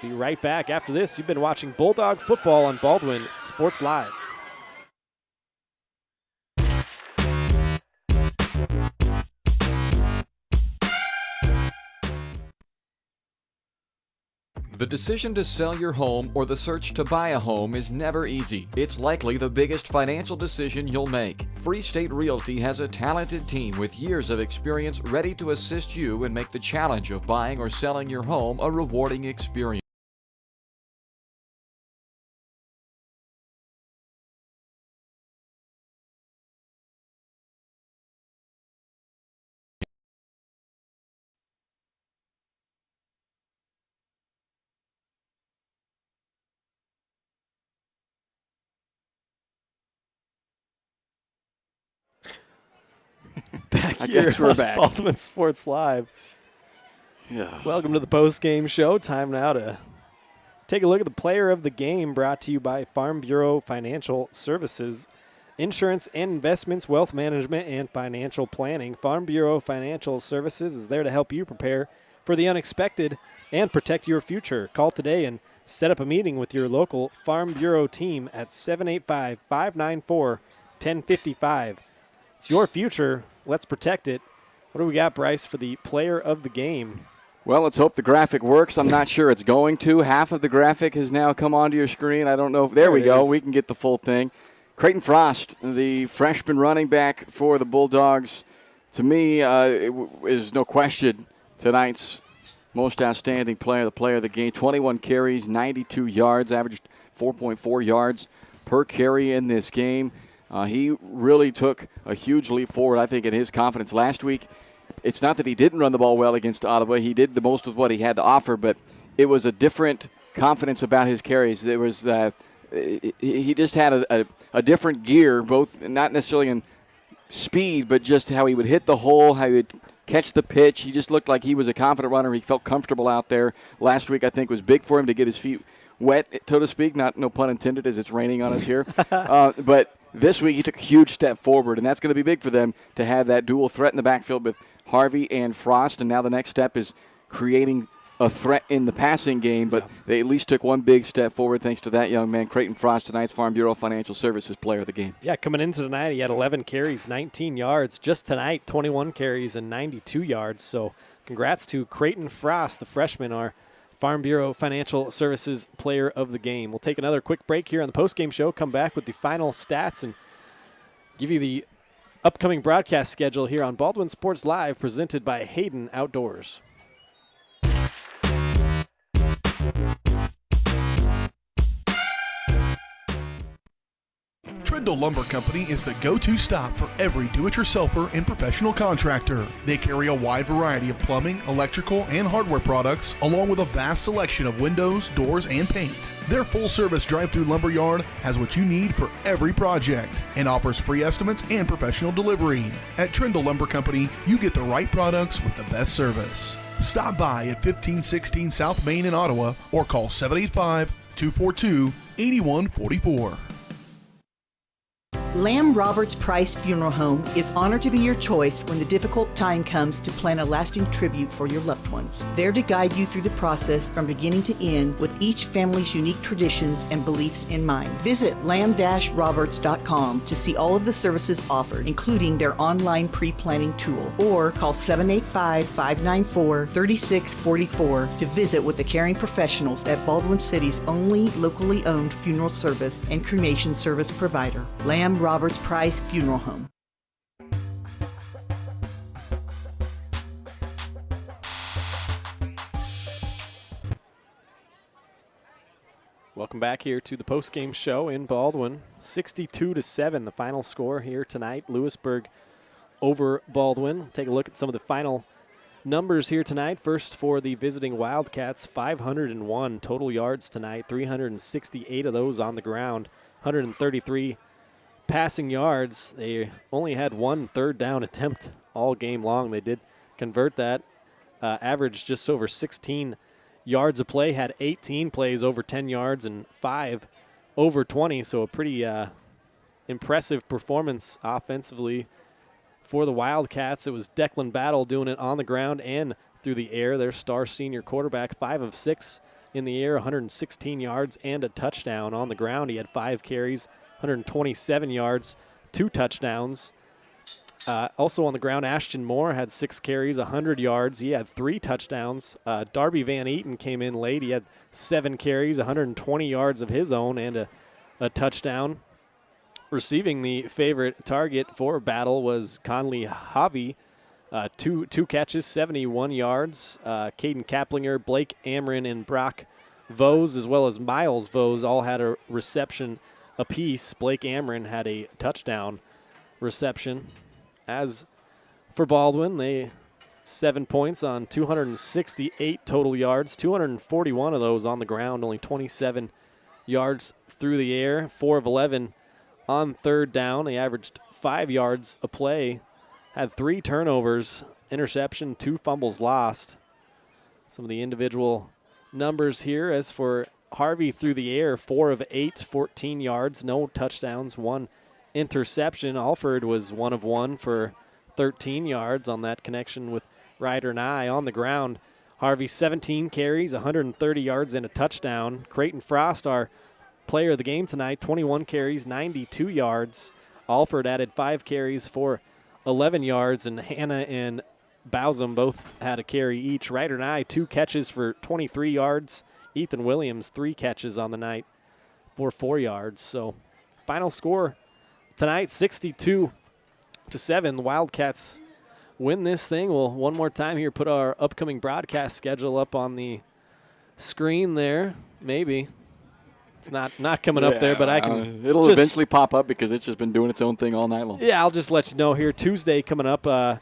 Be right back after this. You've been watching Bulldog football on Baldwin Sports Live. The decision to sell your home or the search to buy a home is never easy. It's likely the biggest financial decision you'll make. Free State Realty has a talented team with years of experience ready to assist you and make the challenge of buying or selling your home a rewarding experience. I guess we're back. Baldwin Sports Live. Yeah. Welcome to the post-game show. Time now to take a look at the player of the game, brought to you by Farm Bureau Financial Services. Insurance and investments, wealth management, and financial planning. Farm Bureau Financial Services is there to help you prepare for the unexpected and protect your future. Call today and set up a meeting with your local Farm Bureau team at 785-594-1055. It's your future. Let's protect it. What do we got, Bryce, for the player of the game? Well, let's hope the graphic works. I'm not sure it's going to. Half of the graphic has now come onto your screen. I don't know if there we go. We can get the full thing. Creighton Frost, the freshman running back for the Bulldogs, to me is no question tonight's most outstanding player, the player of the game. 21 carries, 92 yards, averaged 4.4 yards per carry in this game. He really took a huge leap forward, I think, in his confidence last week. It's not that he didn't run the ball well against Ottawa. He did the most with what he had to offer, but it was a different confidence about his carries. There was he just had a different gear, both not necessarily in speed, but just how he would hit the hole, how he would catch the pitch. He just looked like he was a confident runner. He felt comfortable out there. Last week, I think, was big for him to get his feet wet, so to speak. No pun intended, as it's raining on us here. But this week, he took a huge step forward, and that's going to be big for them to have that dual threat in the backfield with Harvey and Frost. And now the next step is creating a threat in the passing game, but they at least took one big step forward thanks to that young man, Creighton Frost, tonight's Farm Bureau Financial Services player of the game. Yeah, coming into tonight, he had 11 carries, 19 yards. Just tonight, 21 carries and 92 yards. So congrats to Creighton Frost, the freshman, our Farm Bureau Financial Services player of the game. We'll take another quick break here on the postgame show, come back with the final stats, and give you the upcoming broadcast schedule here on Baldwin Sports Live, presented by Hayden Outdoors. Trindle Lumber Company is the go-to stop for every do-it-yourselfer and professional contractor. They carry a wide variety of plumbing, electrical, and hardware products, along with a vast selection of windows, doors, and paint. Their full-service drive-through lumber yard has what you need for every project and offers free estimates and professional delivery. At Trindle Lumber Company, you get the right products with the best service. Stop by at 1516 South Main in Ottawa or call 785-242-8144. Lamb Roberts Price Funeral Home is honored to be your choice when the difficult time comes to plan a lasting tribute for your loved ones. There to guide you through the process from beginning to end with each family's unique traditions and beliefs in mind. Visit lamb-roberts.com to see all of the services offered, including their online pre-planning tool, or call 785-594-3644 to visit with the caring professionals at Baldwin City's only locally owned funeral service and cremation service provider, Lamb Roberts Price Funeral Home. Welcome back here to the postgame show in Baldwin. 62-7, the final score here tonight. Louisburg over Baldwin. Take a look at some of the final numbers here tonight. First for the visiting Wildcats, 501 total yards tonight, 368 of those on the ground, 133 passing yards. They only had one third down attempt all game long. They did convert that, averaged just over 16 yards a play, had 18 plays over 10 yards and 5 over 20, so a pretty impressive performance offensively for the Wildcats. It was Declan Battle doing it on the ground and through the air. Their star senior quarterback, 5 of 6 in the air, 116 yards and a touchdown. On the ground, he had 5 carries, 127 yards, 2 touchdowns. Also on the ground, Ashton Moore had 6 carries, 100 yards. He had 3 touchdowns. Darby Van Eaton came in late. He had 7 carries, 120 yards of his own, and a touchdown. Receiving the favorite target for Battle was Conley Javi. Two catches, 71 yards. Caden Kaplinger, Blake Amron, and Brock Vose, as well as Miles Vose, all had a reception apiece. Blake Amron had a touchdown reception. As for Baldwin, they 7 points on 268 total yards, 241 of those on the ground, only 27 yards through the air, 4 of 11 on third down. They averaged 5 yards a play, had 3 turnovers, interception, 2 fumbles lost. Some of the individual numbers here. As for Harvey through the air, 4 of 8, 14 yards, no touchdowns, 1 interception. Alford was 1 of 1 for 13 yards on that connection with Ryder Nye. On the ground, Harvey 17 carries, 130 yards and a touchdown. Creighton Frost, our player of the game tonight, 21 carries, 92 yards. Alford added 5 carries for 11 yards, and Hannah and Bowsam both had a carry each. Ryder Nye 2 catches for 23 yards. Ethan Williams 3 catches on the night for 4 yards. So final score tonight, 62-7. The Wildcats win this thing. We'll one more time here put our upcoming broadcast schedule up on the screen there. Maybe it's not coming up there, but I can. It'll eventually pop up because it's just been doing its own thing all night long. Yeah, I'll just let you know here. Tuesday coming up on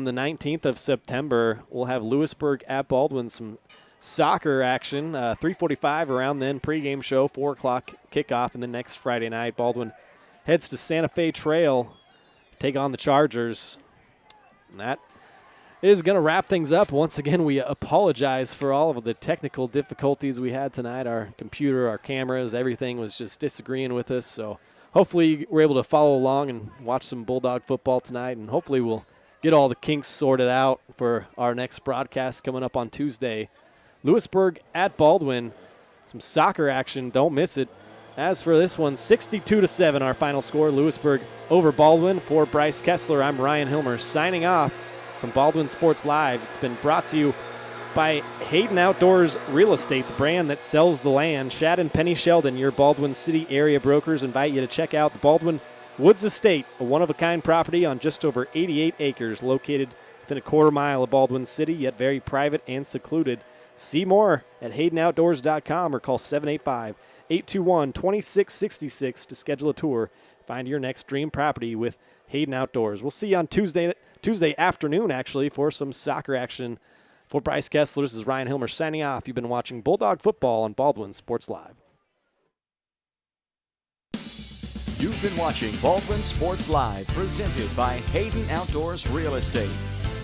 the 19th of September, we'll have Louisburg at Baldwin. Some soccer action, 3:45 around then, pregame show, 4 o'clock kickoff, and then next Friday night, Baldwin heads to Santa Fe Trail, take on the Chargers. And that is going to wrap things up. Once again, we apologize for all of the technical difficulties we had tonight. Our computer, our cameras, everything was just disagreeing with us. So hopefully we're able to follow along and watch some Bulldog football tonight, and hopefully we'll get all the kinks sorted out for our next broadcast coming up on Tuesday. Louisburg at Baldwin. Some soccer action. Don't miss it. As for this one, 62-7, our final score. Louisburg over Baldwin. For Bryce Kessler, I'm Ryan Hilmer signing off from Baldwin Sports Live. It's been brought to you by Hayden Outdoors Real Estate, the brand that sells the land. Shad and Penny Sheldon, your Baldwin City area brokers, invite you to check out the Baldwin Woods Estate, a one-of-a-kind property on just over 88 acres, located within a quarter mile of Baldwin City, yet very private and secluded. See more at HaydenOutdoors.com or call 785-821-2666 to schedule a tour. Find your next dream property with Hayden Outdoors. We'll see you on Tuesday afternoon, actually, for some soccer action. For Bryce Kessler, this is Ryan Hilmer signing off. You've been watching Bulldog Football on Baldwin Sports Live. You've been watching Baldwin Sports Live, presented by Hayden Outdoors Real Estate,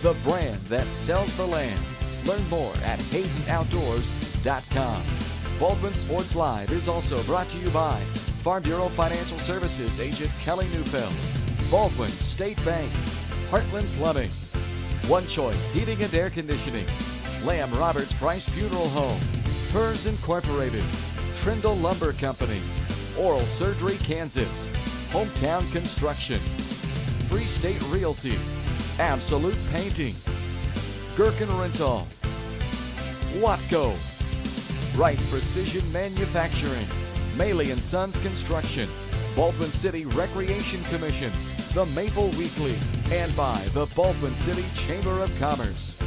the brand that sells the land. Learn more at HaydenOutdoors.com. Baldwin Sports Live is also brought to you by Farm Bureau Financial Services Agent Kelly Neufeld. Baldwin State Bank. Heartland Plumbing. One Choice Heating and Air Conditioning. Lamb Roberts Price Funeral Home. Hers Incorporated. Trindle Lumber Company. Oral Surgery Kansas. Hometown Construction. Free State Realty. Absolute Painting. Gherkin Rental. Watco. Rice Precision Manufacturing. Maley & Sons Construction. Baldwin City Recreation Commission. The Maple Weekly. And by the Baldwin City Chamber of Commerce.